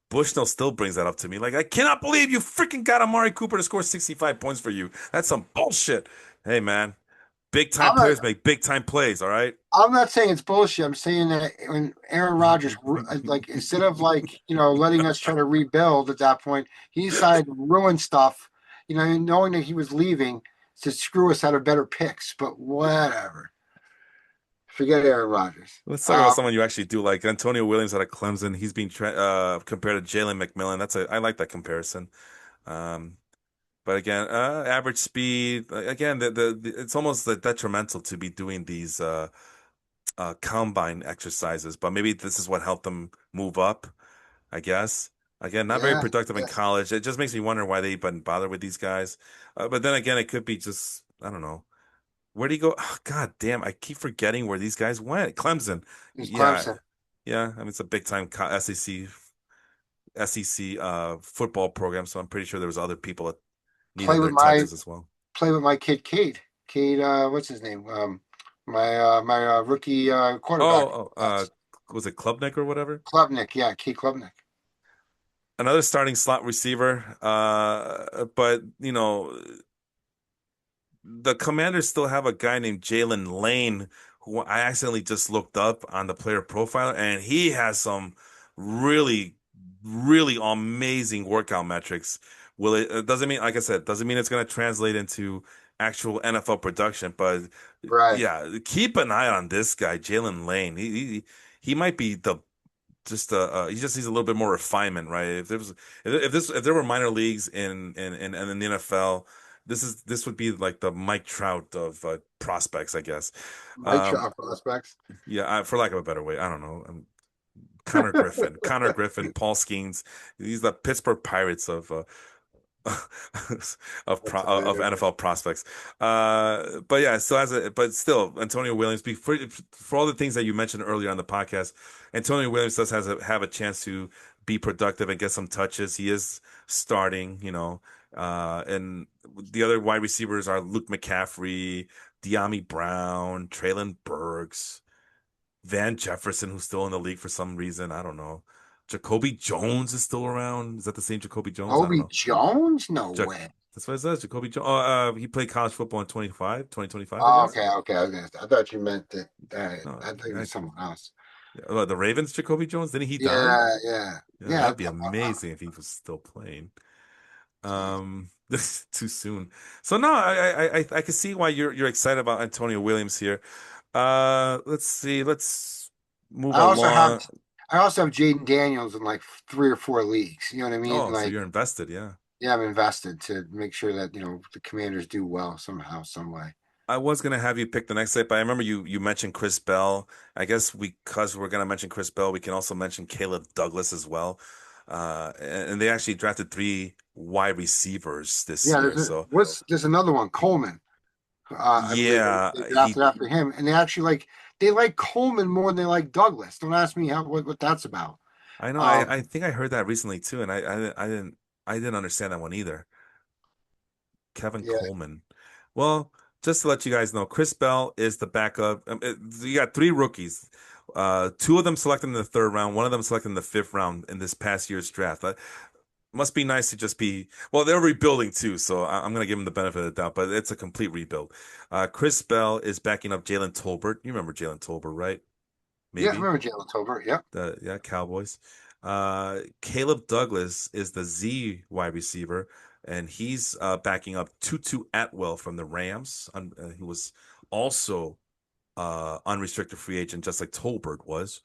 Bushnell still brings that up to me. Like, I cannot believe you freaking got Amari Cooper to score 65 points for you. That's some bullshit. Hey, man, big time I'm not, players make big time plays, all right? I'm not saying it's bullshit. I'm saying that when Aaron Rodgers, like, instead of like, letting us try to rebuild at that point, he decided to ruin stuff, knowing that he was leaving to screw us out of better picks. But whatever. Forget Aaron Rodgers. Let's talk about someone you actually do like. Antonio Williams out of Clemson. He's being compared to Jalen McMillan. I like that comparison. Um, but again, average speed. Again, it's almost detrimental to be doing these combine exercises. But maybe this is what helped them move up. I guess. Again, not very Yeah, productive in yeah. college. It just makes me wonder why they even bother with these guys. But then again, it could be just I don't know. Where'd he go? Oh, God damn, I keep forgetting where these guys went. Clemson. He's Yeah. Clemson. Yeah. I mean, it's a big time SEC. SEC football program, so I'm pretty sure there was other people that Play needed with their my touches as well. play with my kid Cade. Cade, what's his name? My rookie quarterback. Oh, That's was it Klubnik or whatever? Klubnik. Yeah, Cade Klubnik. Another starting slot receiver. But the Commanders still have a guy named Jalen Lane who I accidentally just looked up on the player profile, and he has some really, really amazing workout metrics. It doesn't mean, like I said, doesn't mean it's going to translate into actual NFL production, but Right. yeah, keep an eye on this guy, Jalen Lane. He might be the just he just needs a little bit more refinement, right? If there were minor leagues in the NFL, this would be like the Mike Trout of prospects, I guess. Mike Um, Trout prospects. yeah, for lack of a better way, I don't know. Connor Griffin, Paul Skeens. These are the Pittsburgh Pirates That's of hilarious. NFL prospects. But yeah, so but still, Antonio Williams, for all the things that you mentioned earlier on the podcast, Antonio Williams does have a chance to be productive and get some touches. He is starting, and the other wide receivers are Luke McCaffrey, De'Ami Brown, Traylon Burks, Van Jefferson, who's still in the league for some reason. I don't know. Jacoby Jones is still around. Is that the same Jacoby Jones? I don't Obi know. Jones? No Jack, way. that's what it says. Jacoby Jones. He played college football in 2025, I Oh, guess. okay, okay. I thought you meant that. No, I thought it was someone else. the Ravens, Jacoby Jones. Didn't he die? Yeah, yeah, Yeah, yeah. that'd be amazing if he was still playing. Jeez. This too soon. So no, I can see why you're excited about Antonio Williams here. Let's see. Let's move I also have along. I also have Jaden Daniels in like 3 or 4 leagues. You know what I mean? Oh, so Like, you're invested, yeah. yeah, I'm invested to make sure that the Commanders do well somehow, some way. I was gonna have you pick the next set, but I remember you mentioned Chris Bell. I guess because we're gonna mention Chris Bell, we can also mention Caleb Douglas as well. And they actually drafted three wide receivers this Yeah, year. So there's another one, Coleman. I believe yeah, they drafted he. after him, and they like Coleman more than they like Douglas. Don't ask me what that's about. I know. Um, I think I heard that recently too, and I didn't understand that one either. Kevin yeah, Coleman. Well, just to let you guys know, Chris Bell is the backup. You got three rookies. Two of them selected in the third round, one of them selected in the fifth round in this past year's draft. Must be nice to just be. Well, they're rebuilding too, so I'm gonna give them the benefit of the doubt, but it's a complete rebuild. Chris Bell is backing up Jalen Tolbert. You remember Jalen Tolbert, right? yeah. I Maybe remember Jalen Tolbert. Yeah, yeah, Cowboys. Caleb Douglas is the Z wide receiver, and he's backing up Tutu Atwell from the Rams. He was also unrestricted free agent, just like Tolbert was.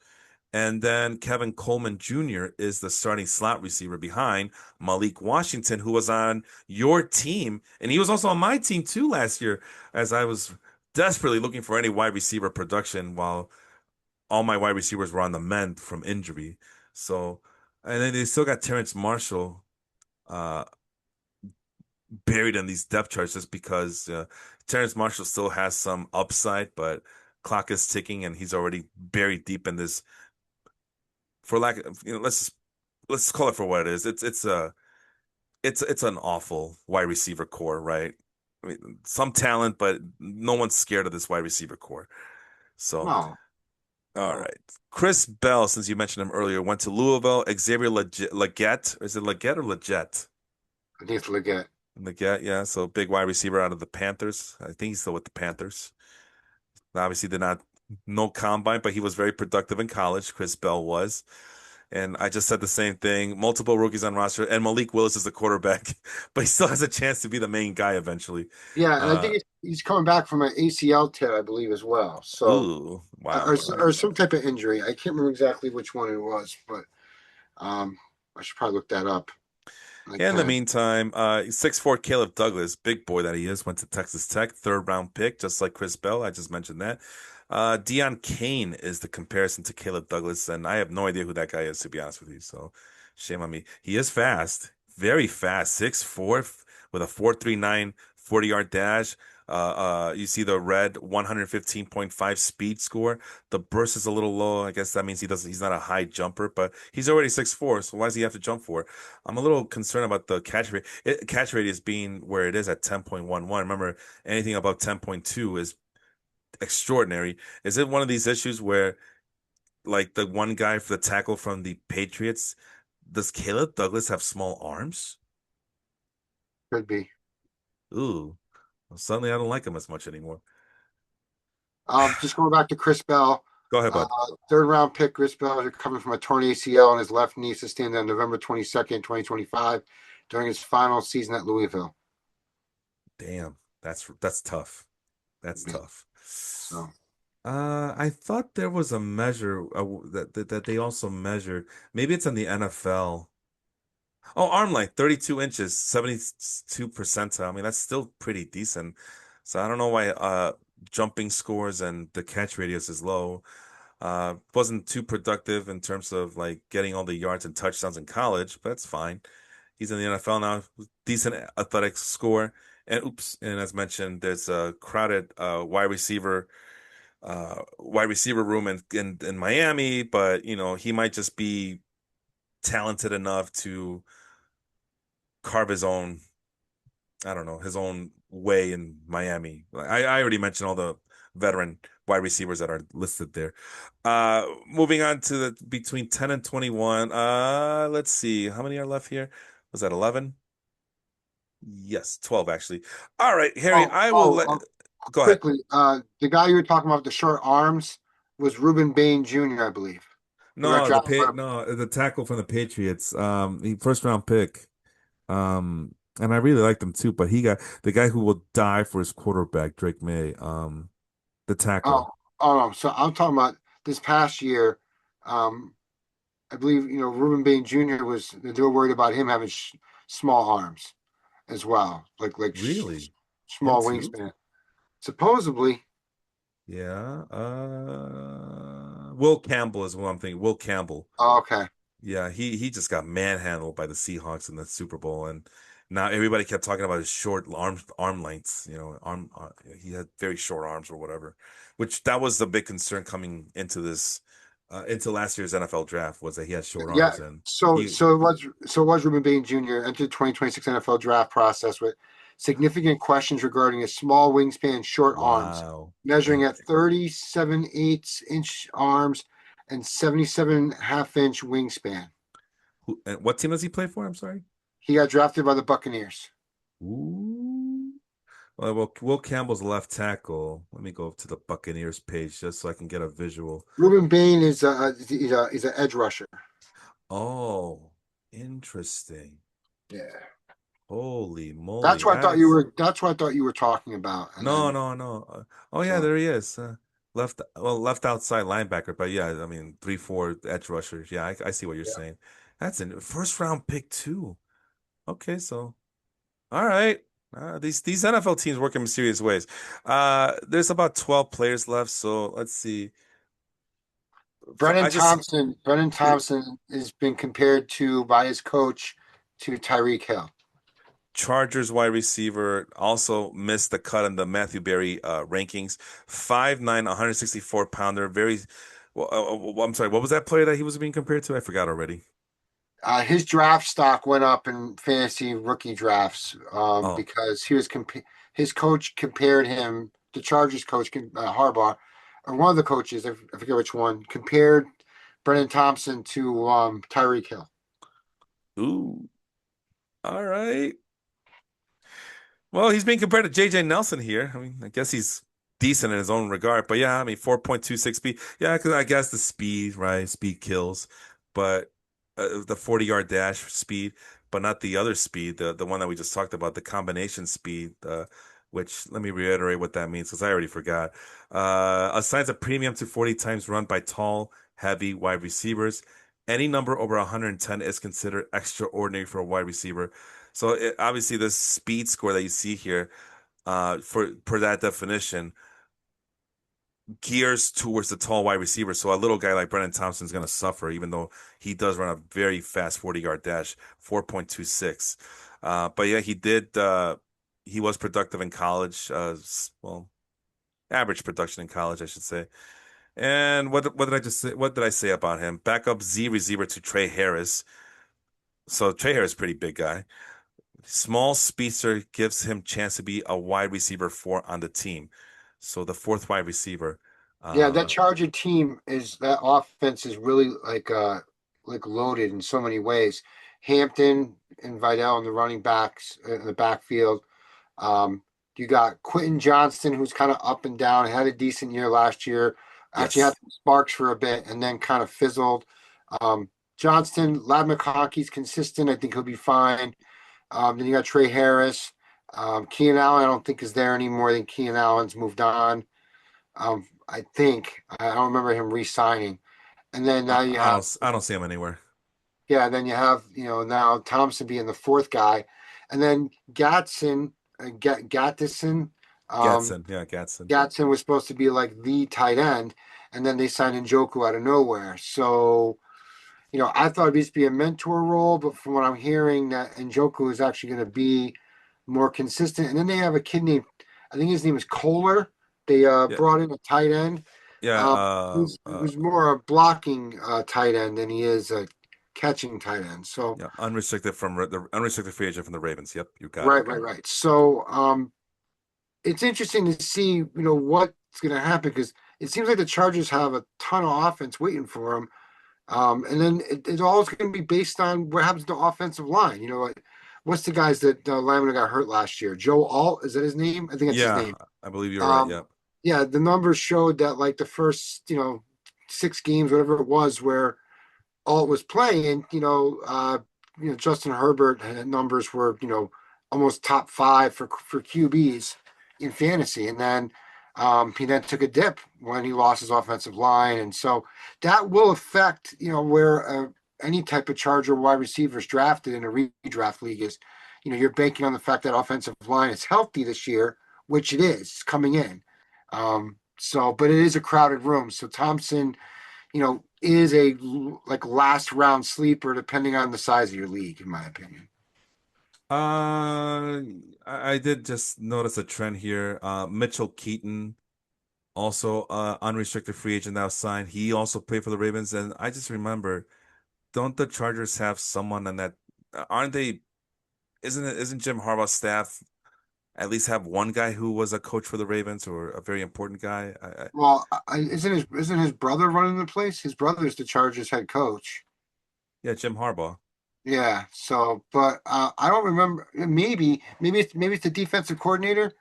And then Kevin Coleman Jr. is the starting slot receiver behind Malik Washington, who was on your team, and he was also on my team too last year, as I was desperately looking for any wide receiver production while all my wide receivers were on the mend from injury. So, and then they still got Terrence Marshall uh, buried in these depth charts just because Terrence Marshall still has some upside, but clock is ticking and he's already buried deep in this. For lack of, let's call it for what it is. It's an awful wide receiver core, right? I mean, some talent, but no one's scared of this wide receiver core. So. no, All no. right. Chris Bell, since you mentioned him earlier, went to Louisville. Xavier Legette, or is it Legette or Legette? I think it's legit. Legette, yeah. So big wide receiver out of the Panthers. I think he's still with the Panthers. Obviously, did not no combine, but he was very productive in college. Chris Bell was. And I just said the same thing. Multiple rookies on roster, and Malik Willis is the quarterback, but he still has a chance to be the main guy eventually. Yeah, and I Uh, think he's coming back from an ACL tear, I believe, as well. So, ooh, wow. or some type of injury. I can't remember exactly which one it was, but I should probably look that up. I In the can. meantime, 6'4" Caleb Douglas, big boy that he is, went to Texas Tech, third round pick, just like Chris Bell. I just mentioned that. Deion Kane is the comparison to Caleb Douglas, and I have no idea who that guy is, to be honest with you. So shame on me. He is fast, very fast, 6'4", with a 4.39 40-yard dash. You see the red 115.5 speed score. The burst is a little low. I guess that means he's not a high jumper, but he's already 6'4", so why does he have to jump for? I'm a little concerned about the catch rate. Catch rate is being where it is at 10.11. Remember, anything above 10.2 is extraordinary. Is it one of these issues where, like the one guy for the tackle from the Patriots, does Caleb Douglas have small arms? Could be. Ooh, well, suddenly I don't like him as much anymore. Just going back to Chris Bell, Go ahead, uh, bud. third round pick. Chris Bell is coming from a torn ACL on his left knee, sustained on November 22nd, 2025, during his final season at Louisville. Damn, that's tough. That's Yeah. tough. So, I thought there was a measure that they also measured. Maybe it's in the NFL. Oh, arm length, 32 inches, 72 percentile. I mean, that's still pretty decent. So I don't know why jumping scores and the catch radius is low. Wasn't too productive in terms of like getting all the yards and touchdowns in college, but that's fine. He's in the NFL now, decent athletic score. And oops, and as mentioned, there's a crowded wide receiver room in Miami, but you know, he might just be talented enough to carve his own, I don't know, his own way in Miami. I already mentioned all the veteran wide receivers that are listed there. Moving on to the between 10 and 21. Let's see. How many are left here? Was that 11? Yes, 12 actually. All right, Harry, oh, I will oh, let go ahead. quickly, the guy you were talking about with the short arms was Reuben Bain Jr., I believe, who got No, drafted by the tackle from the Patriots. He first round pick. And I really liked him too, but he got the guy who will die for his quarterback, Drake May. The oh, tackle. oh no. So I'm talking about this past year. Um, I believe Reuben Bain Jr. was they were worried about him having small arms as well, like Really? Him small too? wingspan. Supposedly, Yeah. Will Campbell is what I'm thinking. Will Campbell. oh, okay, Yeah, he just got manhandled by the Seahawks in the Super Bowl, and now everybody kept talking about his short arm lengths. You know, he had very short arms or whatever, which that was the big concern coming into last year's NFL draft was that he had short yeah. arms and So he so it was Reuben Bain Jr. entered the 2026 NFL draft process with significant questions regarding his small wingspan, short arms, wow. measuring And at 37/8 inch arms and 77.5 inch wingspan. and what team does he play for? I'm sorry. He got drafted by the Buccaneers. Ooh. Well, Will Campbell's left tackle. Let me go to the Buccaneers page just so I can get a visual. Reuben Bain is an edge rusher. Oh, interesting. Yeah. Holy moly, That's what I thought you that's were. That's what I thought you were talking about. And no, then no, no. Oh yeah, so there he is. Left outside linebacker, but yeah, I mean 3-4 edge rushers. Yeah, I see what you're yeah. saying. That's a first round pick too. Okay, so all right. These NFL teams work in mysterious ways. There's about 12 players left, so let's see. I just Brennan Thompson has been compared to by his coach to Tyreek Hill. Chargers wide receiver also missed the cut in the Matthew Berry rankings. 5'9", 164-pounder. Very, well, I'm sorry. What was that player that he was being compared to? I forgot already. His draft stock went up in fantasy rookie drafts Oh, because his coach compared him. The Chargers coach, Harbaugh, or one of the coaches, I forget which one, compared Brennan Thompson to Tyreek Hill. ooh, all right. Well, he's being compared to J.J. Nelson here. I mean, I guess he's decent in his own regard. But yeah, I mean, 4.26 speed. Yeah, because I guess the speed, right? Speed kills. But the 40-yard dash speed, but not the other speed, the one that we just talked about, the combination speed, which let me reiterate what that means because I already forgot. Assigns a premium to 40 times run by tall, heavy wide receivers. Any number over 110 is considered extraordinary for a wide receiver. So obviously, the speed score that you see here, for per that definition, gears towards the tall wide receiver. So a little guy like Brennan Thompson is going to suffer, even though he does run a very fast 40-yard dash, 4.26. But yeah, he was productive in college. Well, average production in college, I should say. And what did I just say? What did I say about him? Backup Z receiver to Trey Harris. So Trey Harris, pretty big guy. Small speedster gives him chance to be a wide receiver four on the team. So the fourth wide receiver. Yeah, that Uh, Charger team is that offense is really like loaded in so many ways. Hampton and Vidal in the running backs in the backfield. Um, you got Quentin Johnston, who's kind of up and down, had a decent year last year, actually had yes, some sparks for a bit, and then kind of fizzled. Johnston, Lad McConkey's consistent. I think he'll be fine. Then you got Trey Harris. Keenan Allen, I don't think is there anymore. I think Keenan Allen's moved on. I think I don't remember him re-signing. And then now you have I don't see him anywhere. yeah, then you have now Thompson being the fourth guy, and then Gatson, Gattison, um, Gatson, yeah, Gatson. Gatson was supposed to be like the tight end, and then they signed Njoku out of nowhere. So I thought it'd just be a mentor role, but from what I'm hearing, that Njoku is actually going to be more consistent. And then they have a kid named, I think his name is Kohler. They Yeah, brought in a tight end. yeah. Who's more a blocking tight end than he is a catching tight end. So Yeah, unrestricted from the unrestricted free agent from the Ravens. Yep, you got it. right. So it's interesting to see what's going to happen because it seems like the Chargers have a ton of offense waiting for them. And then it's all going to be based on what happens to the offensive line. What's the guys that lineman got hurt last year? Joe Alt, is that his name? I think that's his Yeah, name. I believe you're right. Um, Yep. yeah, the numbers showed that like the first, 6 games, whatever it was, where Alt was playing, Justin Herbert numbers were, almost top five for QBs in fantasy, and then he then took a dip when he lost his offensive line, and so that will affect, where any type of Charger wide receivers drafted in a redraft league is, you're banking on the fact that offensive line is healthy this year, which it is coming in. But it is a crowded room, so Thompson is a like last round sleeper depending on the size of your league, in my opinion. I did just notice a trend here. Mitchell Keaton, also unrestricted free agent now signed. He also played for the Ravens, and I just remember, don't the Chargers have someone on that? Aren't they? Isn't Jim Harbaugh's staff at least have one guy who was a coach for the Ravens or a very important guy? Well, isn't his brother running the place? His brother's the Chargers head coach. Yeah, Jim Harbaugh. Yeah. So, but I don't remember. Maybe it's the defensive coordinator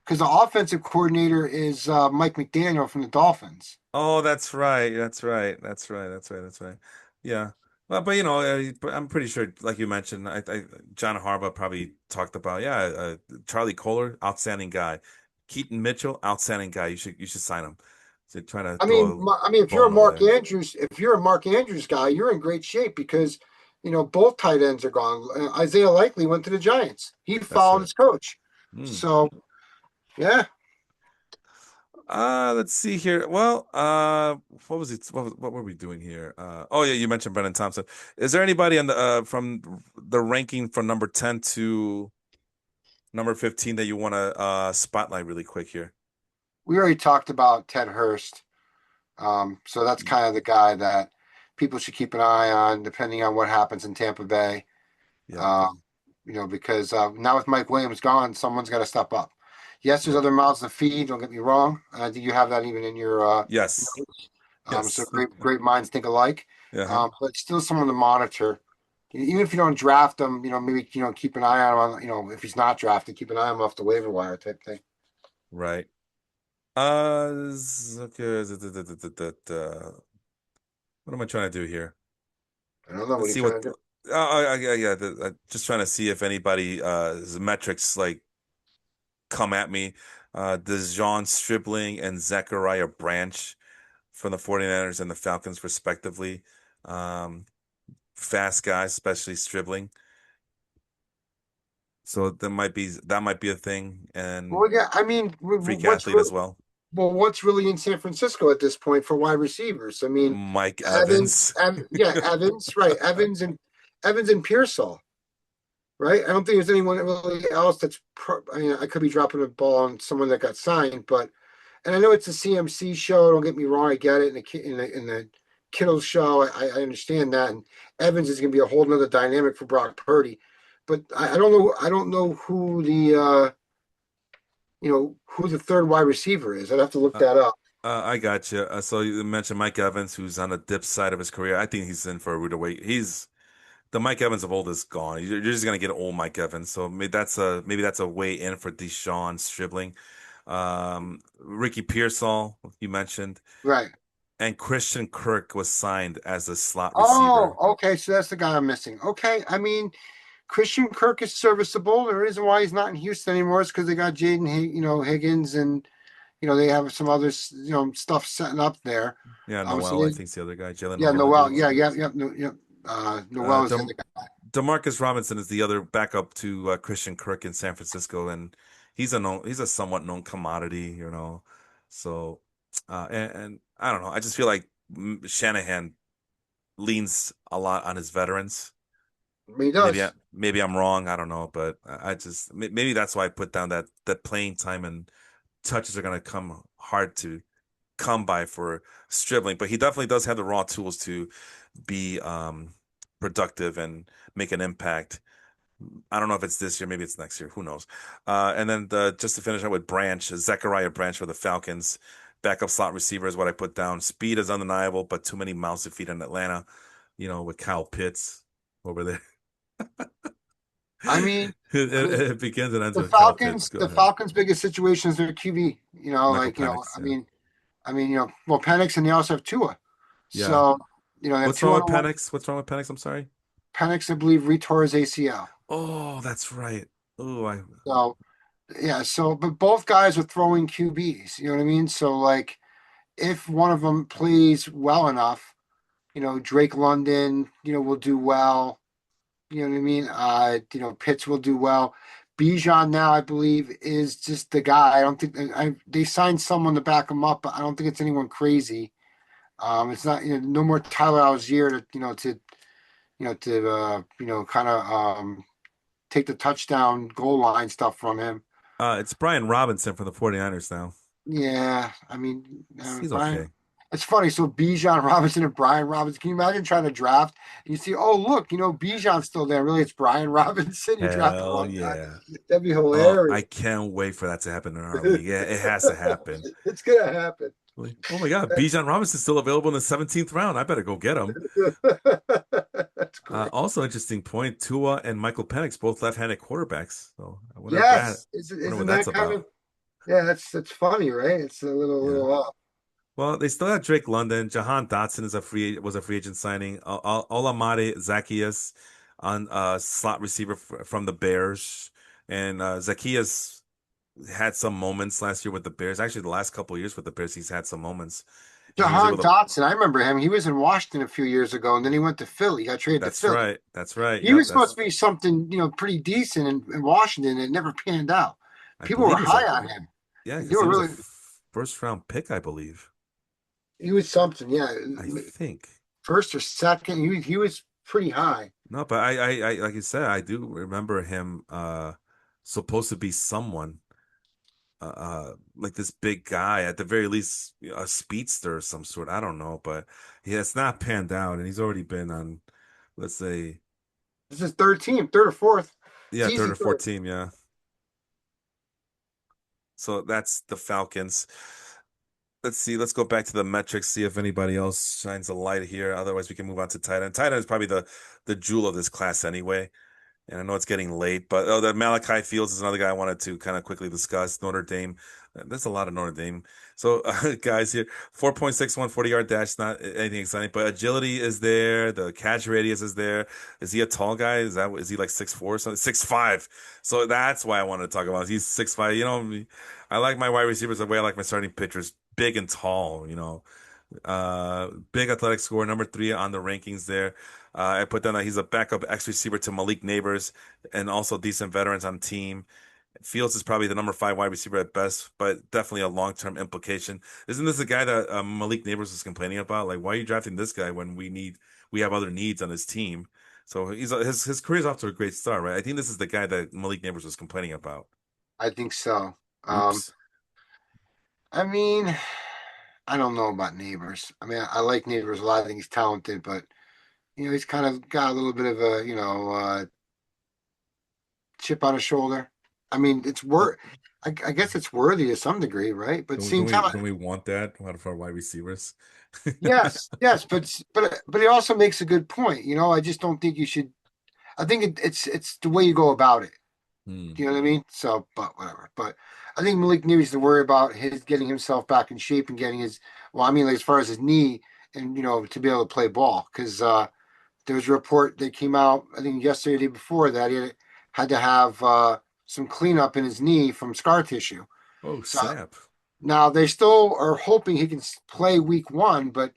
because the offensive coordinator is Mike McDaniel from the Dolphins. Oh, that's right. That's right. That's right. That's right. That's right. Yeah. Well, but but I'm pretty sure, like you mentioned, John Harbaugh probably talked about, yeah, Charlie Kohler, outstanding guy. Keaton Mitchell, outstanding guy. You should sign him. So trying to I mean, throw a if you're a bone over Mark there. Andrews, if you're a Mark Andrews guy, you're in great shape because both tight ends are gone. Isaiah Likely went to the Giants. He That's followed right. his coach. Hmm. So yeah, Let's see here. Well, what was it? What were we doing here? Oh yeah, you mentioned Brennan Thompson. Is there anybody on the from the ranking from number 10 to number 15 that you want to spotlight really quick here? we already talked about Ted Hurst. So that's kind of the guy that people should keep an eye on, depending on what happens in Tampa Bay. Yep, Um, because now with Mike Williams gone, someone's got to step up. Yes, there's yep. other mouths to feed. Don't get me wrong. I think you have that even in your Yes. notes. So Yes. great minds think alike. Uh-huh. But still someone to monitor. Even if you don't draft him, maybe keep an eye on him. If he's not drafted, keep an eye on him off the waiver wire type thing. Right. Okay. What am I trying to do here? I don't know what Let's he's see what. trying to do. Yeah. Just trying to see if anybody his metrics like come at me. Dejon Stribling and Zachariah Branch from the 49ers and the Falcons, respectively. Um, Fast guys, especially Stribling. So that might be a thing, and Well, yeah, I mean, freak athlete as well. what's really in San Francisco at this point for wide receivers? I mean, Mike Evans, Evans. yeah, Evans, right? Evans and Pearsall. right? I don't think there's anyone really else I mean, I could be dropping a ball on someone that got signed, but and I know it's a CMC show. Don't get me wrong, I get it. In the Kittle's show, I understand that. And Evans is going to be a whole nother dynamic for Brock Purdy, but I don't know. I don't know who who the third wide receiver is. I'd have to look Uh, that up. I got you. So you mentioned Mike Evans, who's on the dip side of his career. I think he's in for a rude awakening. He's the Mike Evans of old is gone. You're just gonna get old Mike Evans. So maybe that's a way in for Deshaun Stribling. Ricky Pearsall, you mentioned, Right. and Christian Kirk was signed as a slot Oh, receiver. okay. So that's the guy I'm missing. Okay. I mean, Christian Kirk is serviceable. The reason why he's not in Houston anymore is because they got Higgins, and they have some other stuff setting up there. Yeah, So Noel, I they, think's the other guy. Jalen yeah, Noel, I Noel, believe. yeah, yeah, yeah, no, yeah. Uh, Noel is the Dem other guy. Demarcus Robinson is the other backup to Christian Kirk in San Francisco, and he's a somewhat known commodity. So, and I don't know. I just feel like Shanahan leans a lot on his veterans. He does. Maybe I'm wrong. I don't know, but I just maybe that's why I put down that playing time and touches are gonna come hard to come by for Stribling, but he definitely does have the raw tools to be productive and make an impact. I don't know if it's this year, maybe it's next year. Who knows? And then just to finish up with Zechariah Branch for the Falcons, backup slot receiver is what I put down. Speed is undeniable, but too many mouths to feed in Atlanta. With Kyle Pitts over there. I mean, It, I mean, it begins and ends the with Kyle Pitts. Falcons, Go the ahead. Falcons' biggest situation is their QB. Michael Penix. Yeah. Well, Penix, and they also have Tua. Yeah. So, they have What's wrong Tua with on one. Penix? What's wrong with Penix? I'm sorry. Penix, I believe, retore his ACL. Oh, that's right. Oh, I So, yeah. So, but both guys are throwing QBs. You know what I mean? So, like, if one of them plays well enough, Drake London, will do well. You know what I mean? Pitts will do well. Bijan now, I believe, is just the guy. I don't think they signed someone to back him up, but I don't think it's anyone crazy. It's not, no more Tyler Algier to kind of take the touchdown goal line stuff from him. it's Brian Robinson from the 49ers now. Yeah, I mean, He's Brian. okay. It's funny. So Bijan Robinson and Brian Robinson. Can you imagine trying to draft and you see, oh look, Bijan's still there. Really, it's Brian Robinson. You draft the Hell wrong guy. yeah. That'd be Oh, hilarious. I can't wait for that to happen in our league. Yeah, it has to happen. It's gonna happen. Like, oh my God, Bijan Robinson's still available in the 17th round. I better go get him. That's great. Also interesting point, Tua and Michael Penix, both left-handed quarterbacks. So Yes, I wonder what isn't that's that kind about. of yeah? That's funny, right? It's a Yeah. little off. Well, they still have Drake London. Jahan Dotson was a free agent signing. Olamide Zacchaeus on slot receiver from the Bears, and Zacchaeus had some moments last year with the Bears. Actually, the last couple of years with the Bears, he's had some moments, and he was able Jahan to. Dotson, I remember him. He was in Washington a few years ago, and then he went to Philly. He got traded to That's Philly. right. That's right. He Yep. was supposed to be something, pretty decent in Washington. It never panned out. I People were believe he was a high on him. yeah, They because he were was a really, first round pick, I believe. he was something. Yeah, I think. first or second. He was pretty high. No, but I like you said, I do remember him supposed to be someone like this big guy, at the very least a speedster of some sort. I don't know, but he has not panned out, and he's already been on, let's say, This is third team, third or fourth. It's yeah, third easy or fourth third. team, yeah. So that's the Falcons. Let's see. Let's go back to the metrics, see if anybody else shines a light here. Otherwise, we can move on to tight end. Tight end is probably the jewel of this class anyway. And I know it's getting late, but the Malachi Fields is another guy I wanted to kind of quickly discuss. Notre Dame. There's a lot of Notre Dame. So, guys here, 4.61 40-yard dash, not anything exciting, but agility is there. The catch radius is there. Is he a tall guy? Is he like 6'4" or something? 6'5". So that's why I wanted to talk about it. He's 6'5". I like my wide receivers the way I like my starting pitchers, big and tall. Big athletic score, number three on the rankings there. I put down that he's a backup X receiver to Malik Neighbors and also decent veterans on team. Fields is probably the number five wide receiver at best, but definitely a long-term implication. Isn't this the guy that Malik Neighbors was complaining about? Like, why are you drafting this guy when we have other needs on his team? So his career's off to a great start, right? I think this is the guy that Malik Neighbors was complaining about. I think so. Oops. I mean, I don't know about Neighbors. I mean, I like Neighbors a lot. I think he's talented, but he's kind of got a little bit of a chip on his shoulder. I mean, Don't I guess it's worthy to some degree, right? But at the don't same don't we time, don't we want that out of our wide receivers? yes, yes, but he also makes a good point. I just don't think you should. I think it's the way you go about it. Hmm. Do you know what I mean? So, but whatever. But I think Malik needs to worry about his getting himself back in shape and getting his. Well, I mean, like, as far as his knee and to be able to play ball, because there was a report that came out, I think yesterday, or the day before, that he had to have some cleanup in his knee from scar tissue. Oh, So snap. now they still are hoping he can play week one, but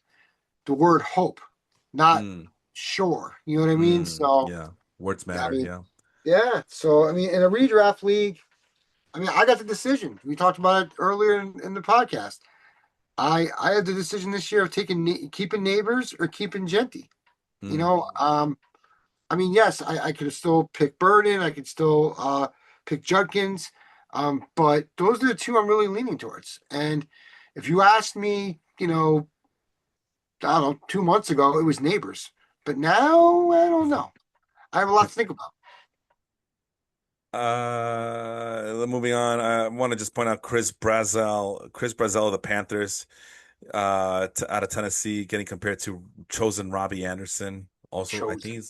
the word hope, not Hmm. sure. You know what I mean? So, Yeah. Words I matter. mean, Yeah. yeah. So, I mean, in a redraft league, I mean, I got the decision. We talked about it earlier in the podcast. I had the decision this year of keeping Neighbors or keeping Genty. You Hmm. know, I mean, yes, I could still pick Burden. I could still pick Judkins. But those are the two I'm really leaning towards. And if you asked me, I don't know, 2 months ago, it was Neighbors. But now, I don't know. I have a lot to think about. Moving on. I want to just point out Chris Brazel of the Panthers, out of Tennessee, getting compared to chosen Robbie Anderson. Also, Chosen.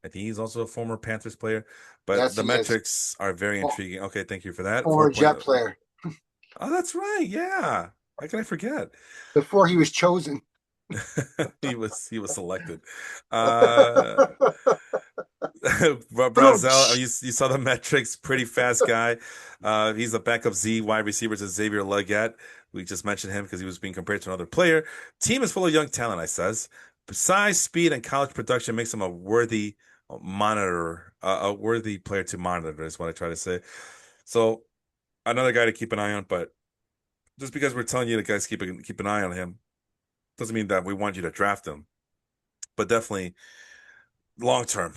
I think he's also a former Panthers player, but Yes, the he is. metrics are very For- intriguing. Okay, thank you for that. Former Jet player Oh, that's right. Yeah. How can I forget? before he was chosen. He was selected. Uh Boom. Brazel, you saw the metrics, pretty fast guy. He's a backup Z wide receiver to Xavier Legette. We just mentioned him because he was being compared to another player. Team is full of young talent, I says. Size, speed, and college production makes him a worthy a worthy player to monitor, is what I try to say. So another guy to keep an eye on, but just because we're telling you to guys keep an eye on him doesn't mean that we want you to draft him. But definitely long term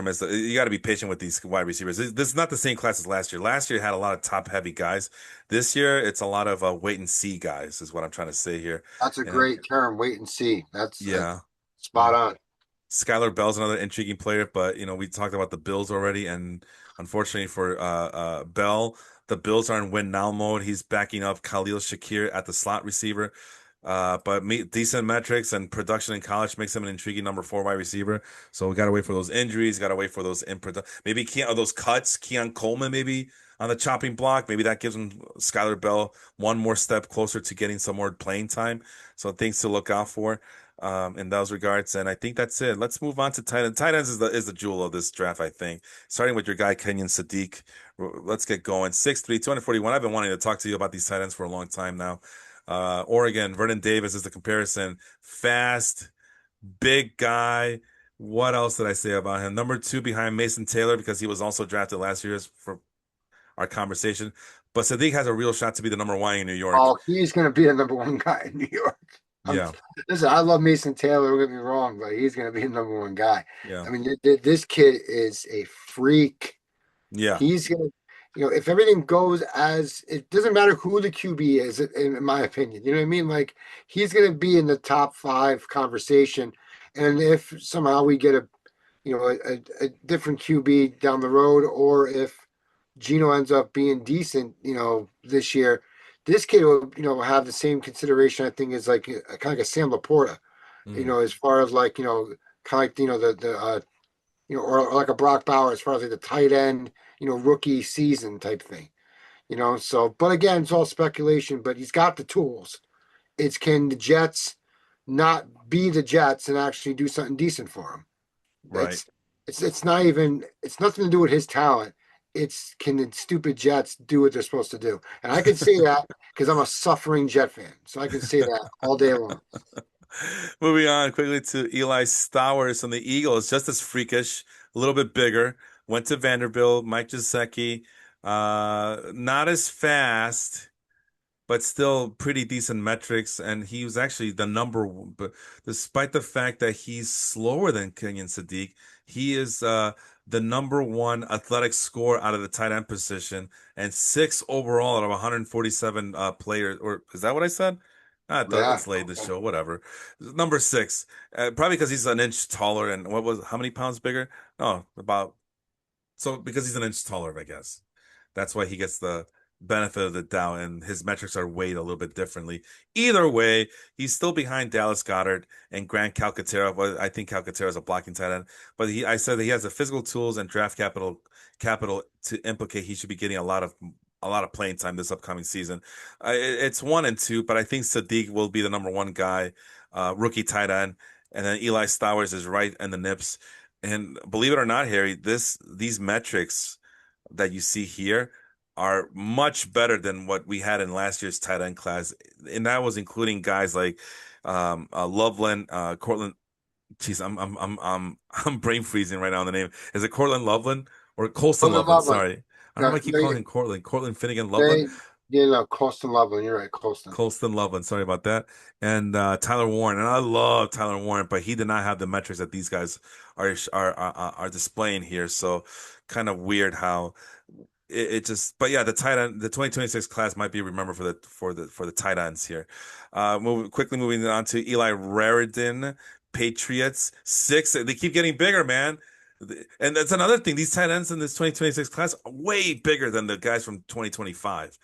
is you got to be patient with these wide receivers. This is not the same class as last year. Last year had a lot of top heavy guys. This year it's a lot of wait and see guys, is what I'm trying to say here. That's a And great term. Wait and see. That's yeah, spot yeah. on. Skylar Bell's another intriguing player, but we talked about the Bills already, and unfortunately for Bell, the Bills are in win now mode. He's backing up Khalil Shakir at the slot receiver. But decent metrics and production in college makes him an intriguing number four wide receiver. So we gotta wait for those injuries, gotta wait for those maybe those cuts, Keon Coleman maybe on the chopping block. Maybe that gives him Skylar Bell one more step closer to getting some more playing time. So things to look out for in those regards. And I think that's it. Let's move on to tight ends. Tight ends is the jewel of this draft, I think. Starting with your guy Kenyon Sadiq. Let's get going. 6'3", 241. I've been wanting to talk to you about these tight ends for a long time now. Oregon, Vernon Davis is the comparison. Fast, big guy. What else did I say about him? Number two behind Mason Taylor because he was also drafted last year for our conversation. But Sadiq has a real shot to be the number one in New York. Oh, he's going to be the number one guy in New York. I'm, Yeah, listen, I love Mason Taylor. Don't get me wrong, but he's going to be the number one guy. yeah, I mean, this kid is a freak. yeah. He's going to, if everything goes as it doesn't matter who the QB is, in my opinion. You know what I mean? Like, he's going to be in the top five conversation. And if somehow we get a different QB down the road, or if Gino ends up being decent, this year, this kid will, have the same consideration, I think, as like kind of like a Sam Laporta, Mm, as far as like, kind of like, or like a Brock Bauer, as far as like the tight end, rookie season type thing, So, but again, it's all speculation, but he's got the tools. It's can the Jets not be the Jets and actually do something decent for him? right. It's it's nothing to do with his talent. It's can the stupid Jets do what they're supposed to do? And I can say that because I'm a suffering Jet fan. So I can say that all day long. Moving on quickly to Eli Stowers from the Eagles, just as freakish, a little bit bigger. Went to Vanderbilt, Mike Gesicki. Not as fast. but still pretty decent metrics. And he was actually the number one, but despite the fact that he's slower than Kenyon Sadiq, he is the number one athletic scorer out of the tight end position and six overall out of 147 players. Or is that what I said? Yeah. It's late this show, whatever. Number six, probably because he's an inch taller and how many pounds bigger? Oh, about so because he's an inch taller, I guess. That's why he gets the benefit of the doubt, and his metrics are weighed a little bit differently. Either way, he's still behind Dallas Goddard and Grant Calcaterra. Well, I think Calcaterra is a blocking tight end, but I said that he has the physical tools and draft capital to implicate he should be getting a lot of playing time this upcoming season. It's one and two, but I think Sadiq will be the number one guy, rookie tight end, and then Eli Stowers is right in the nips. And believe it or not, Harry, these metrics that you see here are much better than what we had in last year's tight end class, and that was including guys like Loveland, Cortland. Jeez, I'm brain freezing right now on the name. Is it Cortland Loveland or Colston Colston Loveland? Loveland. Sorry, I don't know Yeah, why I keep calling him Cortland. Cortland Finnegan Loveland. they, you know, Colston Loveland. You're right, Colston. Colston Loveland. Sorry about that. And Tyler Warren. And I love Tyler Warren, but he did not have the metrics that these guys are displaying here. So kind of weird how it just. But yeah, the 2026 class might be remembered for the tight ends here. Moving on to Eli Raridan, Patriots six. They keep getting bigger, man. And that's another thing. These tight ends in this 2026 class are way bigger than the guys from 2025.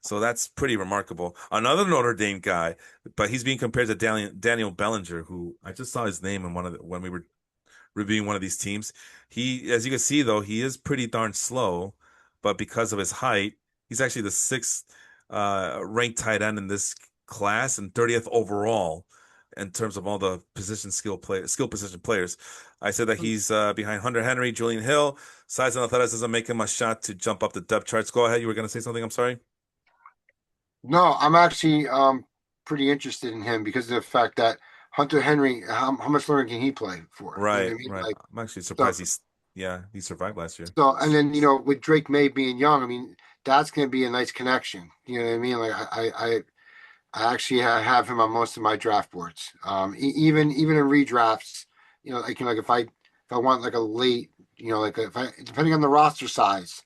So that's pretty remarkable. Another Notre Dame guy, but he's being compared to Daniel Bellinger, who I just saw his name in when we were reviewing one of these teams. As you can see, though, he is pretty darn slow, but because of his height, he's actually the sixth ranked tight end in this class and 30th overall in terms of all the skill position players. I said that he's behind Hunter Henry, Julian Hill. Size and athleticism make him a shot to jump up the depth charts. Go ahead. You were going to say something. I'm sorry. No, I'm actually pretty interested in him because of the fact that Hunter Henry, how much longer can he play for? You know what I Right, mean? right. Like I'm actually so, surprised he survived last year. so, and then with Drake May being young, I mean that's going to be a nice connection. You know what I mean? Like I actually have him on most of my draft boards. Even in redrafts, like if I want like a late, like if I depending on the roster size,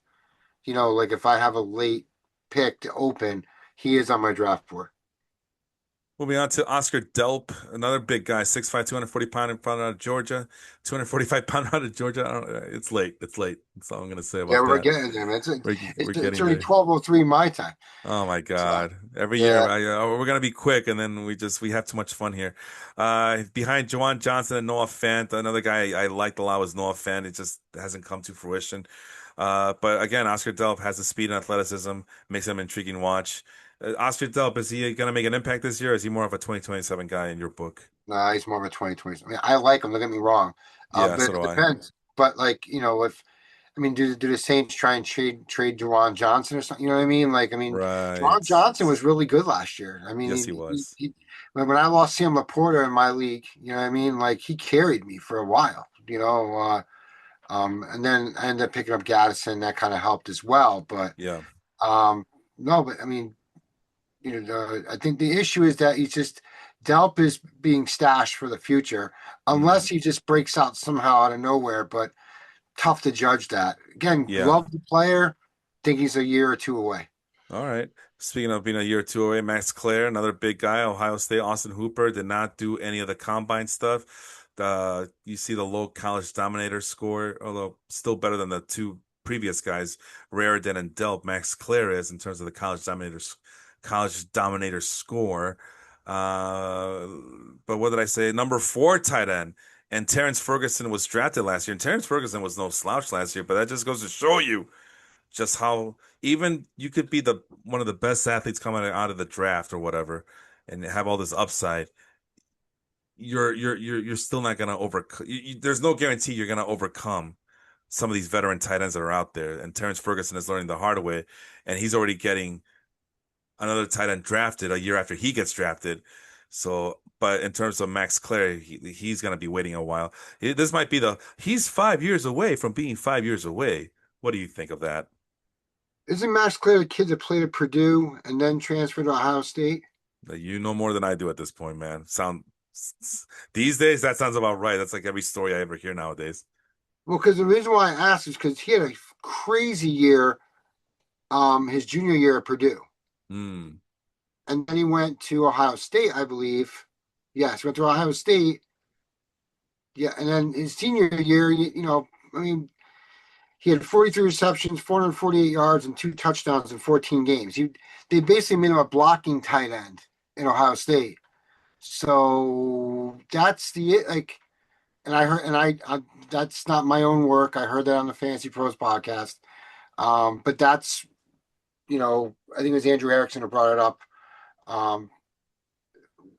like if I have a late pick to open, he is on my draft board. Moving on to Oscar Delp, another big guy, 6'5", 240 pound in front out of Georgia, 245 pound out of Georgia. I don't, it's late. It's late. That's all I'm gonna say Yeah, about we're that. getting there, man. We're It's getting only there. 12:03 my time. Oh my So God. Every year yeah, we're gonna be quick and then we have too much fun here. Behind Jawan Johnson and Noah Fant, another guy I liked a lot was Noah Fant. It just hasn't come to fruition. But again, Oscar Delp has the speed and athleticism, makes him an intriguing watch. Oscar Delp, is he gonna make an impact this year? Or is he more of a 2027 guy in your book? nah, he's more of a 2020. I mean, I like him. Don't get me wrong, Yeah, but so it do I. depends. But like if I mean, do the Saints try and trade Juwan Johnson or something? You know what I mean? Like, I mean, Juwan Right. Johnson was really good last year. I mean, Yes, he was. when I lost Sam Laporta in my league, you know what I mean? Like, he carried me for a while. And then I ended up picking up Gaddison. That kind of helped as well. But Yeah. um, no, but I mean, I think the issue is that he's just Delp is being stashed for the future, Hmm. unless he just breaks out somehow out of nowhere. But tough to judge that. Again, Yeah. love the player. Think he's a year or two away. All right. Speaking of being a year or two away, Max Clare, another big guy, Ohio State. Austin Hooper did not do any of the combine stuff. You see the low college dominator score, although still better than the two previous guys, Raridan and Delp. Max Clare is in terms of the college dominator score. Uh, but what did I say? Number four tight end. And Terrence Ferguson was drafted last year. And Terrence Ferguson was no slouch last year, but that just goes to show you just how even you could be the one of the best athletes coming out of the draft or whatever and have all this upside. You're still not gonna overcome. There's no guarantee you're gonna overcome some of these veteran tight ends that are out there. And Terrence Ferguson is learning the hard way, and he's already getting another tight end drafted a year after he gets drafted. So, but in terms of Max Clare, he's gonna be waiting a while. This might be he's 5 years away from being 5 years away. What do you think of that? Isn't Max Clare the kid that played at Purdue and then transferred to Ohio State? You know more than I do at this point, man. These days that sounds about right. That's like every story I ever hear nowadays. Well, because the reason why I asked is because he had a crazy year, his junior year at Purdue, Hmm. and then he went to Ohio State, I believe. Yes, went to Ohio State. Yeah, and then his senior year, I mean, he had 43 receptions, 448 yards, and two touchdowns in 14 games. They basically made him a blocking tight end in Ohio State. So that's the like, and I heard, and I that's not my own work. I heard that on the Fantasy Pros podcast. But that's I think it was Andrew Erickson who brought it up um,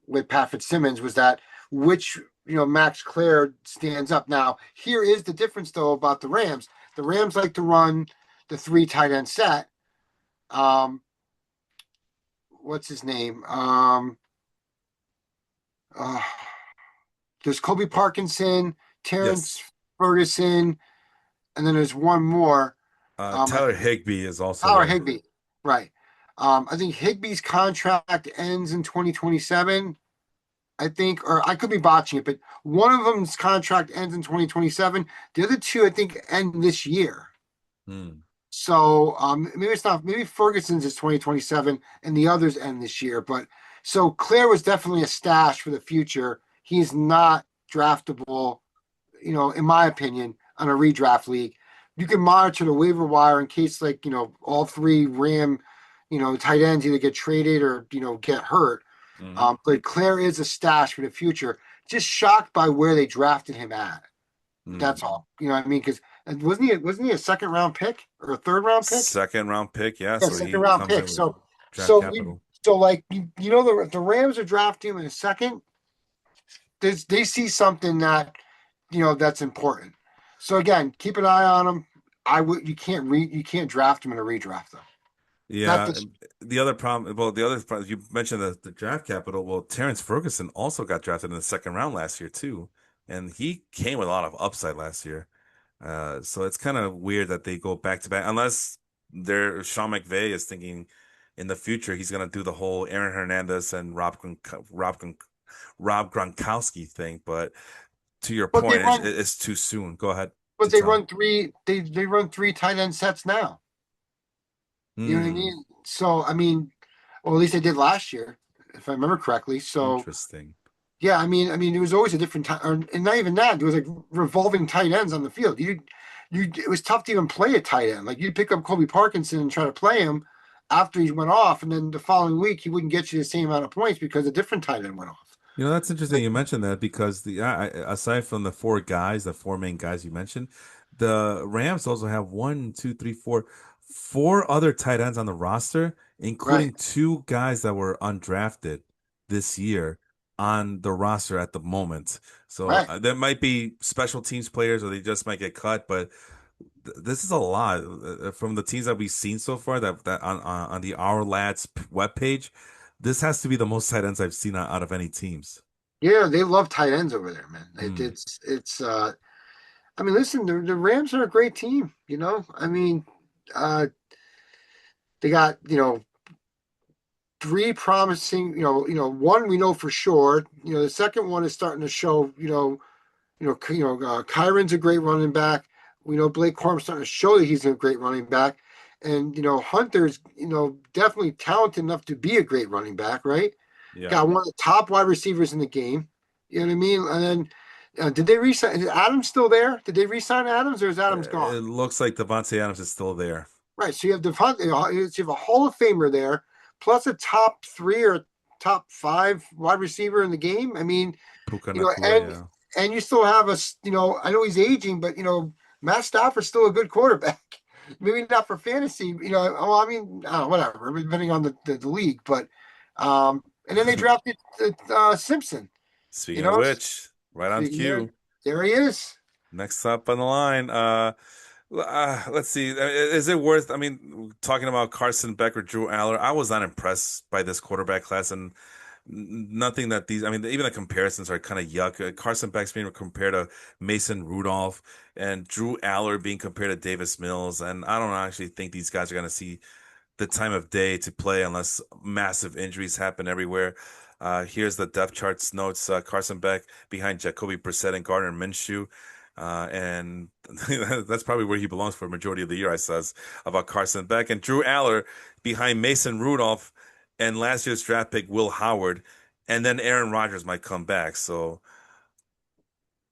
with Pat Fitzsimmons was that which Max Clare stands up. Now here is the difference though about the Rams. The Rams like to run the three tight end set. Um, what's his name? Uh, there's Kobe Parkinson, Terrence Yes. Ferguson, and then there's one more. I Tyler think Higbee is also Tyler there. Higbee. Right. I think Higbee's contract ends in 2027. I think, or I could be botching it, but one of them's contract ends in 2027. The other two, I think, end this year. Hmm. So maybe it's not. Maybe Ferguson's is 2027, and the others end this year. But so Claire was definitely a stash for the future. He's not draftable, in my opinion, on a redraft league. You can monitor the waiver wire in case, like, all three Ram, tight ends either get traded or, get hurt. Hmm. But Claire is a stash for the future. Just shocked by where they drafted him at. Hmm. That's all. You know what I mean? Because wasn't he a second round pick or a third round pick? Second round pick, yeah. Yeah, So second he round comes pick. in with So draft so we capital. so like the Rams are drafting him in a second. They see something that that's important. So again, keep an eye on them. I would you can't draft them in a redraft though. That's Yeah, the the other problem, well, the other problem, you mentioned the draft capital. Well, Terrence Ferguson also got drafted in the second round last year too, and he came with a lot of upside last year. So it's kind of weird that they go back to back, unless Sean McVay is thinking in the future he's gonna do the whole Aaron Hernandez and Rob Gronkowski thing. But to your but they point, run it's too soon. Go ahead but to they tell. run three they run three tight end sets now. You know what I Hmm, mean? So I mean, or at least they did last year, if I remember correctly. So interesting. yeah, it was always a different time, and not even that. There was like revolving tight ends on the field. It was tough to even play a tight end. Like you'd pick up Kobe Parkinson and try to play him after he went off, and then the following week he wouldn't get you the same amount of points because a different tight end went off. You know, that's interesting you mentioned that because aside from the four guys, the four main guys you mentioned, the Rams also have one, two, three, four other tight ends on the roster, Right, including two guys that were undrafted this year on the roster at the moment. So right. there might be special teams players or they just might get cut, but this is a lot from the teams that we've seen so far that on the Our Lads webpage. This has to be the most tight ends I've seen out of any teams. Yeah, they love tight ends over there, man. Hmm. It's. I mean, listen, the Rams are a great team. Uh, they got three promising. One we know for sure. The second one is starting to show. Kyron's a great running back. We know Blake Corum's starting to show that he's a great running back, and Hunter's definitely talented enough to be a great running back, right? Yeah. Got one of the top wide receivers in the game. You know what I mean? And then did they resign? Is Adams still there? Did they resign Adams or is Adams gone? It looks like Devontae Adams is still there. Right. So you have you have a Hall of Famer there, plus a top three or top five wide receiver in the game. I mean, Puka you know, Nakua, and yeah. and you still have I know he's aging, but Matt Stafford's still a good quarterback. Maybe not for fantasy, well, I mean, whatever, depending on the league. But and then they drafted Simpson, you Speaking of know. which, right on Speaking there, cue. there he is. Next up on the line, let's see. Is it worth? I mean, talking about Carson Beck or Drew Aller, I was not impressed by this quarterback class, and Nothing that these, I mean, even the comparisons are kind of yuck. Carson Beck's being compared to Mason Rudolph and Drew Aller being compared to Davis Mills. And I don't actually think these guys are going to see the time of day to play unless massive injuries happen everywhere. Here's the depth charts notes. Carson Beck behind Jacoby Brissett and Gardner Minshew. And that's probably where he belongs for a majority of the year, I says about Carson Beck. And Drew Aller behind Mason Rudolph and last year's draft pick Will Howard. And then Aaron Rodgers might come back. So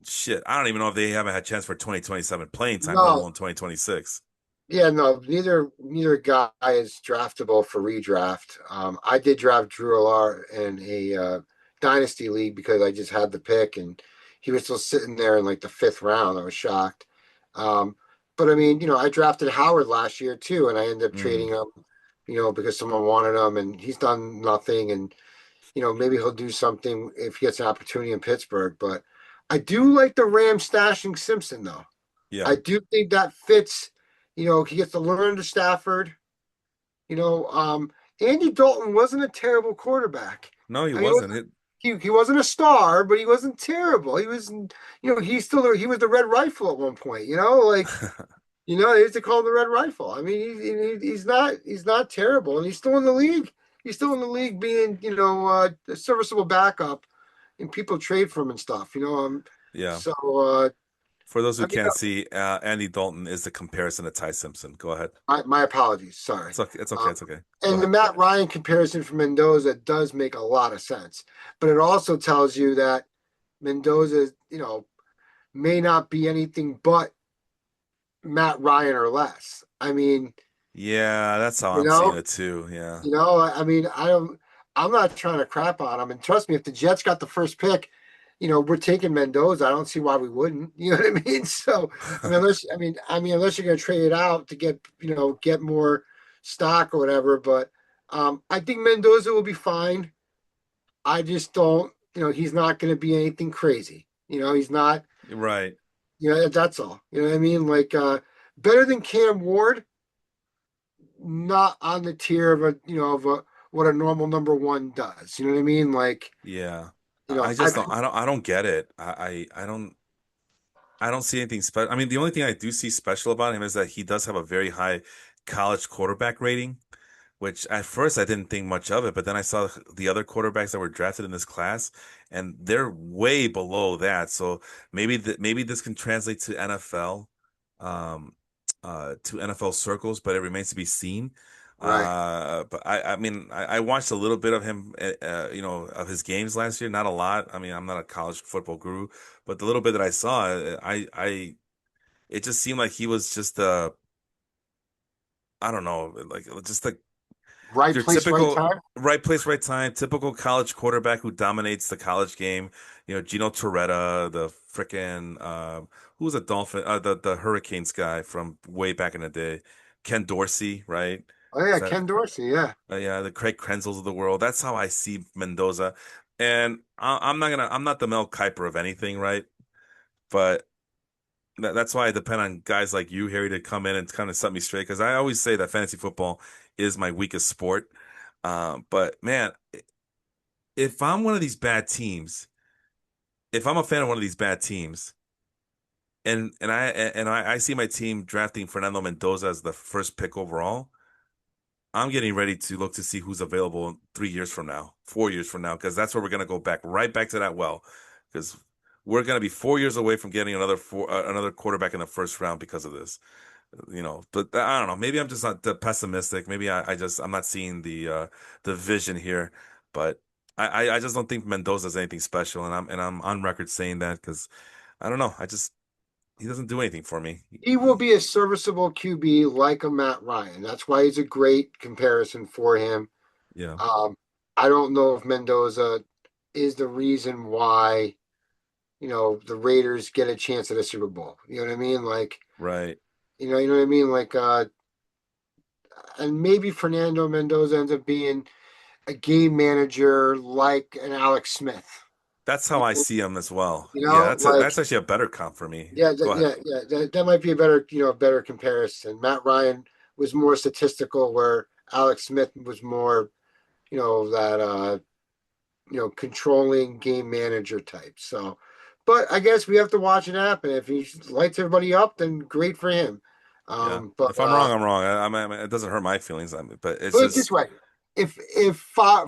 shit, I don't even know if they haven't had a chance for 2027 playing time, let No, alone 2026. yeah, no, neither guy is draftable for redraft. I did draft Drew Alar in a dynasty league because I just had the pick, and he was still sitting there in like the fifth round. I was shocked. Um, but I mean, I drafted Howard last year too, and I ended up trading Mm, him, because someone wanted him, and he's done nothing. And maybe he'll do something if he gets an opportunity in Pittsburgh. But I do like the Rams stashing Simpson though. I yeah. do think that fits. He gets to learn to Stafford. You know, um, Andy Dalton wasn't a terrible quarterback. No, he I mean, wasn't. he wasn't a star, but he wasn't terrible. He was, he was the Red Rifle at one point. They used to call him the Red Rifle. I mean, he's not terrible, and he's still in the league. He's still in the league, being a serviceable backup, and people trade for him and stuff. Yeah. So For those who I mean, can't see, Andy Dalton is the comparison to Ty Simpson. Go ahead. my apologies. Sorry. It's okay. It's okay. Um, It's okay. Go and the ahead. Matt Ryan comparison for Mendoza does make a lot of sense, but it also tells you that Mendoza, may not be anything but Matt Ryan or less. I mean, Yeah, that's how you I'm seeing know, it too. Yeah. I mean, I'm not trying to crap on him. And trust me, if the Jets got the first pick, we're taking Mendoza. I don't see why we wouldn't. You know what I mean? So, unless you're going to trade it out to get more stock or whatever. But I think Mendoza will be fine. I just don't. He's not going to be anything crazy. He's not. Right. That's all. You know what I mean? Like better than Cam Ward, not on the tier of a what a normal number one does. You know what I mean? Like, Yeah. I I just don't. I don't get it. I don't. I don't see anything special. I mean, the only thing I do see special about him is that he does have a very high college quarterback rating, which at first I didn't think much of it, but then I saw the other quarterbacks that were drafted in this class, and they're way below that. So maybe this can translate to NFL, um, to NFL circles, but it remains to be seen. right. But I mean, I watched a little bit of him, of his games last year. Not a lot. I mean, I'm not a college football guru, but the little bit that I saw, it just seemed like he was just I don't know, like just like Right your place, right typical time. right place, right time, typical college quarterback who dominates the college game. Gino Torretta, the frickin' who was a Dolphin, the Hurricanes guy from way back in the day, Ken Dorsey, right? Oh Is yeah, that Ken Dorsey. Yeah, yeah, the Craig Krenzels of the world. That's how I see Mendoza, and I'm not the Mel Kiper of anything, right? But that's why I depend on guys like you, Harry, to come in and kind of set me straight. Because I always say that fantasy football is my weakest sport. But man, if I'm one of these bad teams, if I'm a fan of one of these bad teams, and I see my team drafting Fernando Mendoza as the first pick overall, I'm getting ready to look to see who's available 3 years from now, 4 years from now, because that's where we're gonna go back right back to that well, because we're gonna be 4 years away from getting another quarterback in the first round because of this. But I don't know. Maybe I'm just not that pessimistic. Maybe I'm not seeing the vision here. But I just don't think Mendoza's anything special, and I'm on record saying that because I don't know. He doesn't do anything for me. he will be a serviceable QB like a Matt Ryan. That's why he's a great comparison for him. Yeah, Um, I don't know if Mendoza is the reason why the Raiders get a chance at a Super Bowl. You know what I mean? Like, right. you know what I mean? Like, and maybe Fernando Mendoza ends up being a game manager like an Alex Smith. That's how I see him as well. Yeah, that's Like, actually a better comp for me. yeah, Go ahead. that might be a better comparison. Matt Ryan was more statistical, where Alex Smith was more, that controlling game manager type. So, but I guess we have to watch it happen. If he lights everybody up, then great for him. Yeah. But If I'm wrong, I'm wrong. It doesn't hurt my feelings. But it's put it this just, way: if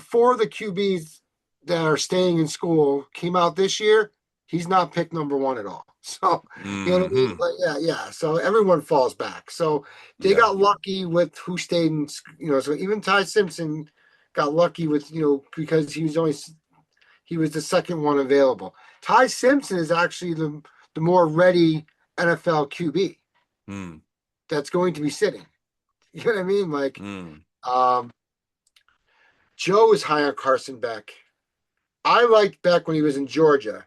four of the QBs that are staying in school came out this year, he's not picked number one at all. So you know what I mean? hmm Like, yeah, yeah. So everyone falls back. So they yeah. got lucky with who stayed in. So even Ty Simpson got lucky with because he was the second one available. Ty Simpson is actually the more ready NFL QB Mm, that's going to be sitting. You know what I mean? Like, mm, um, Joe is high on Carson Beck. I liked Beck when he was in Georgia.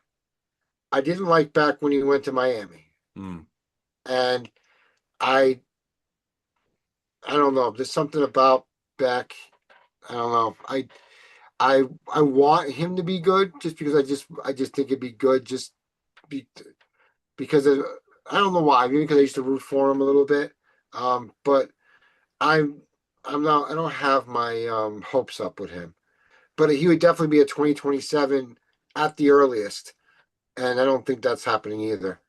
I didn't like Beck when he went to Miami. mm. And I I don't know. There's something about Beck. I don't know. I want him to be good just because I just think it'd be good just be, because of, I don't know why. Maybe because I used to root for him a little bit. But I'm I'm not I don't have my hopes up with him. But he would definitely be a 2027 at the earliest, and I don't think that's happening either.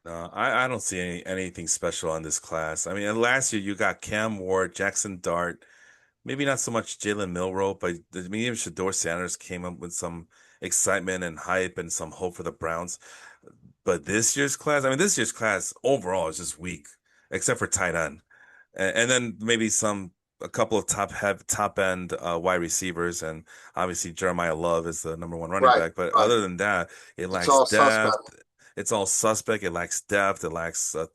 No, I don't see anything special in this class. I mean, and last year you got Cam Ward, Jackson Dart, maybe not so much Jalen Milroe, but I mean, even Shador Sanders came up with some excitement and hype and some hope for the Browns. But this year's class, I mean, this year's class overall is just weak, except for tight end, and then maybe a couple of top end wide receivers, and obviously Jeremiah Love is the number one running Right, back. But right. other than that, it It's lacks all suspect. depth. It's all suspect. It lacks depth. It lacks that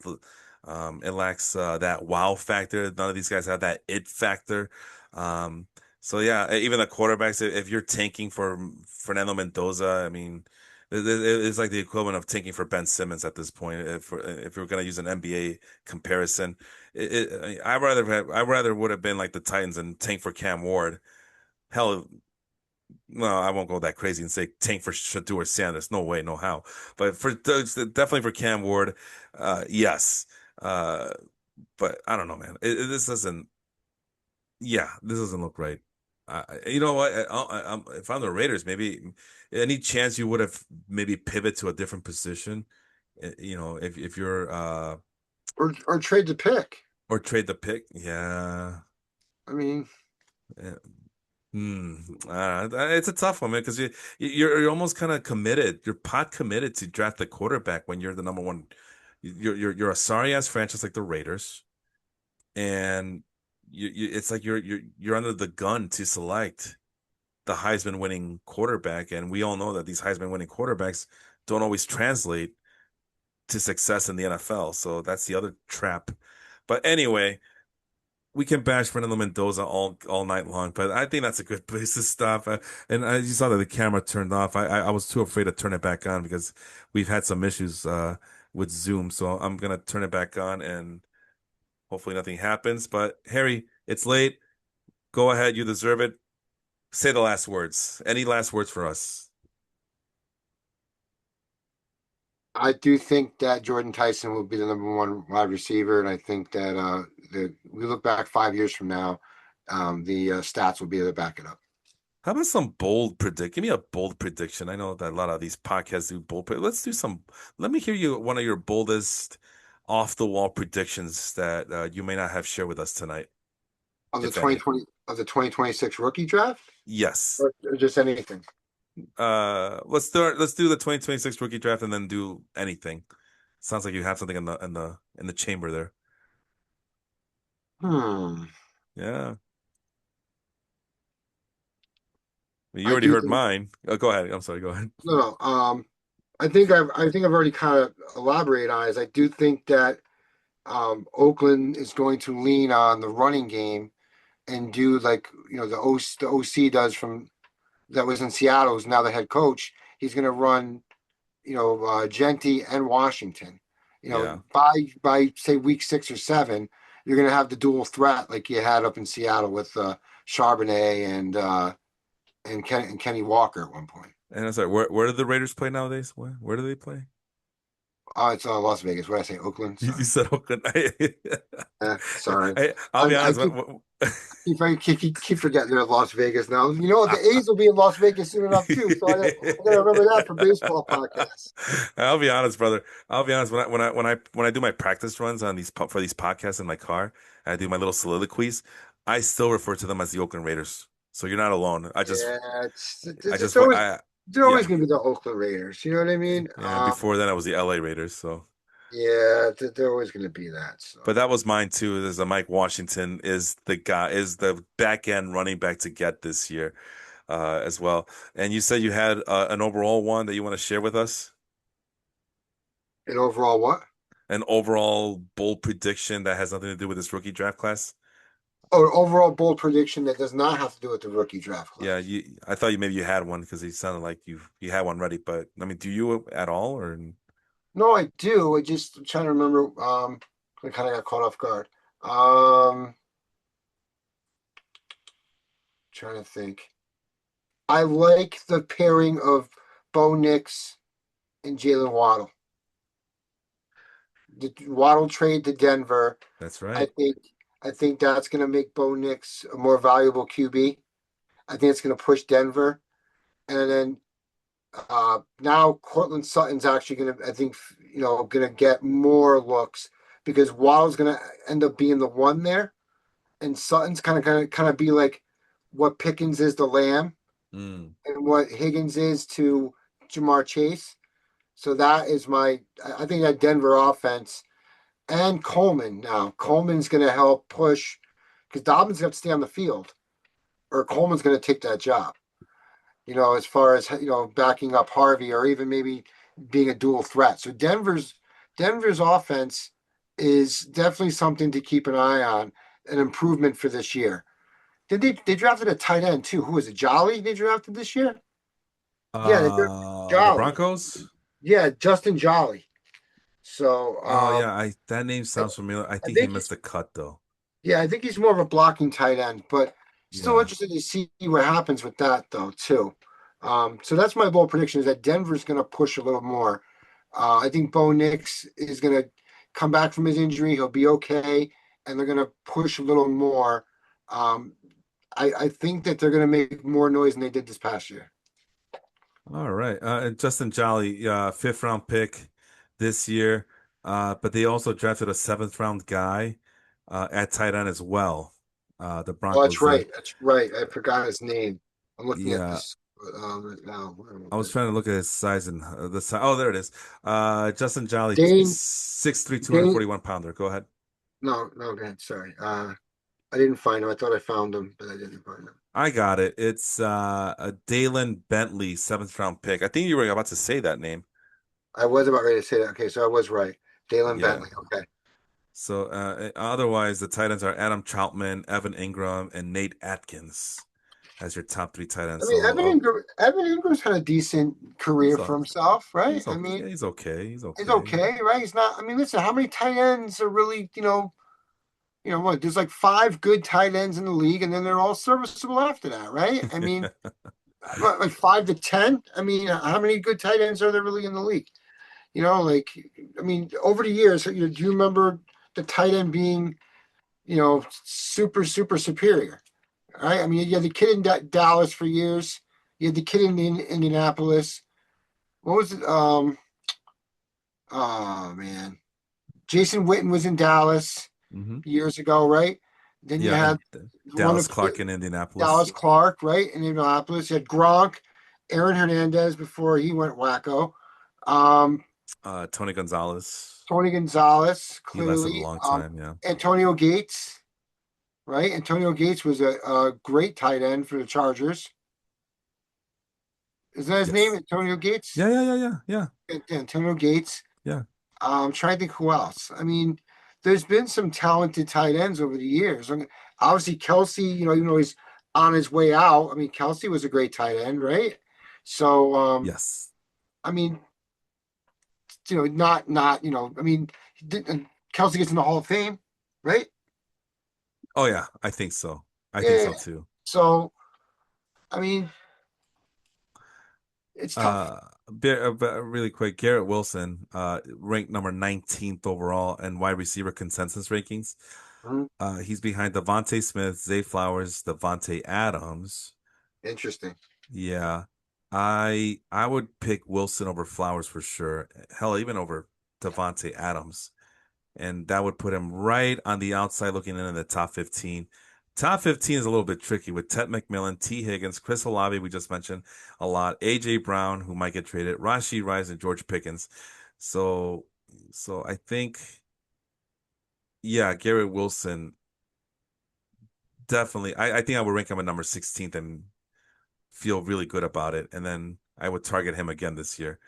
wow factor. None of these guys have that it factor. Um, so yeah, even the quarterbacks. If you're tanking for Fernando Mendoza, I mean, it's like the equivalent of tanking for Ben Simmons at this point. If we're gonna use an NBA comparison, I rather would have been like the Titans and tank for Cam Ward. Hell, no, I won't go that crazy and say tank for Shador Sanders. No way, no how. But definitely for Cam Ward, yes. Uh, but I don't know, man. This doesn't. Yeah, this doesn't look right. You know what? If I'm the Raiders, maybe any chance you would have maybe pivot to a different position. You know, if you're Or trade the pick. or trade the pick. Yeah. I mean, Yeah. Hmm. It's a tough one, man, because you're almost kind of committed. You're pot committed to draft the quarterback when you're the number one. You're a sorry ass franchise like the Raiders, and it's like you're under the gun to select the Heisman winning quarterback, and we all know that these Heisman winning quarterbacks don't always translate to success in the NFL. So that's the other trap. But anyway, we can bash Fernando Mendoza all night long, but I think that's a good place to stop. And I you saw that the camera turned off. I was too afraid to turn it back on because we've had some issues with Zoom. So I'm gonna turn it back on and hopefully nothing happens. But Harry, it's late. Go ahead, you deserve it. Say the last words. Any last words for us? I do think that Jordan Tyson will be the number one wide receiver, and I think that we look back 5 years from now, the stats will be able to back it up. How about some bold predict? Give me a bold prediction. I know that a lot of these podcasts do Let's do some. Let me hear you one of your boldest off the wall predictions that you may not have shared with us tonight, Of the if any. 2026 rookie draft, Yes. or just anything. Let's do the 2026 rookie draft and then do anything. Sounds like you have something in the chamber there. Hmm. Yeah. You I already do heard think mine. Oh, go ahead. I'm sorry. Go ahead. no. I think I've already kind of elaborated on it. Is I do think that Oakland is going to lean on the running game and do like the OC does from that was in Seattle, who's now the head coach. He's going to run Genty and Washington. Yeah. By say week 6 or 7, you're going to have the dual threat like you had up in Seattle with Charbonnet and Kenny Walker at one point. And I'm sorry. Where do the Raiders play nowadays? Where do they play? It's Las Vegas. What did I say? Oakland. You Sorry. said Oakland. Sorry. I'll be I honest. keep keep forgetting they're in Las Vegas now. You know, the A's will be in Las Vegas soon enough too. So I gotta remember that for baseball podcasts. I'll be honest, brother. I'll be honest. When I do my practice runs on for these podcasts in my car, and I do my little soliloquies, I still refer to them as the Oakland Raiders. So you're not alone. Yeah, I it's just, always I, they're always yeah, gonna be the Oakland Raiders. You know what I mean? yeah. And before then, I was the LA Raiders. So, Yeah, they're always gonna be that. but So that was mine too. Is Mike Washington is the back end running back to get this year, as well. And you said you had an overall one that you want to share with us. and overall, what? An overall bold prediction that has nothing to do with this rookie draft class? Oh, overall bold prediction that does not have to do with the rookie draft Yeah, class. I thought maybe you had one because it sounded like you had one ready, but I mean, do you at all or No, I do. I just I'm trying to remember. I kind of got caught off guard. Um, Trying to think. I like the pairing of Bo Nix and Jalen Waddle. The Waddle trade to Denver. that's I right. think I think that's going to make Bo Nix a more valuable QB. I think it's going to push Denver, and then now Cortland Sutton's actually going to, I think, going to get more looks because Waddle's going to end up being the one there, and Sutton's kind of be like what Pickens is to Lamb Mm. and what Higgins is to Jamar Chase. So that is I think that Denver offense and Coleman now. Coleman's going to help push because Dobbins got to stay on the field, or Coleman's going to take that job. As far as backing up Harvey or even maybe being a dual threat. So Denver's offense is definitely something to keep an eye on, an improvement for this year. Did they drafted a tight end too? Who was it? Jolly they drafted this year? Yeah, they drafted The Jolly. Broncos? Yeah, Justin Jolly. So Oh yeah, I that name I, sounds familiar. I I think he think missed the cut though. yeah, I think he's more of a blocking tight end, but still Yeah. interested to see what happens with that though too. So that's my bold prediction is that Denver's going to push a little more. I think Bo Nix is going to come back from his injury. He'll be okay, and they're going to push a little more. Um, I think that they're going to make more noise than they did this past year. All right. And Justin Jolly, fifth round pick this year. But they also drafted a seventh round guy at tight end as well. The Oh, that's Broncos did. right. That's right. I forgot his name. I'm looking at Yeah. this right now. Where am I I was trying to look at his size and the size. Oh, there it is. Justin Jolly, Dane, 6'3", Dane. 241 pounder. Go ahead. No, no, go ahead. Sorry. I didn't find him. I thought I found him, but I didn't find him. I got it. It's a Dalen Bentley, seventh round pick. I think you were about to say that name. I was about ready to say that. Okay, so I was right. Dalen Yeah. Bentley. Okay. So otherwise, the tight ends are Adam Troutman, Evan Ingram, and Nate Atkins as your top three tight I ends. mean, So Evan Ingram's had a decent career he's for a, himself, right? he's I okay. mean, Yeah, he's okay. He's he's okay. okay, right? He's not. I mean, listen, how many tight ends are really, what? There's like five good tight ends in the league, and then they're all serviceable after that, right? I mean, like 5 to 10. I mean, how many good tight ends are there really in the league? Like, I mean, over the years, do you remember the tight end being, super, super superior? Right? I mean, you had the kid in Dallas for years. You had the kid in Indianapolis. What was it? Oh man, Jason Witten was in Dallas Hmm. years ago, right? Then you Yeah, had and the one who Dallas played Clark in Dallas Indianapolis. Clark, right, in Indianapolis. You had Gronk, Aaron Hernandez before he went wacko. Um, Tony Gonzalez. Tony Gonzalez, He lasted a clearly. long time. Yeah. Antonio Gates, right? Antonio Gates was a great tight end for the Chargers. Is that his name? Yes. Antonio Yeah. Gates? Yeah. Yeah. Yeah. Yeah. Antonio Gates. Yeah. I'm trying to think who else. I mean, there's been some talented tight ends over the years. I mean, obviously, Kelsey, even though he's on his way out, I mean, Kelsey was a great tight end, right? So, Yes. I mean, not, I mean, Kelsey gets in the Hall of Fame, right? Oh yeah. I think so. I think Yeah. so too. So, I mean, it's tough. Really quick, Garrett Wilson, ranked number 19th overall in wide receiver consensus rankings. Mhm. He's behind Devontae Smith, Zay Flowers, Devontae Adams. Interesting. Yeah. I would pick Wilson over Flowers for sure. Hell, even over Devontae Adams. And that would put him right on the outside looking in the top 15. Top 15 is a little bit tricky with Ted McMillan, T. Higgins, Chris Olave, we just mentioned a lot, A.J. Brown, who might get traded, Rashee Rice, and George Pickens. So, so I think, yeah, Garrett Wilson, definitely. I think I would rank him at number 16th and feel really good about it. And then I would target him again this year.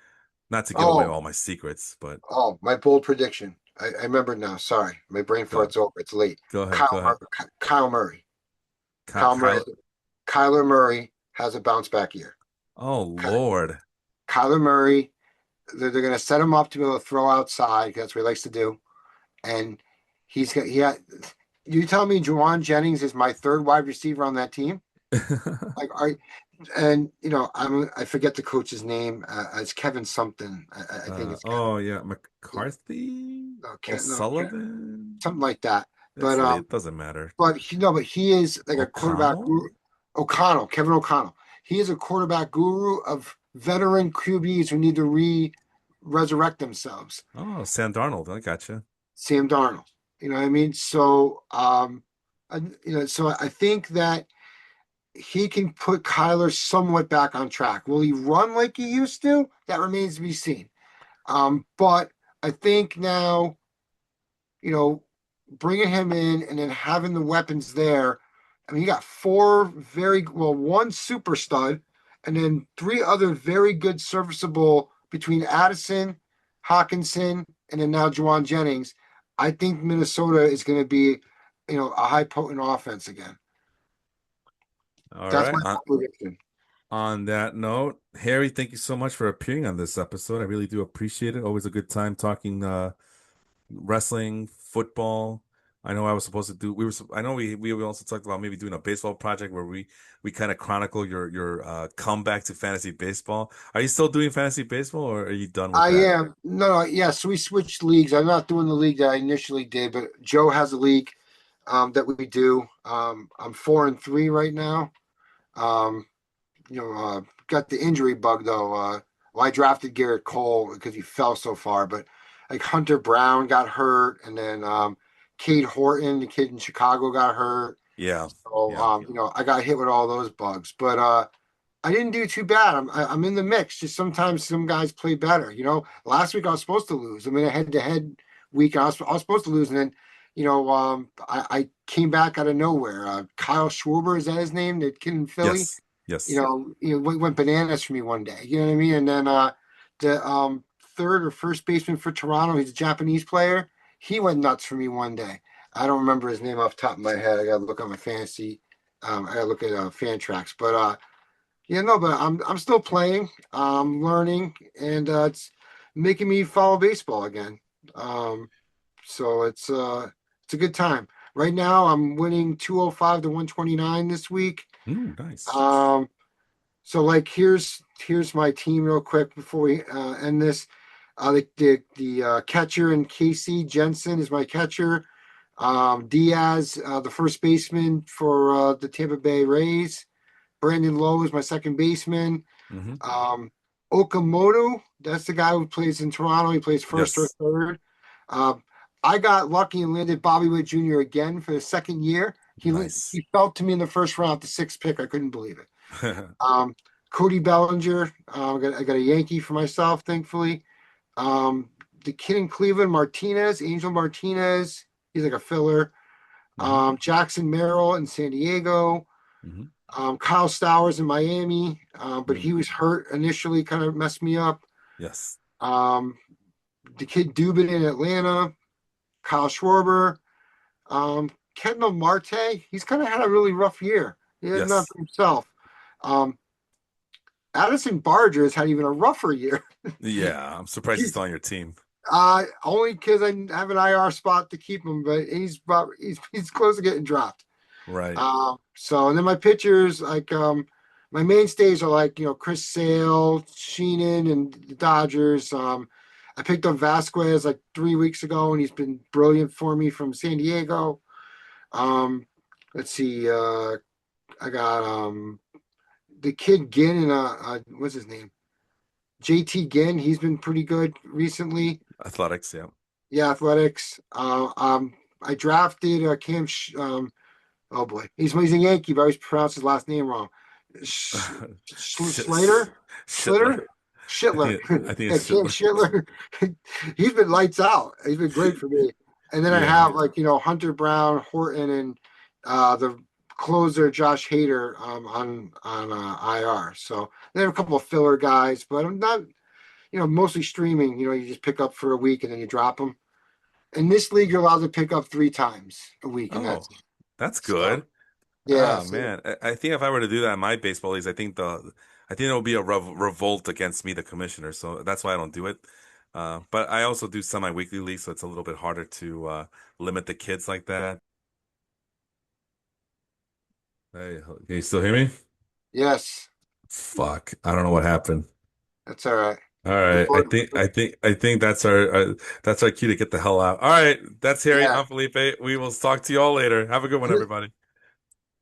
Not to give away Oh, all my secrets, but oh, my bold prediction. I remember now. Sorry, my brain go fart's over. It's late. go ahead, Kyle go ahead. Kyle Murray. Kyle Murray. Kyle, Kyler Murray has a bounce back year. oh Lord. Kyler Murray. They're going to set him up to be able to throw outside. That's what he likes to do. And he's got. Yeah. You tell me, Juwan Jennings is my third wide receiver on that team. Like, are and I forget the coach's name. It's Kevin something. I think it's Kevin. Oh yeah, McCarthy, No, no, O'Sullivan. something like that. It's But late. It doesn't matter. he is like a quarterback O'Connell? guru. O'Connell, Kevin O'Connell. He is a quarterback guru of veteran QBs who need to resurrect themselves. Oh, Sam Darnold. I gotcha. Sam Darnold. You know what I mean? So, so I think that he can put Kyler somewhat back on track. Will he run like he used to? That remains to be seen. But I think now, you know, bringing him in and then having the weapons there. I mean, you got four one super stud, and then three other very good serviceable between Addison, Hawkinson, and then now Juwan Jennings. I think Minnesota is going to be, a high potent offense again. All That's right. my prediction. On that note, Harry, thank you so much for appearing on this episode. I really do appreciate it. Always a good time talking wrestling, football. I know I was supposed to do. I know we also talked about maybe doing a baseball project where we kind of chronicle your comeback to fantasy baseball. Are you still doing fantasy baseball, or are you done with I that? am. No, yeah. So we switched leagues. I'm not doing the league that I initially did, but Joe has a league that we do. I'm 4-3 right now. Um, got the injury bug though. Well, I drafted Garrett Cole because he fell so far, but like Hunter Brown got hurt, and then Cade Horton, the kid in Chicago, got hurt. Yeah, So yeah. I got hit with all those bugs, but I didn't do too bad. I'm in the mix. Just sometimes some guys play better. Last week I was supposed to lose. I'm in a head-to-head week. I was supposed to lose, and then I came back out of nowhere. Kyle Schwarber, is that his name? The kid in Philly. Yes, yes. Went bananas for me one day. You know what I mean? And then the third or first baseman for Toronto, he's a Japanese player. He went nuts for me one day. I don't remember his name off the top of my head. I got to look on my fantasy. I got to look at fan tracks, but yeah, no, but I'm still playing. I'm learning, and it's making me follow baseball again. Um, so it's a good time. Right now, I'm winning 205 to 129 this week. Ooh, nice. Um, so like here's my team real quick before we end this. The catcher and Casey Jensen is my catcher. Diaz, the first baseman for the Tampa Bay Rays. Brandon Lowe is my second baseman. Hmm. Um, Okamoto, that's the guy who plays in Toronto. He plays first or Yes, third. Um, I got lucky and landed Bobby Witt Jr. again for the second year. nice. He fell to me in the first round, the sixth pick. I couldn't believe it. Um, Cody Bellinger, I got a Yankee for myself, thankfully. Um, the kid in Cleveland, Martinez, Angel Martinez, he's like a filler. Hmm. Jackson Merrill in San Diego. Hmm. Kyle Stowers in Miami, but Mm. he was hurt initially, kind of messed me up. Yes, Um, the kid Dubin in Atlanta, Kyle Schwarber, Kendall Marte. He's kind of had a really rough year. He had not yes. for himself. Um, Addison Barger has had even a rougher year. Yeah, I'm surprised he's He's still on your team. only because I have an IR spot to keep him, but he's close to getting dropped. Right. So and then my pitchers like my mainstays are like, Chris Sale, Sheenan, and the Dodgers. I picked up Vasquez like 3 weeks ago, and he's been brilliant for me from San Diego. Um, let's see. I got the kid Ginn and what's his name? JT Ginn. He's been pretty good recently. Athletics, yeah. Yeah, athletics. I drafted oh boy, he's a Yankee, but I always pronounce his last name wrong. Slater, Shitler. Slater, Shitler. I think Yeah, it's Cam Shitler. Shitler. He's been lights out. He's been great for me. And then I Yeah. have like Hunter Brown, Horton, and the closer Josh Hader on IR. So they have a couple of filler guys, but I'm not mostly streaming. You just pick up for a week and then you drop them. In this league, you're allowed to pick up 3 times a week, and that's Oh, it. that's So good. yeah, Oh so man, I think if I were to do that in my baseball leagues, I think there will be a revolt against me, the commissioner. So that's why I don't do it. But I also do semi-weekly leagues, so it's a little bit harder to limit the kids like that. Hey, can you still hear me? yes, Fuck, I don't know what happened. that's all right. All The right, board, I think that's our cue to get the hell out. All right, that's Harry. yeah. I'm Felipe. We will talk to you all later. Have a good one, everybody.